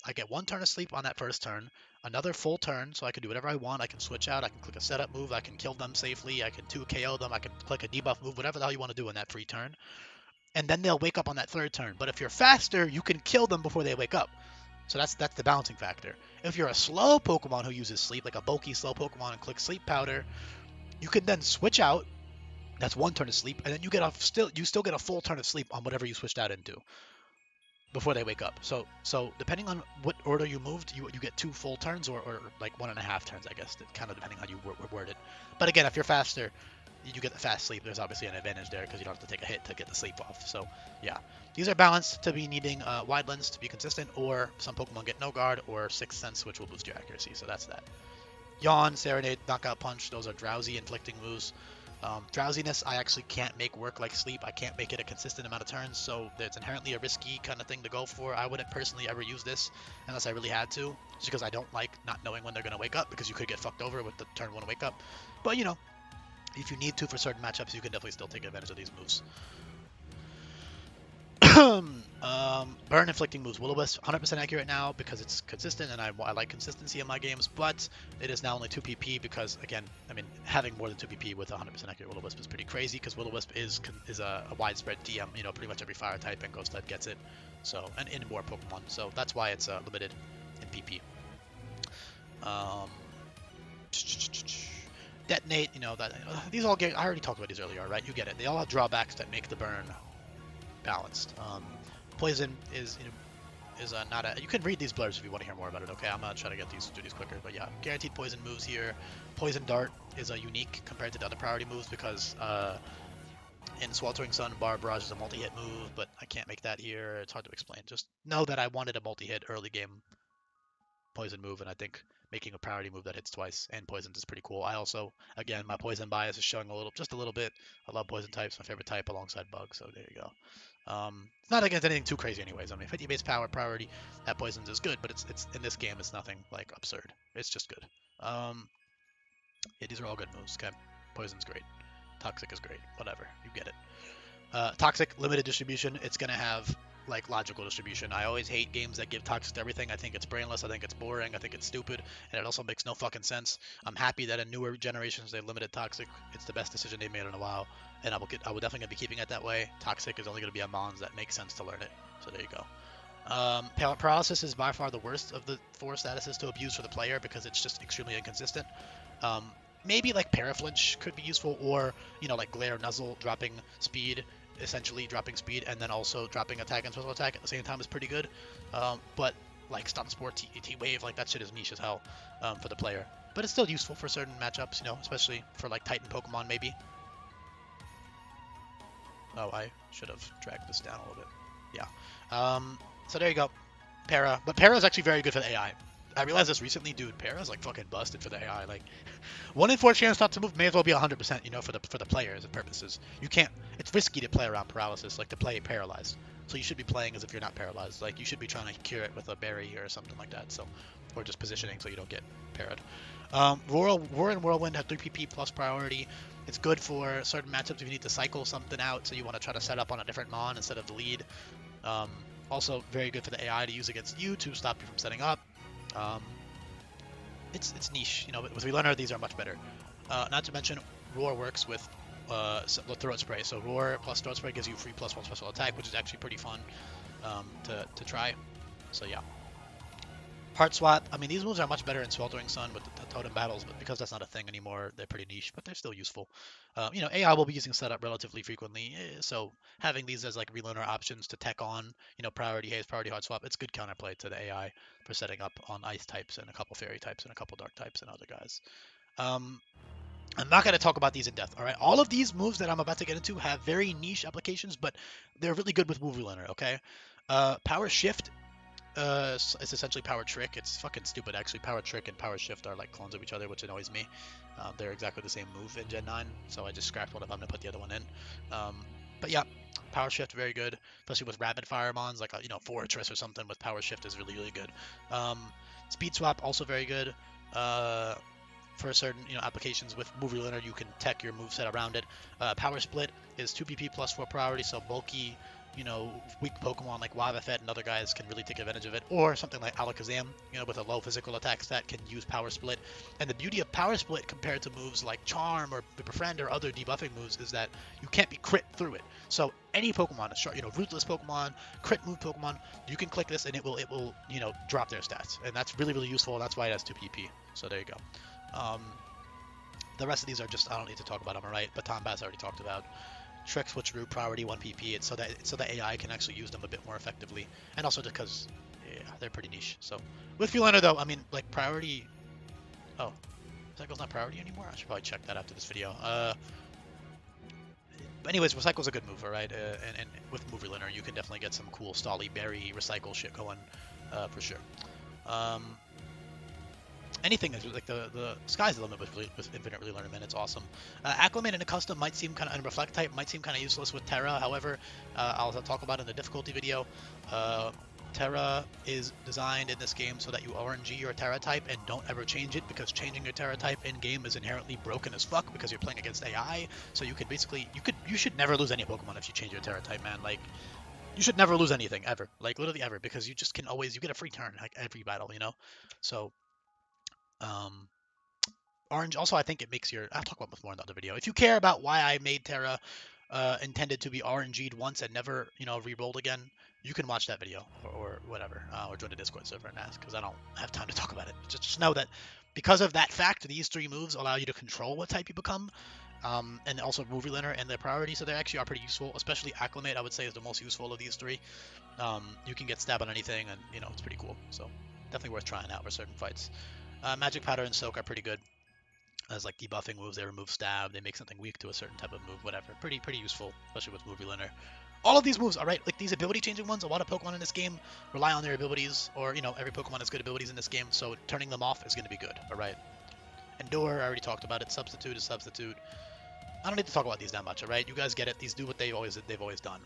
I get 1 turn of sleep on that first turn, another full turn, so I can do whatever I want. I can switch out, I can click a setup move, I can kill them safely, I can 2 KO them, I can click a debuff move, whatever the hell you want to do in that free turn. And then they'll wake up on that third turn. But if you're faster, you can kill them before they wake up. So that's the balancing factor. If you're a slow Pokemon who uses sleep, like a bulky slow Pokemon and clicks sleep powder, you can then switch out. That's 1 turn of sleep, and then you still get a full turn of sleep on whatever you switched out into before they wake up. So depending on what order you moved, you get 2 full turns or like 1.5 turns, I guess, kind of depending on how you word it. But again, if you're faster, you get the fast sleep. There's obviously an advantage there because you don't have to take a hit to get the sleep off. So yeah, these are balanced to be needing wide lens to be consistent, or some Pokemon get no guard or Sixth Sense, which will boost your accuracy. So that's that. Yawn, Serenade, Knockout Punch, those are drowsy, inflicting moves. Drowsiness, I actually can't make work like sleep. I can't make it a consistent amount of turns, so it's inherently a risky kind of thing to go for. I wouldn't personally ever use this unless I really had to, just because I don't like not knowing when they're going to wake up, because you could get fucked over with the turn 1 wake up. But, you know, if you need to for certain matchups, you can definitely still take advantage of these moves. Burn Inflicting Moves. Will-O-Wisp, 100% accurate now because it's consistent, and I like consistency in my games, but it is now only 2 PP because, again, I mean, having more than 2 PP with 100% accurate Will-O-Wisp is pretty crazy, because Will-O-Wisp is a widespread DM, you know, pretty much every fire type and ghost type gets it, so, and in more Pokemon, so that's why it's limited in PP. Detonate, you know, that these all get, I already talked about these earlier, right? You get it. They all have drawbacks that make the burn balanced. Poison is, you know, is not a. You can read these blurbs if you want to hear more about it. Okay, I'm gonna try to do these quicker, but yeah, guaranteed poison moves here. Poison Dart is a unique compared to the other priority moves because in Sweltering Sun, Bar Barrage is a multi-hit move, but I can't make that here. It's hard to explain. Just know that I wanted a multi-hit early game poison move, and I think making a priority move that hits twice and poisons is pretty cool. I also, again, my poison bias is showing just a little bit. I love poison types, my favorite type alongside bug, so there you go. It's not against anything too crazy anyways. I mean, 50 base power priority at poisons is good, but it's in this game it's nothing like absurd. It's just good. Yeah, these are all good moves. Okay, poison's great. Toxic is great. Whatever, you get it. Toxic, limited distribution. It's gonna have like logical distribution. I always hate games that give toxic to everything. I think it's brainless. I think it's boring. I think it's stupid, and it also makes no fucking sense. I'm happy that in newer generations they limited toxic. It's the best decision they made in a while, and I will definitely be keeping it that way. Toxic is only going to be on mons that make sense to learn it. So there you go. Paralysis is by far the worst of the 4 statuses to abuse for the player because it's just extremely inconsistent. Maybe like Paraflinch could be useful, or, you know, like Glare Nuzzle dropping speed, essentially dropping speed and then also dropping attack and special attack at the same time is pretty good. But like Stun Spore, T-Wave, like that shit is niche as hell for the player. But it's still useful for certain matchups, you know, especially for like Titan Pokemon maybe. Oh, I should have dragged this down a little bit. Yeah. So there you go. Para. But Para is actually very good for the AI. I realized this recently, dude. Para's like fucking busted for the AI. Like, 1 in 4 chance not to move may as well be 100%. You know, for the players and purposes. You can't. It's risky to play around paralysis, like to play paralyzed. So you should be playing as if you're not paralyzed. Like you should be trying to cure it with a berry or something like that. So, or just positioning so you don't get parried. Roar and Whirlwind have 3 PP plus priority. It's good for certain matchups if you need to cycle something out, so you want to try to set up on a different mon instead of the lead. Also very good for the AI to use against you to stop you from setting up. It's niche, you know. With Relearner, these are much better. Not to mention, Roar works with Throat Spray. So Roar plus Throat Spray gives you free +1 special attack, which is actually pretty fun to try. So yeah. Heart Swap. I mean, these moves are much better in Sweltering Sun with the totem battles, but because that's not a thing anymore, they're pretty niche, but they're still useful. You know, AI will be using setup relatively frequently, so having these as like relearner options to tech on, you know, priority haze, priority Heart Swap, it's good counterplay to the AI for setting up on ice types and a couple fairy types and a couple dark types and other guys. I'm not going to talk about these in depth, all right? All of these moves that I'm about to get into have very niche applications, but they're really good with move relearner, okay? Power Shift It's essentially Power Trick. It's fucking stupid, actually. Power Trick and Power Shift are like clones of each other, which annoys me. They're exactly the same move in Gen 9, so I just scrapped one of them to put the other one in. But yeah, Power Shift, very good, especially with rapid fire mons, like a, Fortress or something with Power Shift is really, really good. Speed Swap, also very good. For certain applications with Move Learner, you can tech your moveset around it. Power Split is 2 PP plus 4 priority, so bulky, weak Pokemon like Wobbuffet and other guys can really take advantage of it. Or something like Alakazam, with a low physical attack stat, can use Power Split. And the beauty of Power Split compared to moves like Charm or Befriend or other debuffing moves is that you can't be crit through it. So any Pokemon, Ruthless Pokemon, crit move Pokemon, you can click this and it will drop their stats. And that's really, really useful. That's why it has 2 PP. So there you go. The rest of these are just, I don't need to talk about them, alright? Baton Pass I already talked about. Trick Switcheroo, priority 1 PP, it's so that AI can actually use them a bit more effectively. And also because, yeah, they're pretty niche. So, with Freelander though, I mean, like, priority... Oh, Recycle's not priority anymore? I should probably check that after this video. But anyways, Recycle's a good move, alright? And with Move Learner, you can definitely get some cool Stolly, Berry, Recycle shit going, for sure. Anything is like the sky's the limit with Infinite Relearner, man. It's awesome. Acclimate and a custom might seem kind of, and Reflect type might seem kind of useless with Terra. However, I'll talk about it in the difficulty video. Terra is designed in this game so that you RNG your Terra type and don't ever change it, because changing your Terra type in game is inherently broken as fuck because you're playing against AI. So you could basically you should never lose any Pokemon if you change your Terra type, man. Like, you should never lose anything ever, like literally ever, because you just can always, you get a free turn like every battle, So. Orange, also, I think it makes your... I'll talk about this more in the other video. If you care about why I made Terra intended to be RNG'd once and never, re-rolled again, you can watch that video or whatever, or join the Discord server and ask, because I don't have time to talk about it. Just know that because of that fact, these 3 moves allow you to control what type you become, and also Move Learner and their priority, so they actually are pretty useful. Especially Acclimate, I would say, is the most useful of these 3. You can get stab on anything, and, it's pretty cool. So definitely worth trying out for certain fights. Magic Powder and Soak are pretty good as like debuffing moves. They remove stab, they make something weak to a certain type of move, whatever. Pretty useful, especially with Movie Learner. All of these moves, alright, like these ability changing ones, a lot of Pokemon in this game rely on their abilities, or every Pokemon has good abilities in this game, so turning them off is going to be good, alright? Endure, I already talked about it. Substitute is Substitute. I don't need to talk about these that much, alright? You guys get it. These do what they've always done.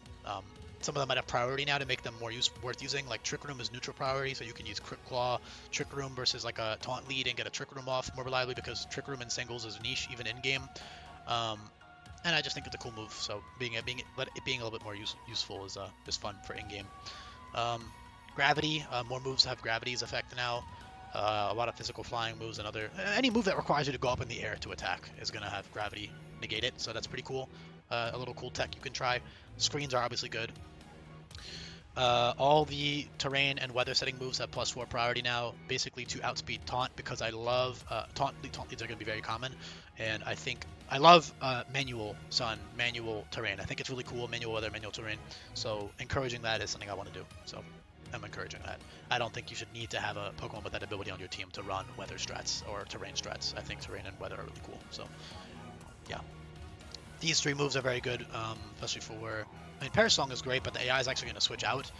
Some of them might have priority now to make them more worth using. Like Trick Room is neutral priority, so you can use Crit Claw, Trick Room versus like a Taunt Lead and get a Trick Room off more reliably, because Trick Room in singles is niche even in game. And I just think it's a cool move. So being a little bit more useful is fun for in game. Gravity, more moves have Gravity's effect now. A lot of physical flying moves and any move that requires you to go up in the air to attack is gonna have Gravity negate it. So that's pretty cool. A little cool tech you can try. Screens are obviously good. All the terrain and weather setting moves have +4 priority now, basically to outspeed Taunt, because I love Taunt leads are going to be very common, and I love manual sun, manual terrain. I think it's really cool, manual weather, manual terrain. So encouraging that is something I want to do. So I'm encouraging that. I don't think you should need to have a Pokemon with that ability on your team to run weather strats or terrain strats. I think terrain and weather are really cool. So yeah. These 3 moves are very good, especially for... I mean, Perish Song is great, but the AI is actually going to switch out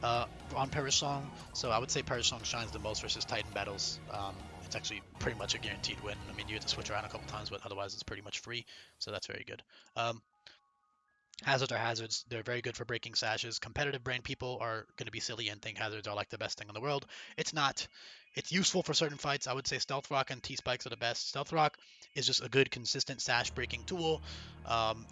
on Perish Song, so I would say Perish Song shines the most versus Titan battles. It's actually pretty much a guaranteed win. I mean, you have to switch around a couple times, but otherwise it's pretty much free, so that's very good. Hazards are hazards. They're very good for breaking sashes. Competitive brain people are going to be silly and think hazards are like the best thing in the world. It's not. It's useful for certain fights. I would say Stealth Rock and T-Spikes are the best. Stealth Rock is just a good, consistent sash breaking tool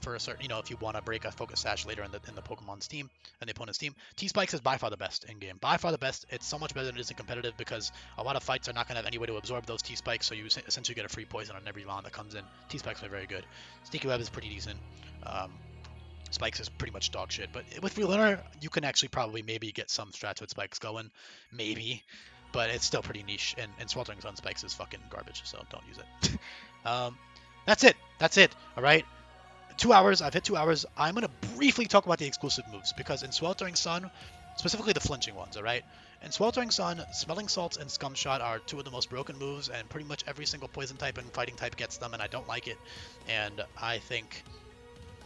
for a certain, if you want to break a focus sash later in the Pokemon's team and the opponent's team. T-Spikes is by far the best in game. By far the best. It's so much better than it is in competitive, because a lot of fights are not going to have any way to absorb those T-Spikes, so you essentially get a free poison on every lawn that comes in. T-Spikes are very good. Sneaky Web is pretty decent. Spikes is pretty much dog shit, but with Relearner, you can actually probably maybe get some strats with Spikes going, maybe, but it's still pretty niche, and Sweltering Sun Spikes is fucking garbage, so don't use it. That's it, alright? 2 hours, I've hit 2 hours. I'm going to briefly talk about the exclusive moves, because in Sweltering Sun, specifically the flinching ones, alright? In Sweltering Sun, Smelling Salts and Scum Shot are 2 of the most broken moves, and pretty much every single poison type and fighting type gets them, and I don't like it, and I think...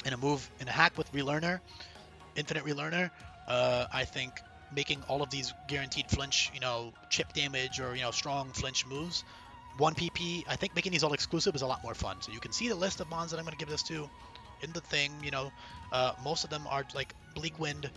in a hack with Relearner, Infinite Relearner, I think making all of these guaranteed flinch, chip damage or, strong flinch moves. 1 PP, I think making these all exclusive is a lot more fun. So you can see the list of mons that I'm going to give this to in the thing, most of them are like Bleak Wind,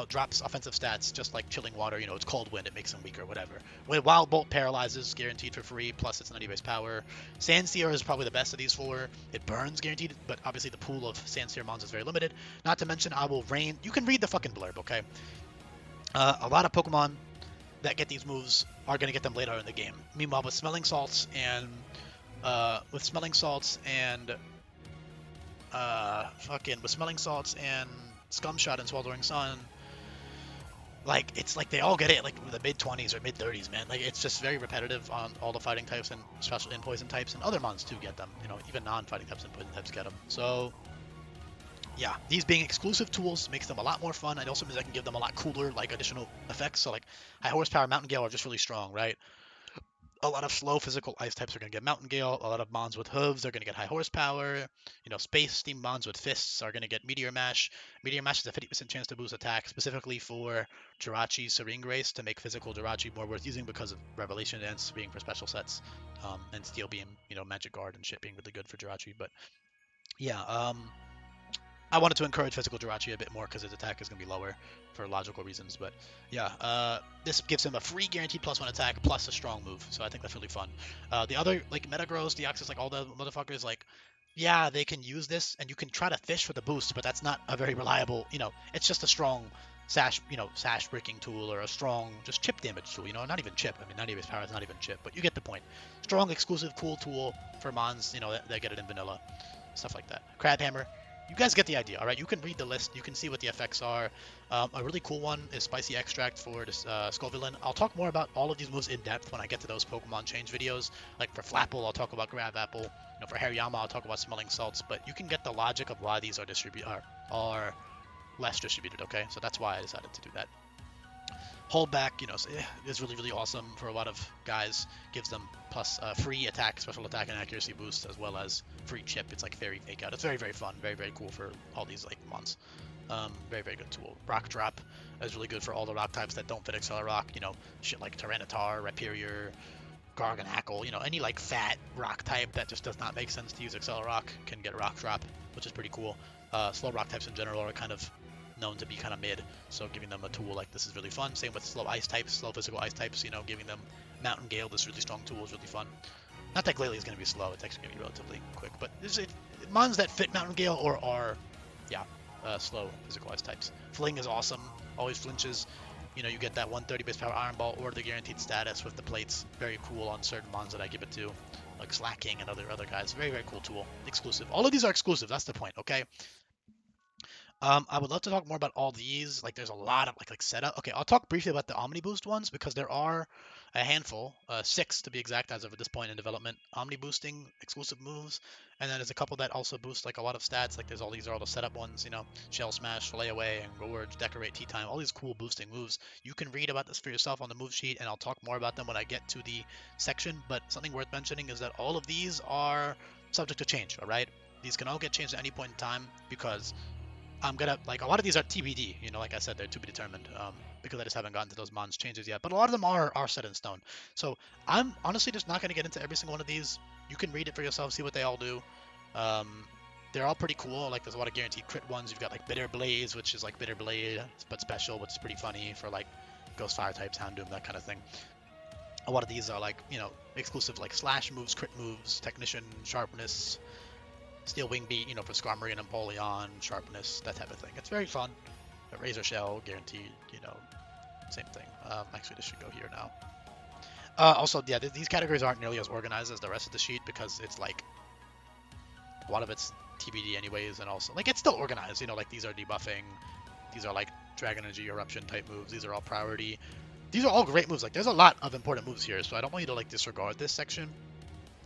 drops offensive stats, just like Chilling Water, it's Cold Wind, it makes them weaker, whatever. Wild Bolt paralyzes, guaranteed for free, plus it's 90 base power. Sandsear is probably the best of these four. It burns, guaranteed, but obviously the pool of Sandsear mons is very limited. Not to mention, I will rain. You can read the fucking blurb, okay? A lot of Pokemon that get these moves are going to get them later in the game. Meanwhile, with Smelling Salts and Scum Shot and Sweltering Sun, like it's like they all get it like the mid-20s or mid-30s, man. Like it's just very repetitive on all the fighting types and special and poison types, and other mons too get them. Even non-fighting types and poison types get them. So yeah, these being exclusive tools makes them a lot more fun. It also means I can give them a lot cooler like additional effects. So like high horsepower Mountain Gale are just really strong, right? A lot of slow physical ice types are going to get Mountain Gale. A lot of mons with hooves are going to get high horsepower. Space steam mons with fists are going to get Meteor Mash. Meteor Mash is a 50% chance to boost attack, specifically for Jirachi Serene Grace, to make physical Jirachi more worth using because of Revelation Dance being for special sets, and Steel Beam, Magic Guard and shit being really good for Jirachi. But yeah, I wanted to encourage physical Jirachi a bit more because his attack is going to be lower for logical reasons. But yeah, this gives him a free guaranteed +1 attack plus a strong move. So I think that's really fun. The other, like Metagross, Deoxys, like all the motherfuckers, like, yeah, they can use this and you can try to fish for the boost, but that's not a very reliable, it's just a strong sash breaking tool or a strong just chip damage tool, not even chip. I mean, 90 base power is not even chip, but you get the point. Strong, exclusive, cool tool for mons, that get it in vanilla. Stuff like that. Crabhammer. You guys get the idea, all right? You can read the list. You can see what the effects are. A really cool one is Spicy Extract for this Skull Villain. I'll talk more about all of these moves in depth when I get to those Pokemon change videos. Like for Flapple, I'll talk about Grab Apple. For Hariyama, I'll talk about Smelling Salts. But you can get the logic of why these are less distributed, okay? So that's why I decided to do that. Hold back, is really, really awesome for a lot of guys. Gives them plus free attack, special attack, and accuracy boost, as well as free chip. It's like Fairy Fake Out. It's very, very fun. Very, very cool for all these like mons. Very, very good tool. Rock Drop is really good for all the rock types that don't fit Acceler Rock. Shit like Tyranitar, Rhyperior, Garganacl. Any like fat rock type that just does not make sense to use Acceler Rock can get Rock Drop, which is pretty cool. Slow rock types in general are kind of known to be kind of mid, so giving them a tool like this is really fun. Same with slow ice types, slow physical ice types, giving them Mountain Gale, this really strong tool is really fun. Not that Glalie is going to be slow, it's actually going to be relatively quick, but there's mons that fit Mountain Gale or are, slow physical ice types. Fling is awesome, always flinches. You get that 130 base power Iron Ball or the guaranteed status with the plates. Very cool on certain mons that I give it to, like Slacking and other guys. Very, very cool tool. Exclusive. All of these are exclusive, that's the point, okay? I would love to talk more about all these. Like, there's a lot of like setup. Okay, I'll talk briefly about the Omni Boost ones because there are a handful, 6 to be exact, as of this point in development. Omni boosting exclusive moves, and then there's a couple that also boost like a lot of stats. Like, these are all the setup ones. Shell Smash, Fillet Away, and Gorge, Decorate, Tea Time. All these cool boosting moves. You can read about this for yourself on the move sheet, and I'll talk more about them when I get to the section. But something worth mentioning is that all of these are subject to change. All right, these can all get changed at any point in time because I'm gonna, like, a lot of these are TBD, like I said, they're to be determined, because I just haven't gotten to those mons changes yet, but a lot of them are set in stone. So I'm honestly just not gonna get into every single one of these. You can read it for yourself, see what they all do. They're all pretty cool. Like, there's a lot of guaranteed crit ones. You've got like Bitter Blaze, which is like Bitter Blade but special, which is pretty funny for like Ghost Fire types, Houndoom, that kind of thing. A lot of these are like, exclusive like slash moves, crit moves, Technician, Sharpness, Steel Wing Beat, for Skarmory and Empoleon, Sharpness, that type of thing. It's very fun. A Razor Shell, guaranteed, same thing. Actually, this should go here now. Also, yeah, these categories aren't nearly as organized as the rest of the sheet because it's like, a lot of it's TBD anyways, and also, like, it's still organized, like these are debuffing, these are like Dragon Energy, Eruption type moves, these are all priority. These are all great moves. Like, there's a lot of important moves here, so I don't want you to like disregard this section.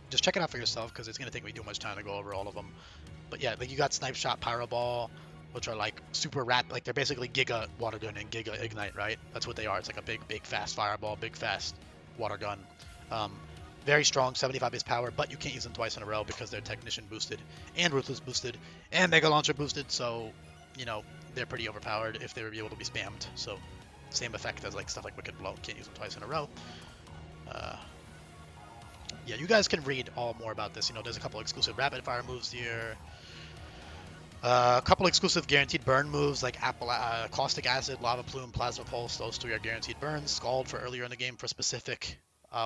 Just check it out for yourself because it's going to take me too much time to go over all of them. But yeah, like, you got Snipe Shot, Pyro Ball, which are like super rapid. Like, they're basically Giga Water Gun and Giga Ignite, right? That's what they are. It's like a big fast Fireball, big fast Water Gun. Very strong, 75 base power, but you can't use them twice in a row because they're Technician boosted and Ruthless boosted and Mega Launcher boosted. So, they're pretty overpowered if they were able to be spammed. So Same effect as like stuff like Wicked Blow. Can't use them twice in a row. Yeah, you guys can read all more about this. You know, there's a couple exclusive rapid fire moves here. A couple exclusive guaranteed burn moves like Caustic Acid, Lava Plume, Plasma Pulse. Those 3 are guaranteed burns. Scald for earlier in the game for specific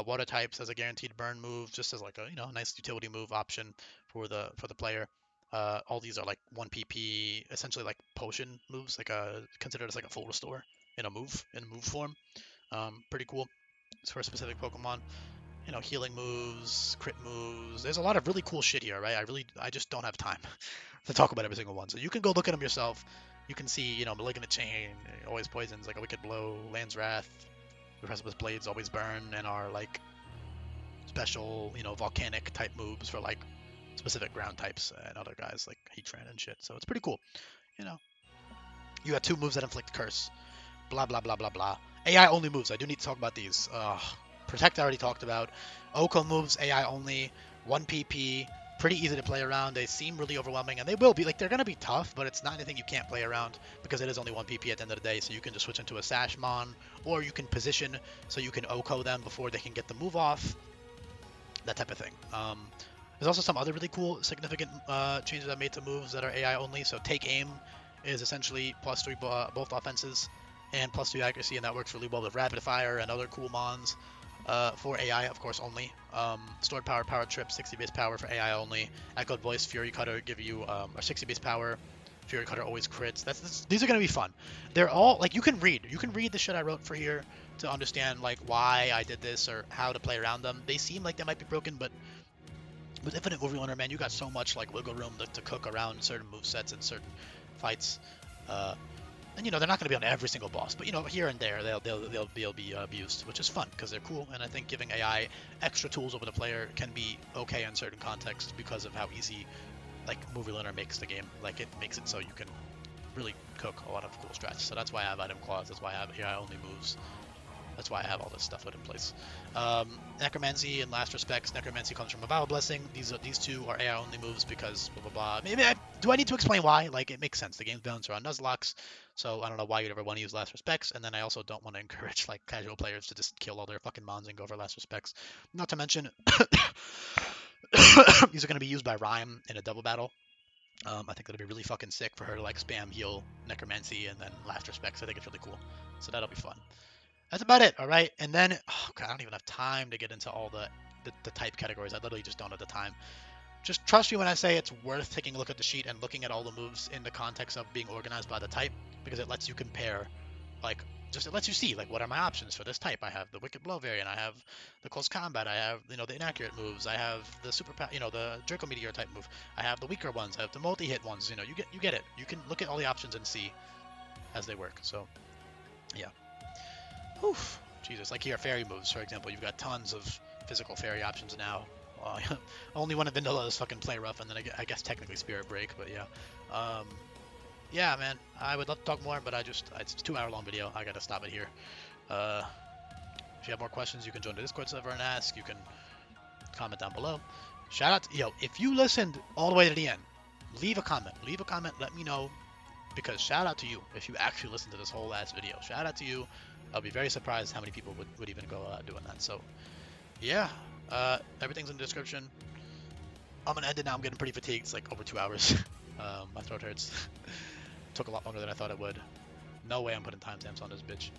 water types as a guaranteed burn move, just as like a nice utility move option for the player. All these are like 1 PP, essentially like potion moves, like considered as like a full restore in move form. Pretty cool. It's for a specific Pokemon. Healing moves, crit moves. There's a lot of really cool shit here, right? I just don't have time to talk about every single one. So you can go look at them yourself. You can see, Malignant Chain, always poisons, like a Wicked Blow, Land's Wrath, Precipice Blades always burn, and are like special, volcanic type moves for like specific ground types and other guys like Heatran and shit. So it's pretty cool. You got 2 moves that inflict curse. Blah blah blah blah blah. AI only moves. I do need to talk about these. Protect I already talked about. Oko moves AI only. 1 PP. Pretty easy to play around. They seem really overwhelming, and they will be. Like, they're gonna be tough, but it's not anything you can't play around because it is only 1 PP at the end of the day. So you can just switch into a Sashmon, or you can position so you can Oko them before they can get the move off. That type of thing. There's also some other really cool, significant changes I made to moves that are AI only. So Take Aim is essentially +3 both offenses and +2 accuracy, and that works really well with Rapid Fire and other cool mons. For AI, of course, only. Stored Power, Power Trip, 60 base power for AI only. Echoed Voice, Fury Cutter give you a 60 base power. Fury Cutter always crits. These are gonna be fun. They're all like you can read the shit I wrote for here to understand like why I did this or how to play around them. They seem like they might be broken, but with Infinite Overrunner, man, you got so much like wiggle room to cook around certain movesets and certain fights. And they're not going to be on every single boss, but here and there they'll be abused, which is fun because they're cool. And I think giving AI extra tools over the player can be okay in certain contexts because of how easy like Movie Learner makes the game. Like it makes it so you can really cook a lot of cool strats. So that's why I have item clause. That's why I have AI only moves. That's why I have all this stuff put in place. Necromancy in last respects. Necromancy comes from a Vow Blessing. These 2 are AI only moves because blah blah blah. Maybe do I need to explain why? Like it makes sense. The game's bounce around Nuzlocke, so I don't know why you'd ever want to use last respects. And then I also don't want to encourage like casual players to just kill all their fucking mons and go for last respects. Not to mention, these are going to be used by Rhyme in a double battle. I think that'll be really fucking sick for her to like spam heal Necromancy and then last respects. I think it's really cool. So that'll be fun. That's about it, all right? And then, oh God, I don't even have time to get into all the type categories. I literally just don't have the time. Just trust me when I say it's worth taking a look at the sheet and looking at all the moves in the context of being organized by the type, because it lets you compare, like, it lets you see, like, what are my options for this type? I have the Wicked Blow variant, I have the Close Combat, I have, the Inaccurate Moves, I have the the Draco Meteor type move, I have the weaker ones, I have the multi-hit ones, you get it. You can look at all the options and see as they work, so, yeah. Oof. Jesus, like here, fairy moves, for example. You've got tons of physical fairy options now. Only one of vanilla is fucking Play Rough, and then I guess technically Spirit Break, but yeah. Yeah, man, I would love to talk more, but it's a 2-hour-long video. I gotta stop it here. If you have more questions, you can join the Discord server and ask. You can comment down below. Shout out to, if you listened all the way to the end, leave a comment. Leave a comment, let me know, because shout out to you if you actually listened to this whole last video. Shout out to you. I'll be very surprised how many people would even go doing that. So, yeah, everything's in the description. I'm going to end it now. I'm getting pretty fatigued. It's like over 2 hours. My throat hurts. Took a lot longer than I thought it would. No way I'm putting timestamps on this bitch.